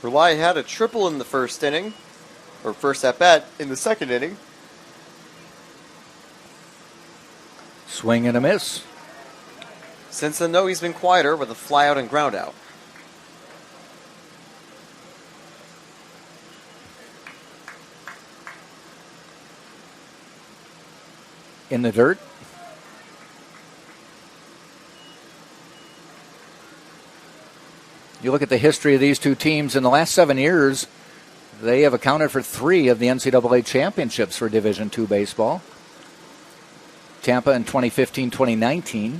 Rulai had a triple in the first inning, or first at bat in the second inning. Swing and a miss. Since then, though, he's been quieter with a fly out and ground out. In the dirt. You look at the history of these two teams in the last 7 years, they have accounted for 3 of the NCAA championships for Division II baseball. Tampa in 2015-2019.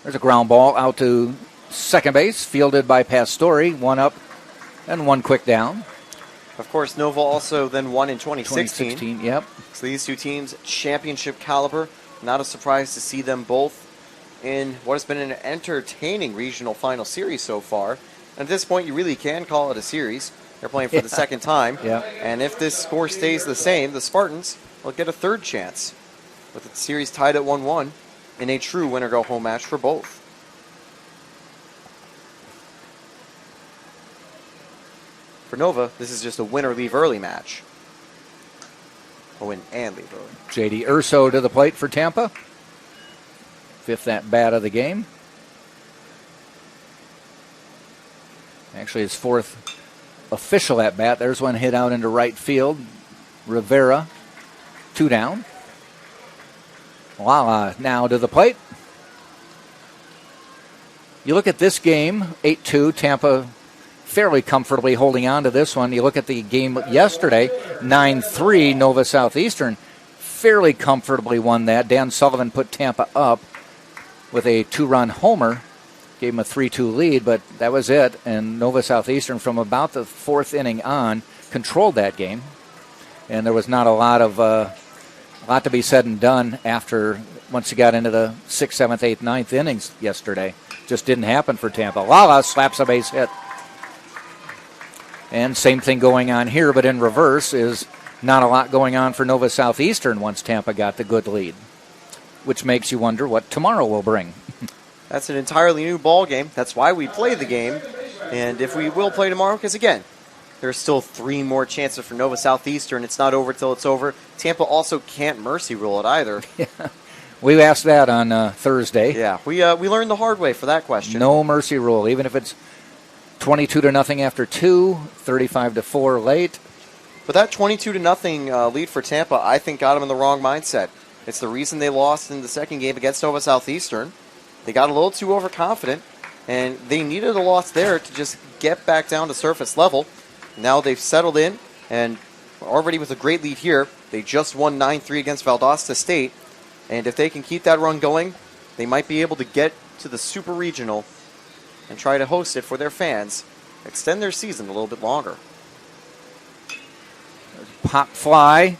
There's a ground ball out to second base, fielded by Pastore. 1 up and 1 quick down. Of course, Nova also then won in 2016. 2016, yep. So these two teams, championship caliber. Not a surprise to see them both in what has been an entertaining regional final series so far. And at this point, you really can call it a series. They're playing for the second time. Yeah. And if this score stays the same, the Spartans will get a third chance, with the series tied at 1-1 in a true winner-go-home match for both. For Nova, this is just a win-or-leave-early match. A win and leave early. J.D. Urso to the plate for Tampa. 5th at-bat of the game. Actually, his 4th official at-bat. There's one hit out into right field. Rivera, 2 down. Lala now to the plate. You look at this game, 8-2, Tampa fairly comfortably holding on to this one. You look at the game yesterday, 9-3, Nova Southeastern fairly comfortably won that. Dan Sullivan put Tampa up with a 2-run homer, gave him a 3-2 lead, but that was it. And Nova Southeastern, from about the 4th inning on, controlled that game. And there was not a lot to be said and done after, once you got into the 6th, 7th, 8th, 9th innings yesterday. Just didn't happen for Tampa. Lala slaps a base hit. And same thing going on here, but in reverse, is not a lot going on for Nova Southeastern once Tampa got the good lead, which makes you wonder what tomorrow will bring. That's an entirely new ball game. That's why we play the game. And if we will play tomorrow, because again, there's still 3 more chances for Nova Southeastern. It's not over till it's over. Tampa also can't mercy rule it either. Yeah. We asked that on Thursday. Yeah, we learned the hard way for that question. No mercy rule, even if it's 22-0 after 2, 35-4 late. But that 22-0 lead for Tampa, I think, got them in the wrong mindset. It's the reason they lost in the second game against Nova Southeastern. They got a little too overconfident, and they needed a loss there to just get back down to surface level. Now they've settled in, and already with a great lead here, they just won 9-3 against Valdosta State. And if they can keep that run going, they might be able to get to the Super Regional and try to host it for their fans, extend their season a little bit longer. Pop fly.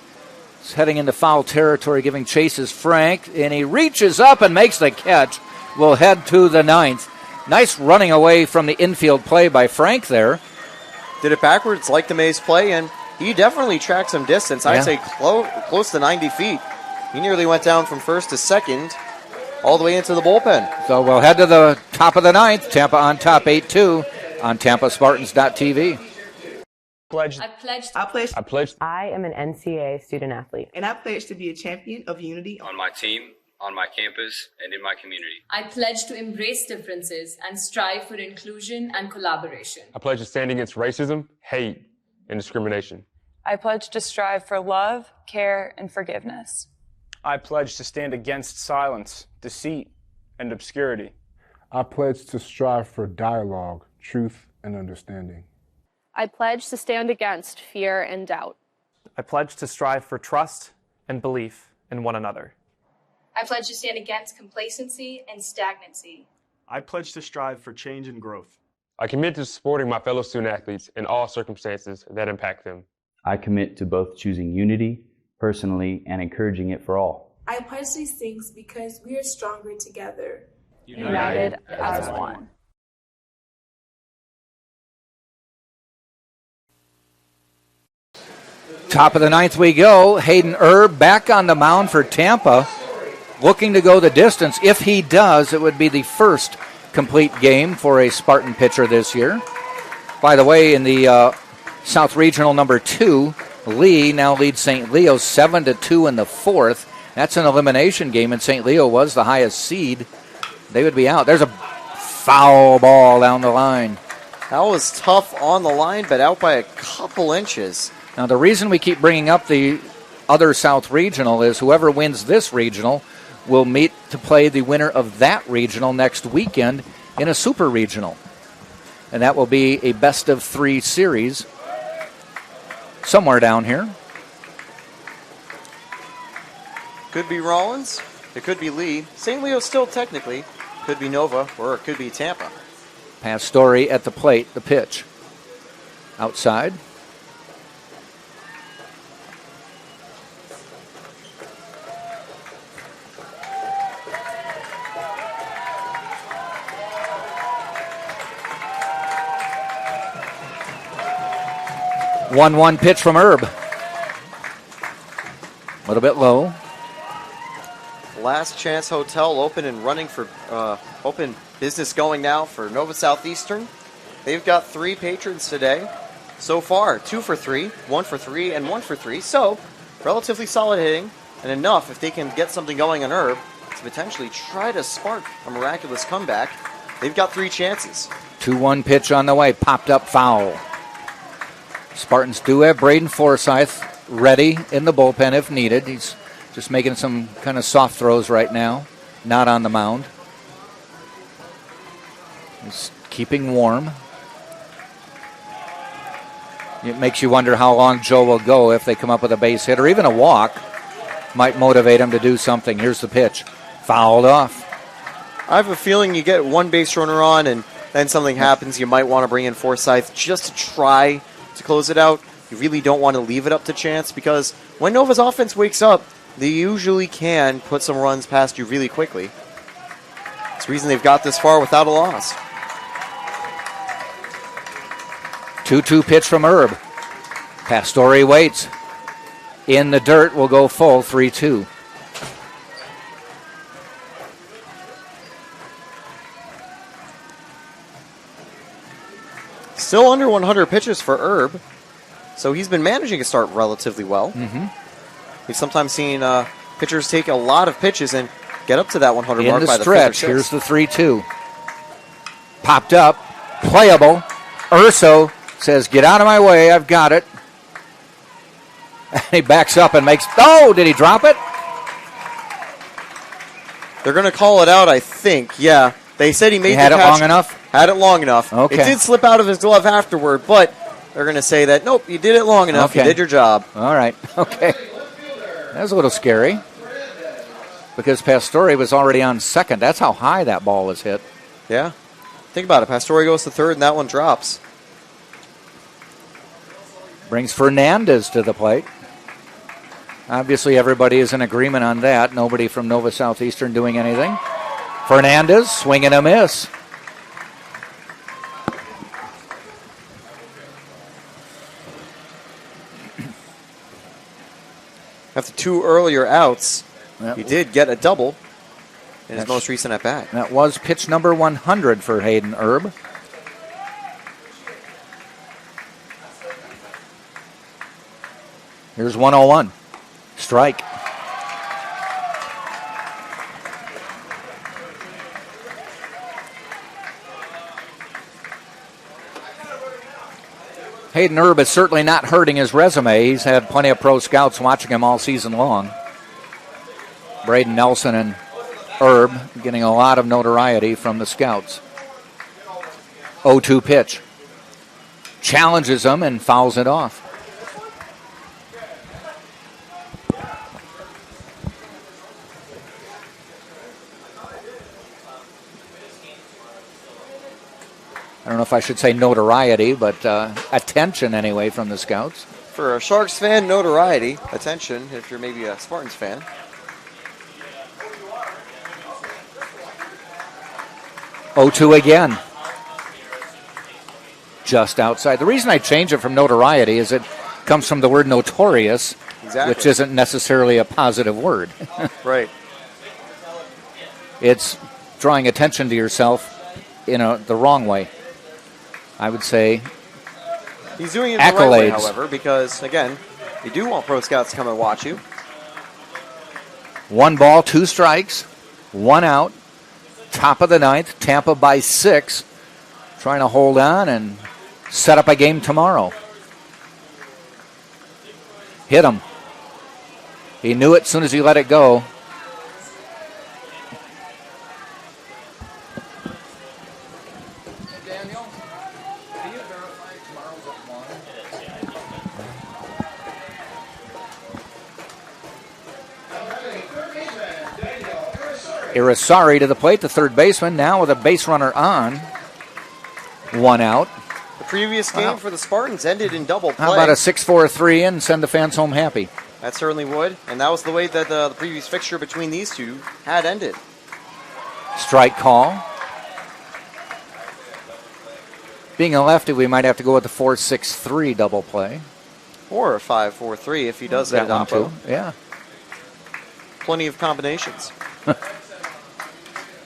It's heading into foul territory, giving chases Frank, and he reaches up and makes the catch. Will head to the 9th. Nice running away from the infield play by Frank there. Did it backwards like the Mays play, and he definitely tracked some distance. I'd say close to 90 feet. He nearly went down from first to second, all the way into the bullpen. So we'll head to the top of the 9th. Tampa on top 8-2 on TampaSpartans.tv. I am an NCAA student athlete. And I pledge to be a champion of unity on my team, on my campus, and in my community. I pledge to embrace differences and strive for inclusion and collaboration. I pledge to stand against racism, hate, and discrimination. I pledge to strive for love, care, and forgiveness. I pledge to stand against silence, deceit, and obscurity. I pledge to strive for dialogue, truth, and understanding. I pledge to stand against fear and doubt. I pledge to strive for trust and belief in one another. I pledge to stand against complacency and stagnancy. I pledge to strive for change and growth. I commit to supporting my fellow student athletes in all circumstances that impact them. I commit to both choosing unity personally and encouraging it for all. I pledge these things because we are stronger together. United as one. Top of the 9th we go. Hayden Erb back on the mound for Tampa, looking to go the distance. If he does, it would be the first complete game for a Spartan pitcher this year. By the way, in the South Regional number 2, Lee now leads St. Leo 7-2 in the 4th. That's an elimination game, and St. Leo was the highest seed. They would be out. There's a foul ball down the line. That was tough on the line, but out by a couple inches. Now, the reason we keep bringing up the other South Regional is whoever wins this regional will meet to play the winner of that regional next weekend in a Super Regional. And that will be a best-of-3 series somewhere down here. Could be Rollins. It could be Lee. St. Leo still technically. Could be Nova, or it could be Tampa. Pastore at the plate, the pitch. Outside. 1-1 pitch from Herb. A little bit low. Last Chance Hotel open and running for open business going now for Nova Southeastern. They've got 3 patrons today so far. 2 for 3, 1 for 3, and 1 for 3. So relatively solid hitting and enough if they can get something going on Herb to potentially try to spark a miraculous comeback. They've got 3 chances. 2-1 pitch on the way. Popped up foul. Spartans do have Braden Forsyth ready in the bullpen if needed. He's just making some kind of soft throws right now. Not on the mound. He's keeping warm. It makes you wonder how long Joe will go if they come up with a base hit or even a walk. Might motivate him to do something. Here's the pitch. Fouled off. I have a feeling you get 1 base runner on and then something happens. You might want to bring in Forsyth just to try to close it out. You really don't want to leave it up to chance because when Nova's offense wakes up, they usually can put some runs past you really quickly. It's the reason they've got this far without a loss. 2-2 pitch from Herb. Pastore waits. In the dirt, will go full 3-2. Still under 100 pitches for Herb, so he's been managing to start relatively well. We've sometimes seen pitchers take a lot of pitches and get up to that 100 mark by the stretch. Here's the 3-2. Popped up, playable. Urso says, "Get out of my way, I've got it." And he backs up and makes, oh, did he drop it? They're going to call it out, I think. Yeah, they said he made the catch. Had it long enough? Had it long enough. Okay. It did slip out of his glove afterward, but they're going to say that, nope, you did it long enough. Okay. You did your job. All right, okay. That was a little scary because Pastore was already on second. That's how high that ball was hit. Yeah. Think about it. Pastore goes to third, and that one drops. Brings Fernandez to the plate. Obviously, everybody is in agreement on that. Nobody from Nova Southeastern doing anything. Fernandez, swing and a miss. After 2 earlier outs, Yep. he did get a double in his most recent at-bat. That was pitch number 100 for Hayden Herb. Here's 101. Strike. Hayden Herb is certainly not hurting his resume. He's had plenty of pro scouts watching him all season long. Braden Nelson and Herb getting a lot of notoriety from the scouts. 0-2 pitch. Challenges him and fouls it off. I don't know if I should say notoriety, but attention anyway from the scouts. For a Sharks fan, notoriety, attention if you're maybe a Spartans fan. Oh, 0-2 again. Just outside. The reason I change it from notoriety is it comes from the word notorious, Exactly. which isn't necessarily a positive word. Right. It's drawing attention to yourself in the wrong way. I would say He's doing it the right way, accolades. however, because, again, you do want pro scouts to come and watch you. 1 ball, 2 strikes, 1 out. Top of the 9th, Tampa by 6. Trying to hold on and set up a game tomorrow. Hit him. He knew it as soon as he let it go. Irisari to the plate, the third baseman, now with a base runner on. 1 out. The previous game for the Spartans ended in double play. How about a 6-4-3 and send the fans home happy? That certainly would, and that was the way that the previous fixture between these two had ended. Strike call. Being a lefty, we might have to go with the 4-6-3 double play. Or a 5-4-3 if he does That hit one Oppo. too. Yeah. Plenty of combinations.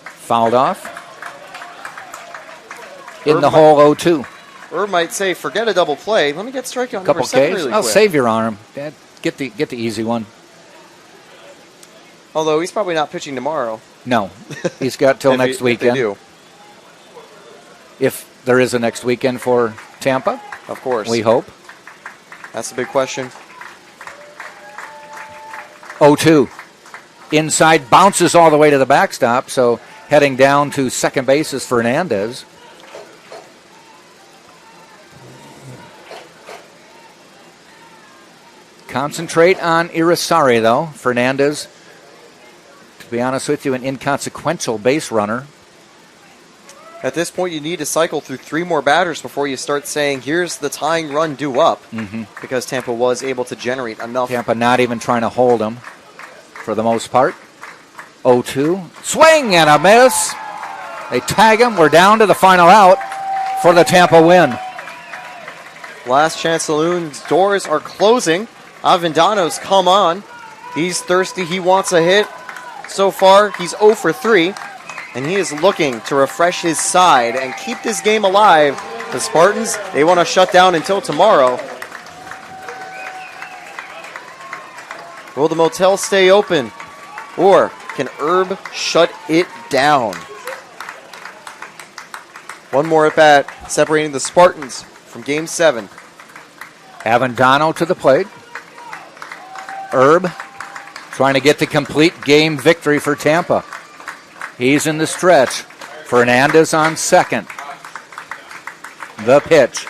Fouled off. In Herb the hole 0-2. Herb might say, forget a double play. Let me get strikeout number Couple 7 Ks. really I'll quick. save your arm. Get the easy one. Although he's probably not pitching tomorrow. No. He's got till next weekend. If they do. If there is a next weekend for Tampa. Of course. We hope. That's the big question. 0-2. Inside, bounces all the way to the backstop, so heading down to second base is Fernandez. Concentrate on Irisari, though. Fernandez, to be honest with you, an inconsequential base runner. At this point, you need to cycle through 3 more batters before you start saying, here's the tying run due up. Because Tampa was able to generate enough. Tampa not even trying to hold him for the most part. 0-2. Swing and a miss. They tag him. We're down to the final out for the Tampa win. Last Chance Saloon's doors are closing. Avendano's come on. He's thirsty. He wants a hit. So far, he's 0 for 3. And he is looking to refresh his side and keep this game alive. The Spartans, they want to shut down until tomorrow. Will the motel stay open? Or can Herb shut it down? One more at bat, separating the Spartans from Game 7. Avendano to the plate. Herb trying to get the complete game victory for Tampa. He's in the stretch. Fernandez on second. The pitch.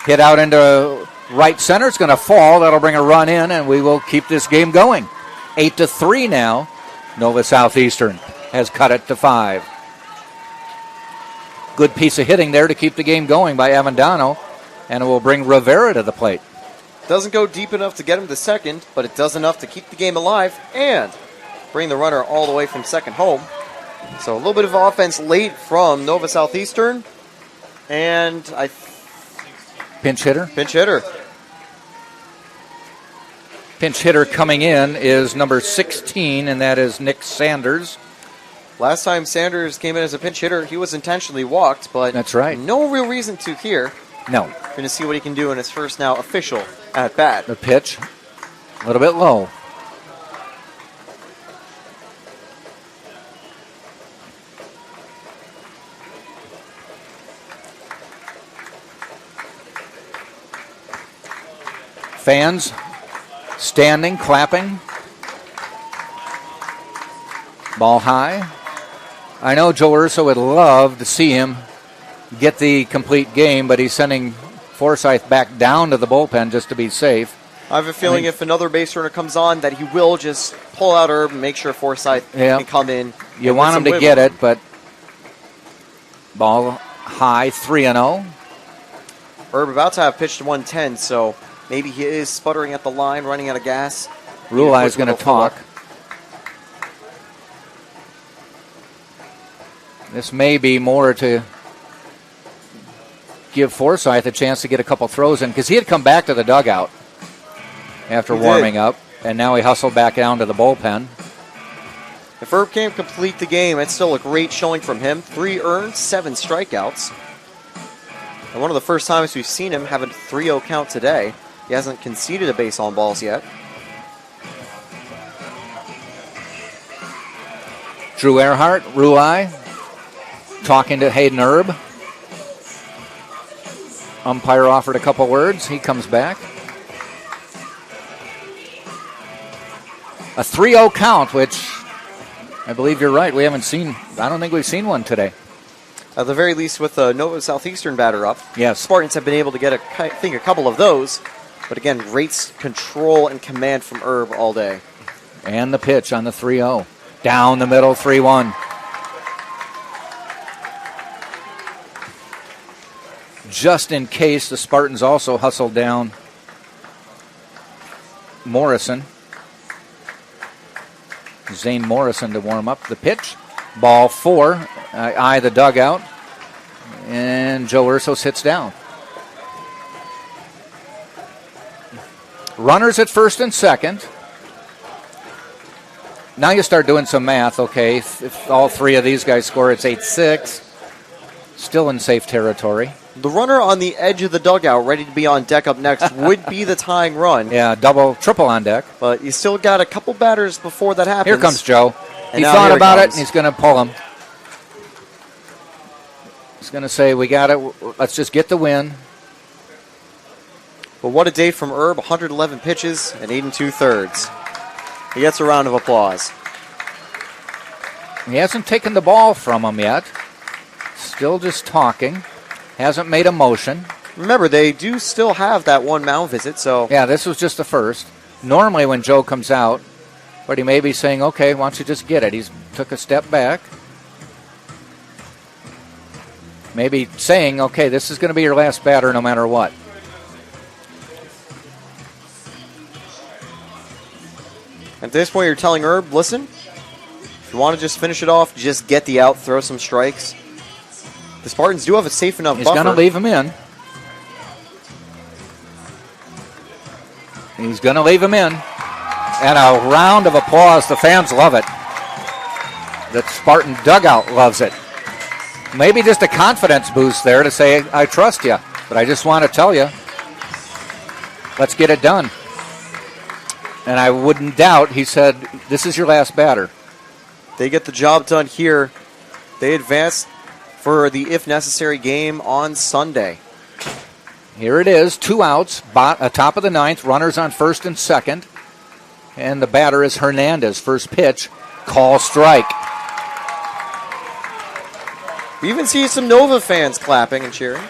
Hit out into right center. It's going to fall. That'll bring a run in, and we will keep this game going. 8-3 now. Nova Southeastern has cut it to 5. Good piece of hitting there to keep the game going by Avendano, and it will bring Rivera to the plate. Doesn't go deep enough to get him to second, but it does enough to keep the game alive and bring the runner all the way from second home. So a little bit of offense late from Nova Southeastern. And Pinch hitter. Pinch hitter. Pinch hitter coming in is number 16, and that is Nick Sanders. Last time Sanders came in as a pinch hitter, he was intentionally walked, but that's right. No real reason to here. No. We're going to see what he can do in his first now official at bat. The pitch, a little bit low. Fans standing, clapping. Ball high. I know Joe Urso would love to see him get the complete game, but he's sending Forsythe back down to the bullpen just to be safe. I have a feeling if another base runner comes on that he will just pull out Herb and make sure Forsythe can come in. You want him to get it, but ball high, 3-0. Herb about to have pitched 110, so maybe he is sputtering at the line, running out of gas. Rulai is going to talk. This may be more to give Forsythe a chance to get a couple throws in, because he had come back to the dugout after warming up, and now he hustled back down to the bullpen. If Herb can't complete the game, it's still a great showing from him. 3 earned, 7 strikeouts. And one of the first times we've seen him have a 3-0 count today. He hasn't conceded a base on balls yet. Drew Earhart, Rulai, talking to Hayden Herb. Umpire offered a couple words. He comes back. A 3-0 count, which I believe you're right. We haven't seen, I don't think we've seen one today. At the very least, with the Nova Southeastern batter up, yes, Spartans have been able to get, a couple of those. But again, great control and command from Herb all day. And the pitch on the 3-0. Down the middle, 3-1. Just in case, the Spartans also hustled down Morrison. Zane Morrison to warm up. The pitch. Ball 4. Eye the dugout. And Joe Urso sits down. Runners at first and second. Now you start doing some math, okay. If all three of these guys score, it's 8-6. Still in safe territory. The runner on the edge of the dugout, ready to be on deck up next, would be the tying run. Yeah, triple on deck. But you still got a couple batters before that happens. Here comes Joe. And he thought about it, and he's going to pull him. He's going to say, we got it. Let's just get the win. But what a day from Herb. 111 pitches and 8 2/3. He gets a round of applause. He hasn't taken the ball from him yet. Still just talking. Hasn't made a motion. Remember, they do still have that one mound visit, so... Yeah, this was just the first. Normally when Joe comes out, but he may be saying, okay, why don't you just get it? He's took a step back. Maybe saying, okay, this is going to be your last batter no matter what. At this point, you're telling Herb, listen, if you want to just finish it off, just get the out, throw some strikes. The Spartans do have a safe enough buffer. He's going to leave him in. He's going to leave him in. And a round of applause. The fans love it. The Spartan dugout loves it. Maybe just a confidence boost there to say, I trust you. But I just want to tell you, let's get it done. And I wouldn't doubt, he said, this is your last batter. They get the job done here. They advance for the if necessary game on Sunday. Here it is, 2 outs, top of the 9th, runners on first and second. And the batter is Hernandez. First pitch, call strike. We even see some Nova fans clapping and cheering.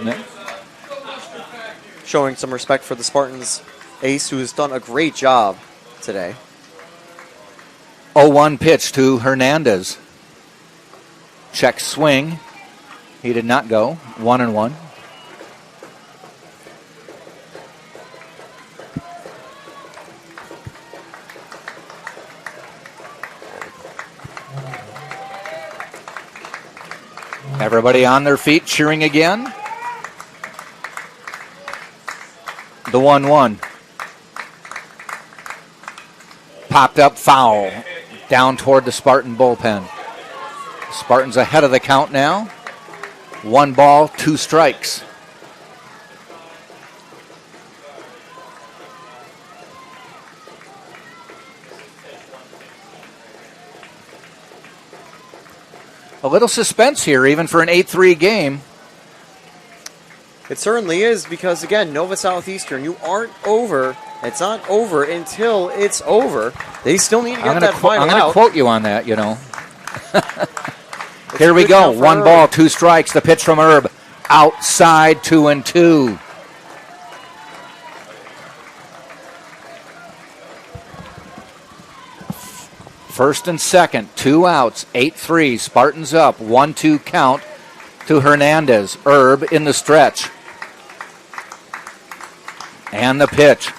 Yeah. Showing some respect for the Spartans ace, who has done a great job today. 0-1 pitch to Hernandez. Check swing. He did not go. 1-1. Everybody on their feet cheering again. The 1-1. Popped up foul down toward the Spartan bullpen. Spartans ahead of the count now. 1 ball, 2 strikes. A little suspense here, even for an 8-3 game. It certainly is, because, again, Nova Southeastern, you aren't over. It's not over until it's over. They still need to get that final out. I'm going to quote you on that, you know. Here we go. 1 ball, 2 strikes. The pitch from Herb. Outside, 2-2. First and second, 2 outs, 8-3. Spartans up, 1-2 count to Hernandez. Herb in the stretch. And the pitch.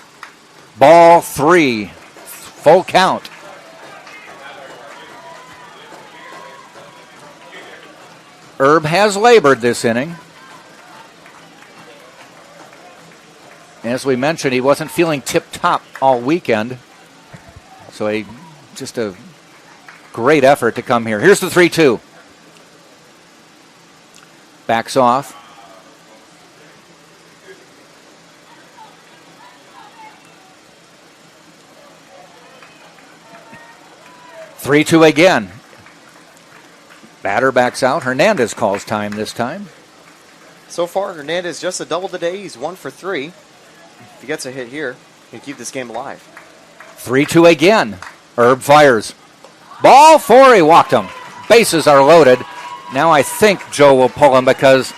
Ball 3. Full count. Herb has labored this inning. As we mentioned, he wasn't feeling tip-top all weekend. So just a great effort to come here. Here's the 3-2. Backs off. Three-two again. Batter backs out. Hernandez calls time this time. So far, Hernandez just a double today. He's 1 for 3. If he gets a hit here, he can keep this game alive. 3-2 again. Herb fires. Ball 4. He walked him. Bases are loaded. Now I think Joe will pull him, because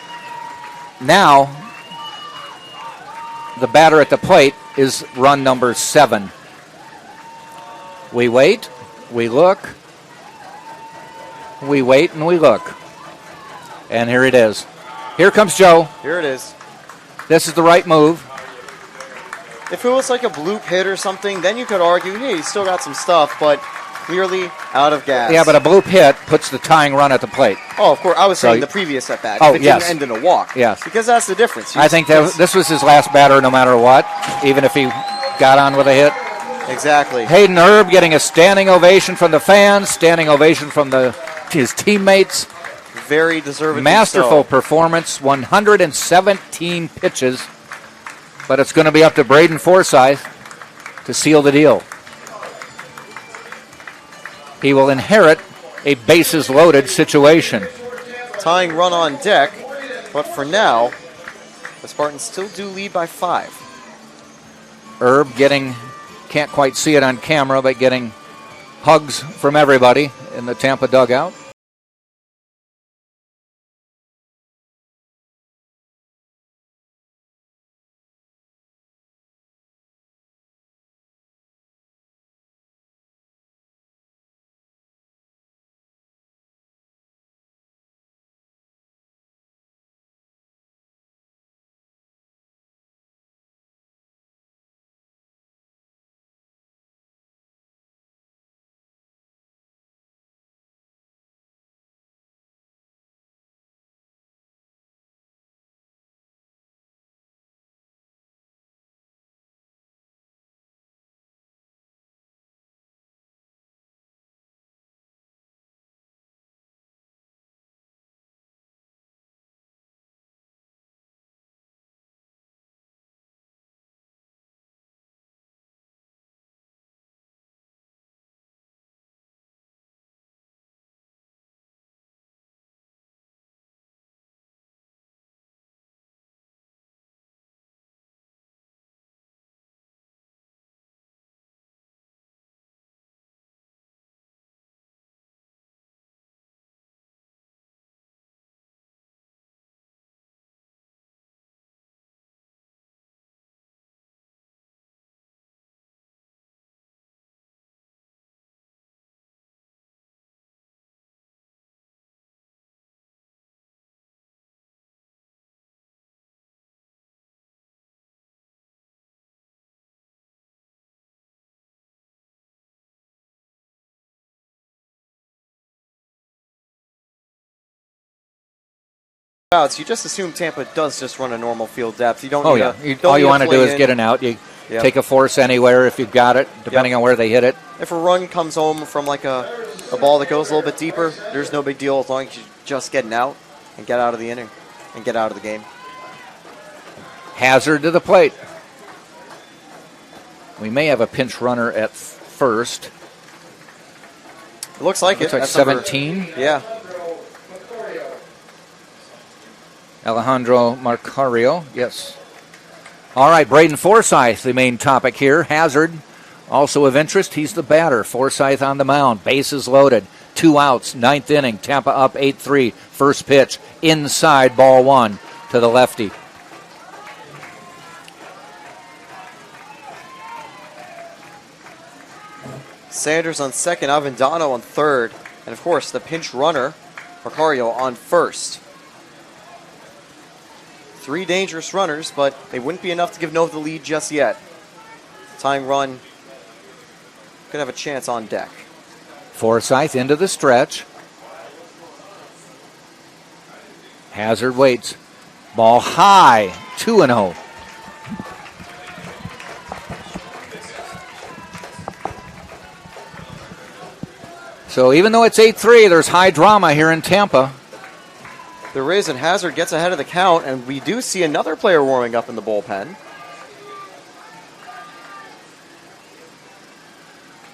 now the batter at the plate is run number 7. We wait. We look. We wait and we look. And here it is. Here comes Joe. Here it is. This is the right move. If it was like a bloop hit or something, then you could argue, hey, he's still got some stuff. But clearly out of gas. Yeah, but a bloop hit puts the tying run at the plate. Oh, of course. I was saying the previous at bat. If it didn't end in a walk. Yes. Because that's the difference. I think this was his last batter no matter what, even if he got on with a hit. Exactly. Hayden Erb getting a standing ovation from the fans, standing ovation from his teammates. Very deserving. Masterful performance, 117 pitches, but it's going to be up to Braden Forsyth to seal the deal. He will inherit a bases-loaded situation. Tying run on deck, but for now, the Spartans still do lead by 5. Erb can't quite see it on camera, but getting hugs from everybody in the Tampa dugout. You just assume Tampa does just run a normal field depth. You don't. Oh, need yeah. All you want to do is get an out. You take a force anywhere if you've got it, depending on where they hit it. If a run comes home from like a ball that goes a little bit deeper, there's no big deal as long as you just get an out and get out of the inning and get out of the game. Hazard to the plate. We may have a pinch runner at first. It looks like Looks it. like That's 17. Number, yeah. Alejandro Marcario, yes. All right, Braden Forsyth, the main topic here. Hazard, also of interest. He's the batter. Forsyth on the mound. Bases loaded. 2 outs. 9th inning. Tampa up 8-3. First pitch. Inside, ball 1 to the lefty. Sanders on second. Avendano on third. And, of course, the pinch runner, Marcario, on first. 3 dangerous runners, but they wouldn't be enough to give Nova the lead just yet. Tying run could have a chance on deck. Forsyth into the stretch. Hazard waits. Ball high. 2-0. So even though it's 8-3, there's high drama here in Tampa. There is, and Hazard gets ahead of the count, and we do see another player warming up in the bullpen.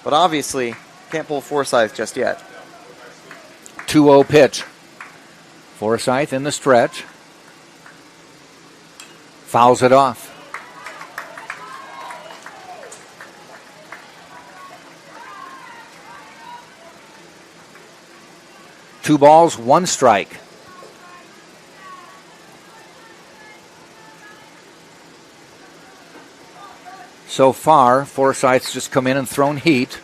But obviously, can't pull Forsyth just yet. 2-0 pitch. Forsyth in the stretch. Fouls it off. Two balls, 1 strike. So far, Forsyth's just come in and thrown heat.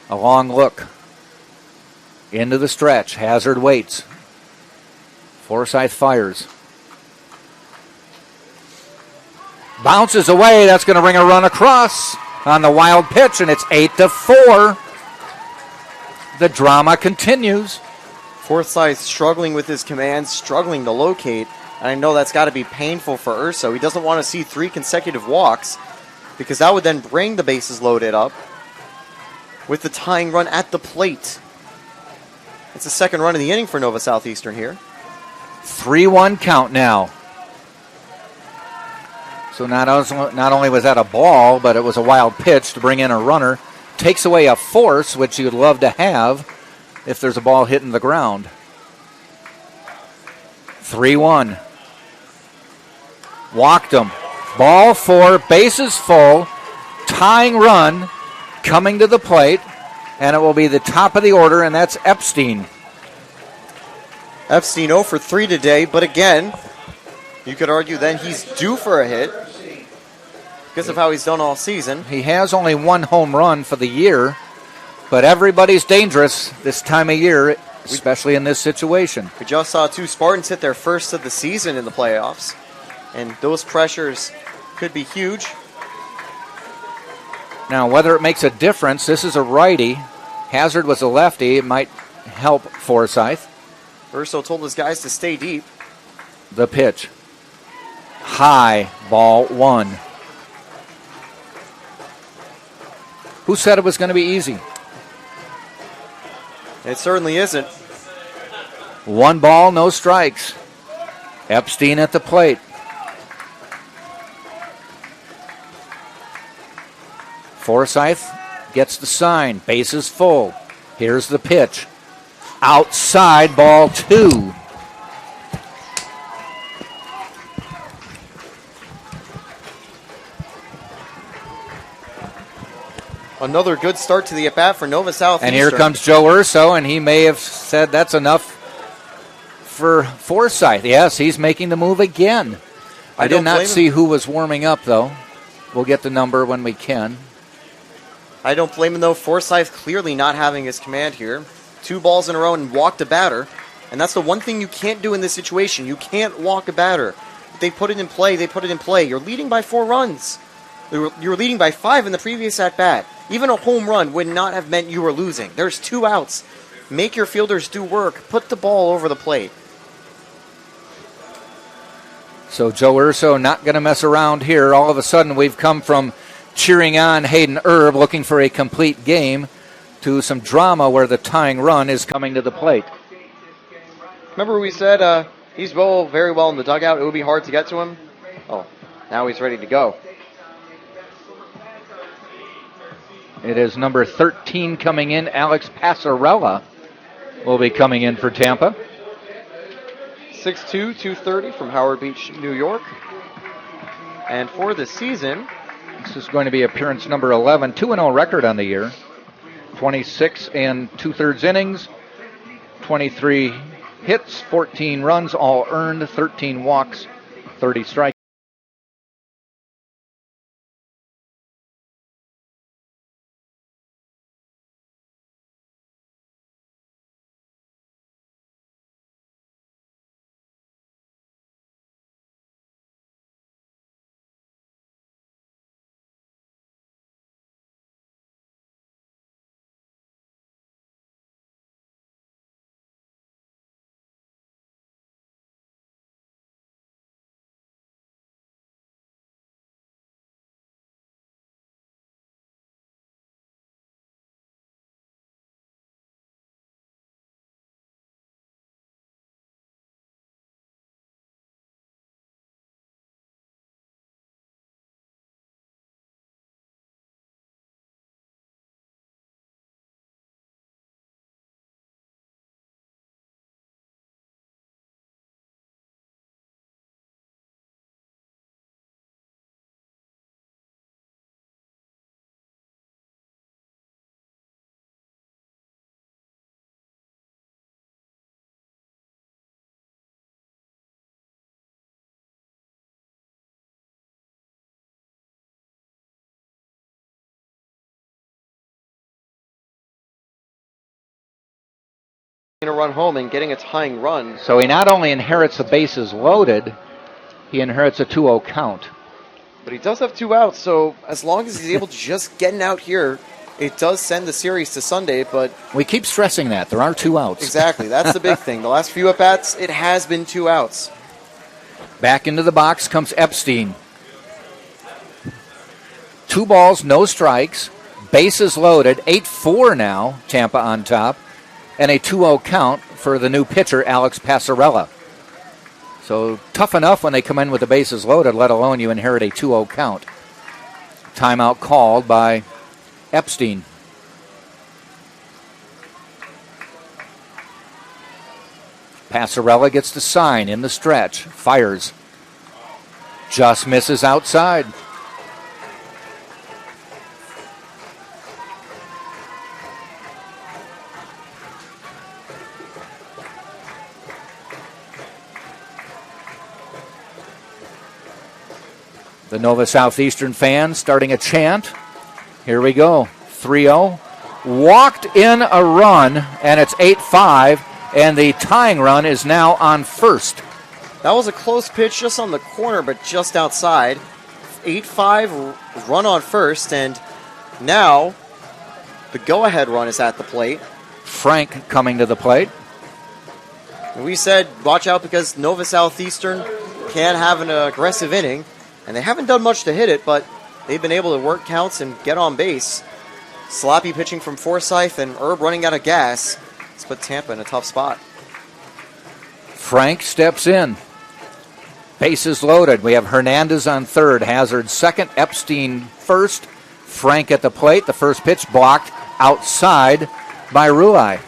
A long look. Into the stretch. Hazard waits. Forsyth fires. Bounces away. That's going to bring a run across on the wild pitch, and it's 8-4. The drama continues. Forsyth struggling with his commands, struggling to locate. And I know that's got to be painful for Urso. He doesn't want to see 3 consecutive walks because that would then bring the bases loaded up with the tying run at the plate. It's the second run of the inning for Nova Southeastern here. 3-1 count now. So not only was that a ball, but it was a wild pitch to bring in a runner. Takes away a force, which you'd love to have if there's a ball hitting the ground. 3-1. Walked him. Ball 4, bases full, tying run coming to the plate, and it will be the top of the order, and that's Epstein. Epstein 0 for 3 today, but again, you could argue then he's due for a hit because of how he's done all season. He has only 1 home run for the year, but everybody's dangerous this time of year, especially in this situation. We just saw 2 Spartans hit their first of the season in the playoffs, and those pressures could be huge. Now, whether it makes a difference, this is a righty. Hazard was a lefty. It might help Forsyth. Urso told his guys to stay deep. The pitch. High, ball 1. Who said it was going to be easy? It certainly isn't. 1 ball, no strikes. Epstein at the plate. Forsyth gets the sign. Bases full. Here's the pitch. Outside, ball 2. Another good start to the at-bat for Nova Southeastern. And here comes Joe Urso, and he may have said that's enough for Forsyth. Yes, he's making the move again. I did not see who was warming up, though. We'll get the number when we can. I don't blame him, though. Forsyth clearly not having his command here. 2 balls in a row and walked a batter. And that's the one thing you can't do in this situation. You can't walk a batter. If they put it in play, they put it in play. You're leading by 4 runs. You're leading by 5 in the previous at-bat. Even a home run would not have meant you were losing. There's 2 outs. Make your fielders do work. Put the ball over the plate. So Joe Urso not going to mess around here. All of a sudden, we've come from cheering on Hayden Erb, looking for a complete game, to some drama where the tying run is coming to the plate. Remember we said he's very well in the dugout. It would be hard to get to him. Oh, now he's ready to go. It is number 13 coming in. Alex Passarella will be coming in for Tampa. 6'2", 230 from Howard Beach, New York. And for the season, this is going to be appearance number 11. 2-0 record on the year. 26 and 2/3 innings. 23 hits, 14 runs, all earned, 13 walks, 30 strikes. going to run home and getting a tying run. So he not only inherits the bases loaded, he inherits a 2-0 count. But he does have 2 outs, so as long as he's able to just get an out here, it does send the series to Sunday. But we keep stressing that. There are 2 outs. Exactly. That's the big thing. The last few at-bats, it has been 2 outs. Back into the box comes Epstein. 2 balls, no strikes. Bases loaded. 8-4 now, Tampa on top. And a 2-0 count for the new pitcher, Alex Passarella. So tough enough when they come in with the bases loaded, let alone you inherit a 2-0 count. Timeout called by Epstein. Passarella gets the sign in the stretch. Fires. Just misses outside. The Nova Southeastern fans starting a chant. Here we go. 3-0. Walked in a run, and it's 8-5, and the tying run is now on first. That was a close pitch just on the corner, but just outside. 8-5 run on first, and now the go-ahead run is at the plate. Frank coming to the plate. We said watch out because Nova Southeastern can have an aggressive inning. And they haven't done much to hit it, but they've been able to work counts and get on base. Sloppy pitching from Forsyth and Herb running out of gas. It's put Tampa in a tough spot. Frank steps in. Bases loaded. We have Hernandez on third, Hazard second, Epstein first. Frank at the plate. The first pitch blocked outside by Rulai.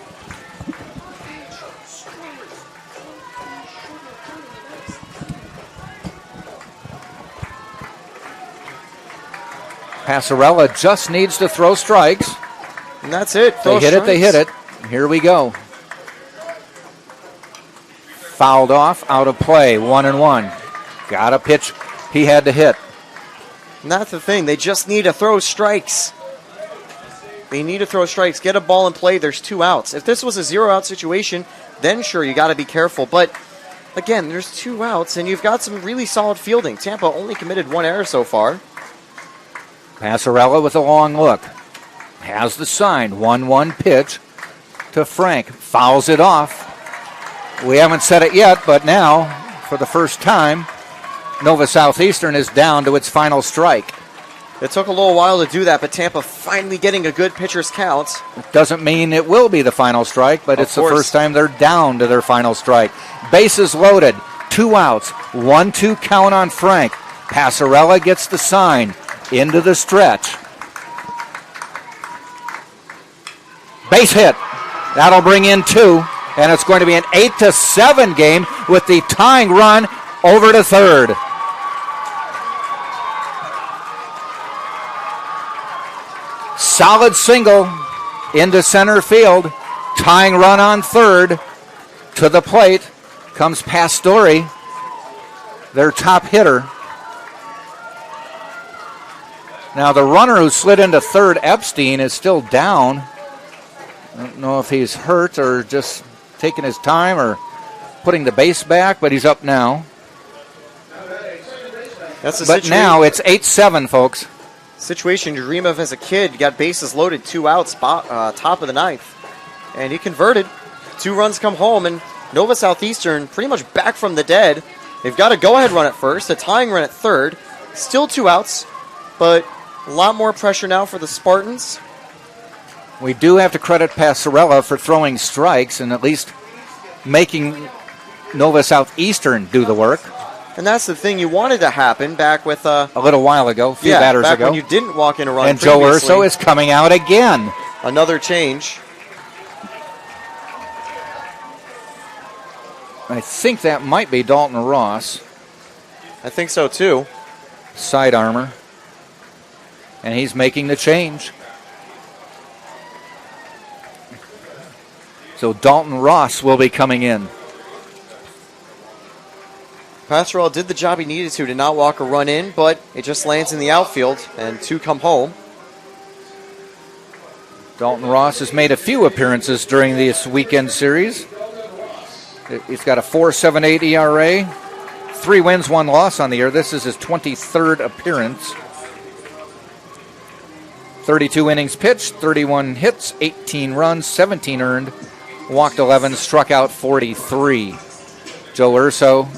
Passarella just needs to throw strikes. And that's it. They hit it. Here we go. Fouled off, out of play, 1-1. Got a pitch he had to hit. And that's the thing. They just need to throw strikes. They need to throw strikes. Get a ball in play. There's 2 outs. If this was a 0-out situation, then sure, you got to be careful. But again, there's 2 outs, and you've got some really solid fielding. Tampa only committed 1 error so far. Passarella with a long look. Has the sign. 1-1 pitch to Frank. Fouls it off. We haven't said it yet, but now, for the first time, Nova Southeastern is down to its final strike. It took a little while to do that, but Tampa finally getting a good pitcher's count. It doesn't mean it will be the final strike, but it's the first time they're down to their final strike. Bases loaded. 2 outs. 1-2 count on Frank. Passarella gets the sign. Into the stretch. Base hit. That'll bring in 2. And it's going to be an 8-7 game with the tying run over to third. Solid single into center field. Tying run on third. To the plate comes Pastore, their top hitter. Now, the runner who slid into third, Epstein, is still down. I don't know if he's hurt or just taking his time or putting the base back, but he's up now. But now it's 8-7, folks. Situation you dream of as a kid. You got bases loaded, 2 outs, top of the 9th. And he converted. 2 runs come home, and Nova Southeastern pretty much back from the dead. They've got a go-ahead run at first, a tying run at third. Still 2 outs, but a lot more pressure now for the Spartans. We do have to credit Passarella for throwing strikes and at least making Nova Southeastern do the work. And that's the thing you wanted to happen back with... a little while ago, a few batters ago. When you didn't walk in a run and Joe Urso is coming out again. Another change. I think that might be Dalton Ross. I think so, too. Side armor. And he's making the change. So Dalton Ross will be coming in. Passarella did the job he needed to not walk a run in, but it just lands in the outfield, and 2 come home. Dalton Ross has made a few appearances during this weekend series. He's got a 4.78 ERA, 3 wins, 1 loss on the year. This is his 23rd appearance. 32 innings pitched, 31 hits, 18 runs, 17 earned, walked 11, struck out 43. Joe Urso going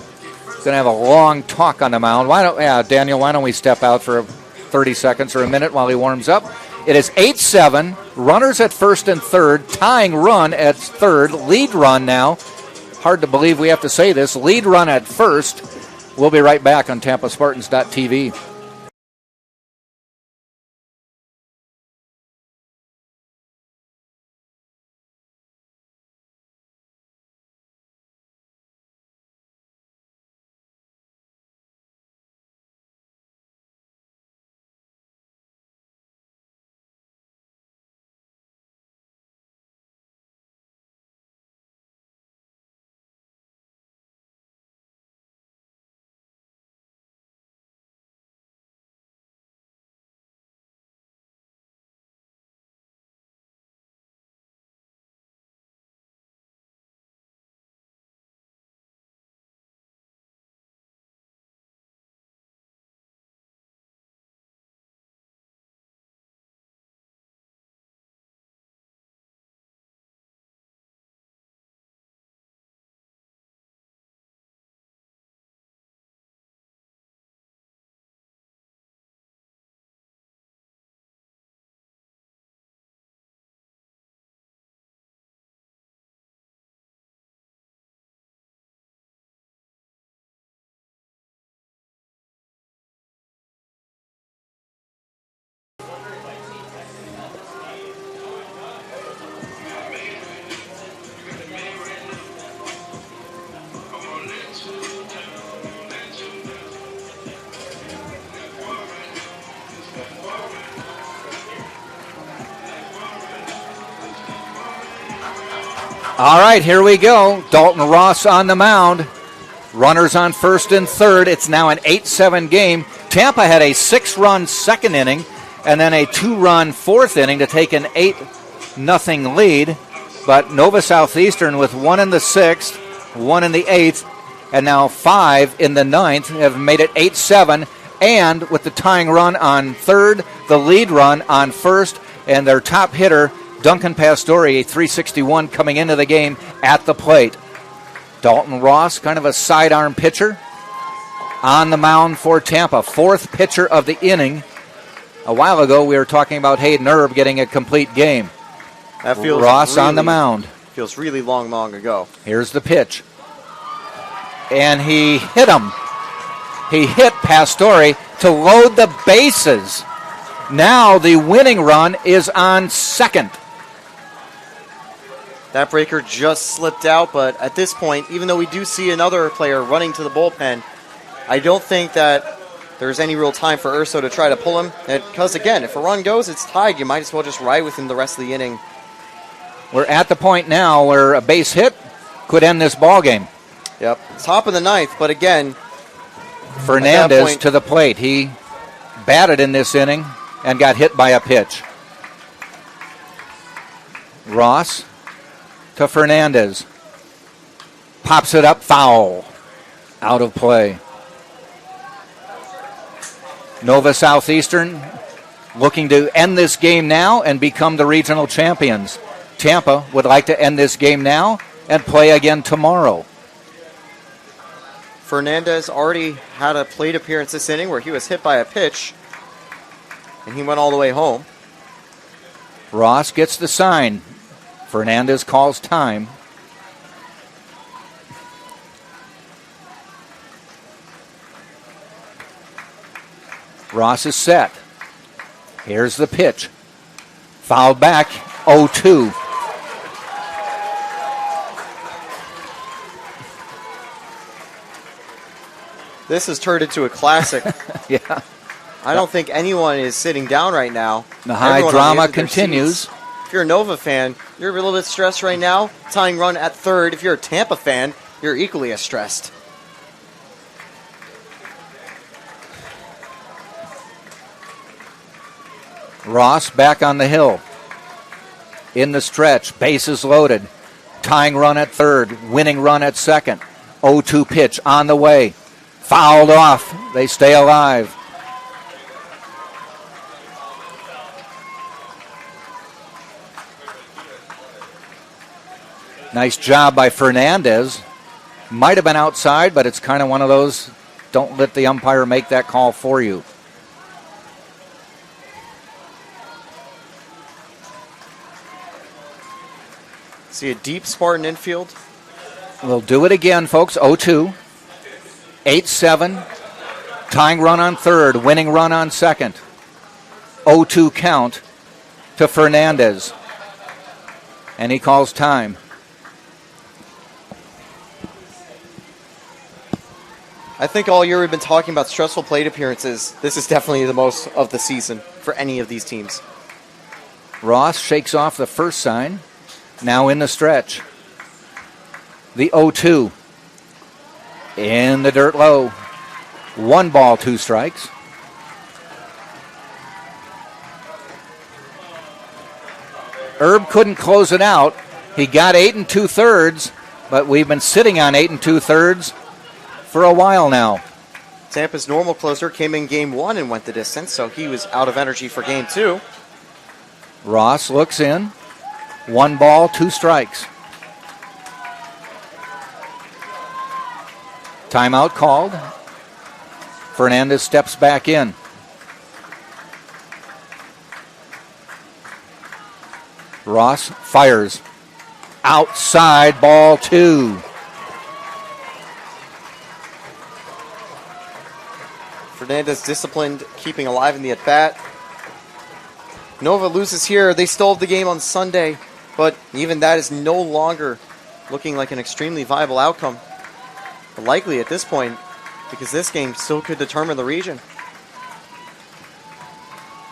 to have a long talk on the mound. Daniel, why don't we step out for 30 seconds or a minute while he warms up? It is 8-7, runners at first and third, tying run at third, lead run now. Hard to believe we have to say this, lead run at first. We'll be right back on TampaSpartans.tv. All right, here we go. Dalton Ross on the mound. Runners on first and third. It's now an 8-7 game. Tampa had a 6-run second inning and then a 2-run fourth inning to take an 8-0 lead. But Nova Southeastern with 1 in the 6th, 1 in the 8th, and now 5 in the 9th have made it 8-7. And with the tying run on third, the lead run on first, and their top hitter, Duncan Pastore, a .361 coming into the game at the plate. Dalton Ross, kind of a sidearm pitcher, on the mound for Tampa. 4th pitcher of the inning. A while ago, we were talking about Hayden Erb getting a complete game. That feels Ross really, on the mound. Feels really long ago. Here's the pitch. And he hit him. He hit Pastore to load the bases. Now the winning run is on second. That breaker just slipped out, but at this point, even though we do see another player running to the bullpen, I don't think that there's any real time for Urso to try to pull him. Because, again, if a run goes, it's tied. You might as well just ride with him the rest of the inning. We're at the point now where a base hit could end this ball game. Yep. Top of the 9th, but again, Fernandez to the plate. He batted in this inning and got hit by a pitch. Ross to Fernandez. Pops it up, foul. Out of play. Nova Southeastern looking to end this game now and become the regional champions. Tampa would like to end this game now and play again tomorrow. Fernandez already had a plate appearance this inning where he was hit by a pitch, and he went all the way home. Ross gets the sign. Fernandez calls time. Ross is set. Here's the pitch. Fouled back, 0-2. This has turned into a classic. Yeah. I don't think anyone is sitting down right now. The high drama continues. If you're a Nova fan, you're a little bit stressed right now. Tying run at third. If you're a Tampa fan, you're equally as stressed. Ross back on the hill. In the stretch, bases loaded. Tying run at third, winning run at second. 0-2 pitch on the way. Fouled off. They stay alive. Nice job by Fernandez. Might have been outside, but it's kind of one of those, don't let the umpire make that call for you. See a deep Spartan infield. We'll do it again, folks. 0-2. 8-7. Tying run on third. Winning run on second. 0-2 count to Fernandez. And he calls time. I think all year we've been talking about stressful plate appearances. This is definitely the most of the season for any of these teams. Ross shakes off the first sign. Now in the stretch. The 0-2. In the dirt low. 1 ball, 2 strikes. Herb couldn't close it out. He got 8 2/3, but we've been sitting on 8 2/3 for a while now. Tampa's normal closer came in game 1 and went the distance, so he was out of energy for game 2. Ross looks in. 1 ball, 2 strikes. Timeout called. Fernandez steps back in. Ross fires. Outside, ball 2. Fernandez disciplined, keeping alive in the at-bat. Nova loses here. They stole the game on Sunday, but even that is no longer looking like an extremely viable outcome. But likely at this point, because this game still could determine the region.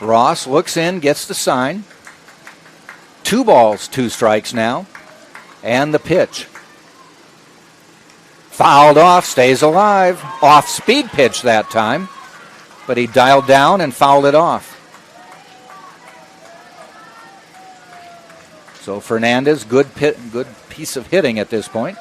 Ross looks in, gets the sign. 2 balls, 2 strikes now. And the pitch. Fouled off, stays alive. Off-speed pitch that time. But he dialed down and fouled it off. So Fernandez, good piece of hitting at this point.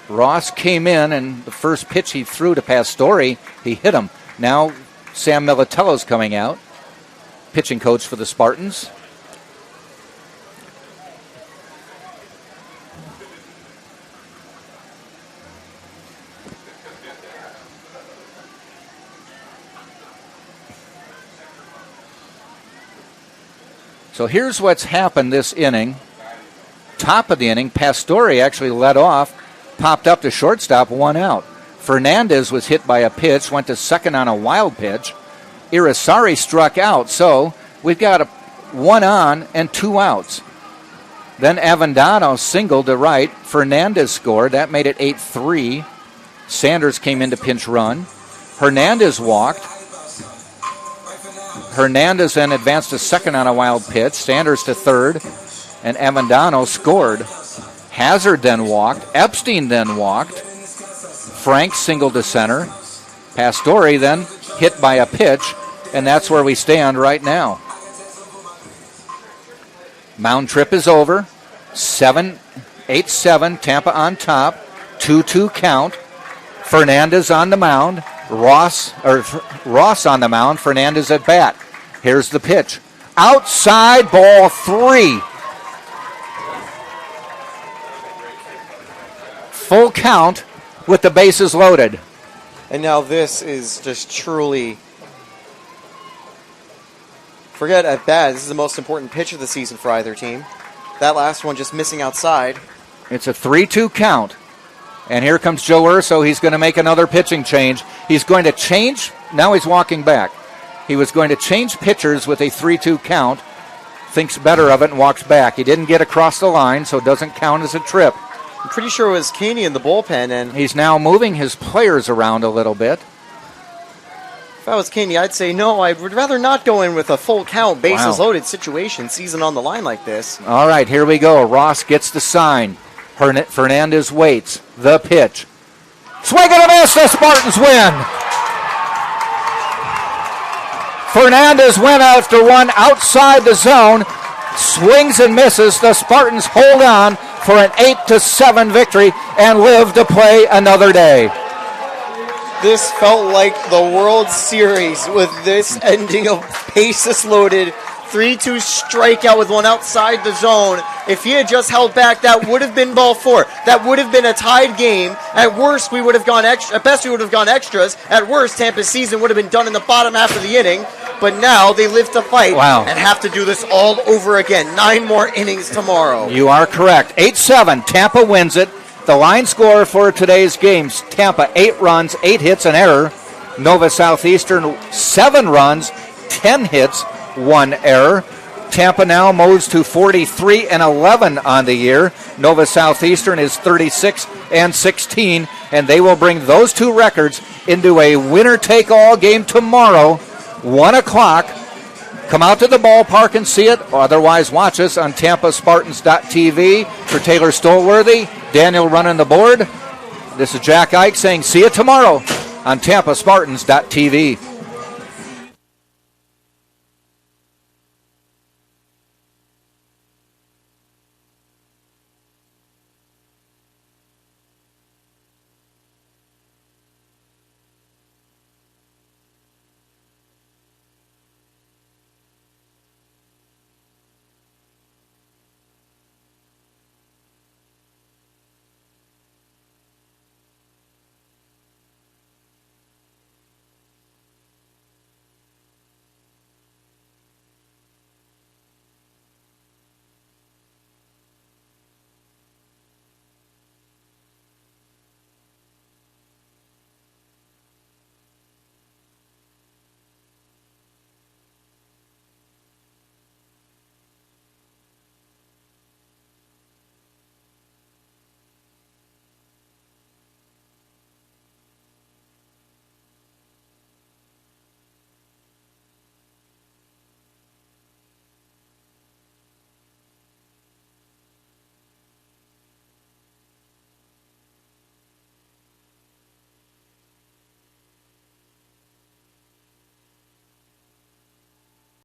Ross came in, and the first pitch he threw to Pastore, he hit him. Now Sam Militello's coming out, pitching coach for the Spartans. So here's what's happened this inning. Top of the inning, Pastore actually led off, popped up to shortstop, 1 out. Fernandez was hit by a pitch, went to second on a wild pitch. Irisari struck out, so we've got 1 on and 2 outs. Then Avendano singled to right. Fernandez scored. That made it 8-3. Sanders came in to pinch run. Hernandez walked. Hernandez then advanced to second on a wild pitch. Sanders to third. And Avendano scored. Hazard then walked. Epstein then walked. Frank singled to center. Pastore then hit by a pitch, and that's where we stand right now. Mound trip is over. 8-7, Tampa on top. 2-2 count. Fernandez on the mound. Ross on the mound. Fernandez at bat. Here's the pitch. Outside, ball 3. Full count with the bases loaded. And now this is just truly, forget at bat, this is the most important pitch of the season for either team. That last one just missing outside. It's a 3-2 count. And here comes Joe Urso. He's going to make another pitching change. He's going to change. Now he's walking back. He was going to change pitchers with a 3-2 count. Thinks better of it and walks back. He didn't get across the line, so it doesn't count as a trip. I'm pretty sure it was Caney in the bullpen, and he's now moving his players around a little bit. If I was Caney, I'd say no. I would rather not go in with a full count, bases loaded situation, season on the line like this. All right, here we go. Ross gets the sign. Fernandez waits. The pitch. Swing and a miss. The Spartans win. Fernandez went after one outside the zone. Swings and misses. The Spartans hold on for an 8-7 victory and live to play another day. This felt like the World Series with this ending of bases-loaded 3-2 strikeout with one outside the zone. If he had just held back, that would have been ball 4. That would have been a tied game. At worst, we would have gone extra. At best, we would have gone extras. At worst, Tampa's season would have been done in the bottom half of the inning. But now they live to fight and have to do this all over again. 9 more innings tomorrow. You are correct. 8-7. Tampa wins it. The line score for today's games: Tampa 8 runs, 8 hits, an error. Nova Southeastern 7 runs, 10 hits, 1 error. Tampa now moves to 43-11 on the year. Nova Southeastern is 36-16, and they will bring those 2 records into a winner-take-all game tomorrow, 1 o'clock. Come out to the ballpark and see it, or otherwise watch us on TampaSpartans.tv. For Taylor Stolworthy, Daniel running the board, this is Jack Ike saying see you tomorrow on TampaSpartans.tv.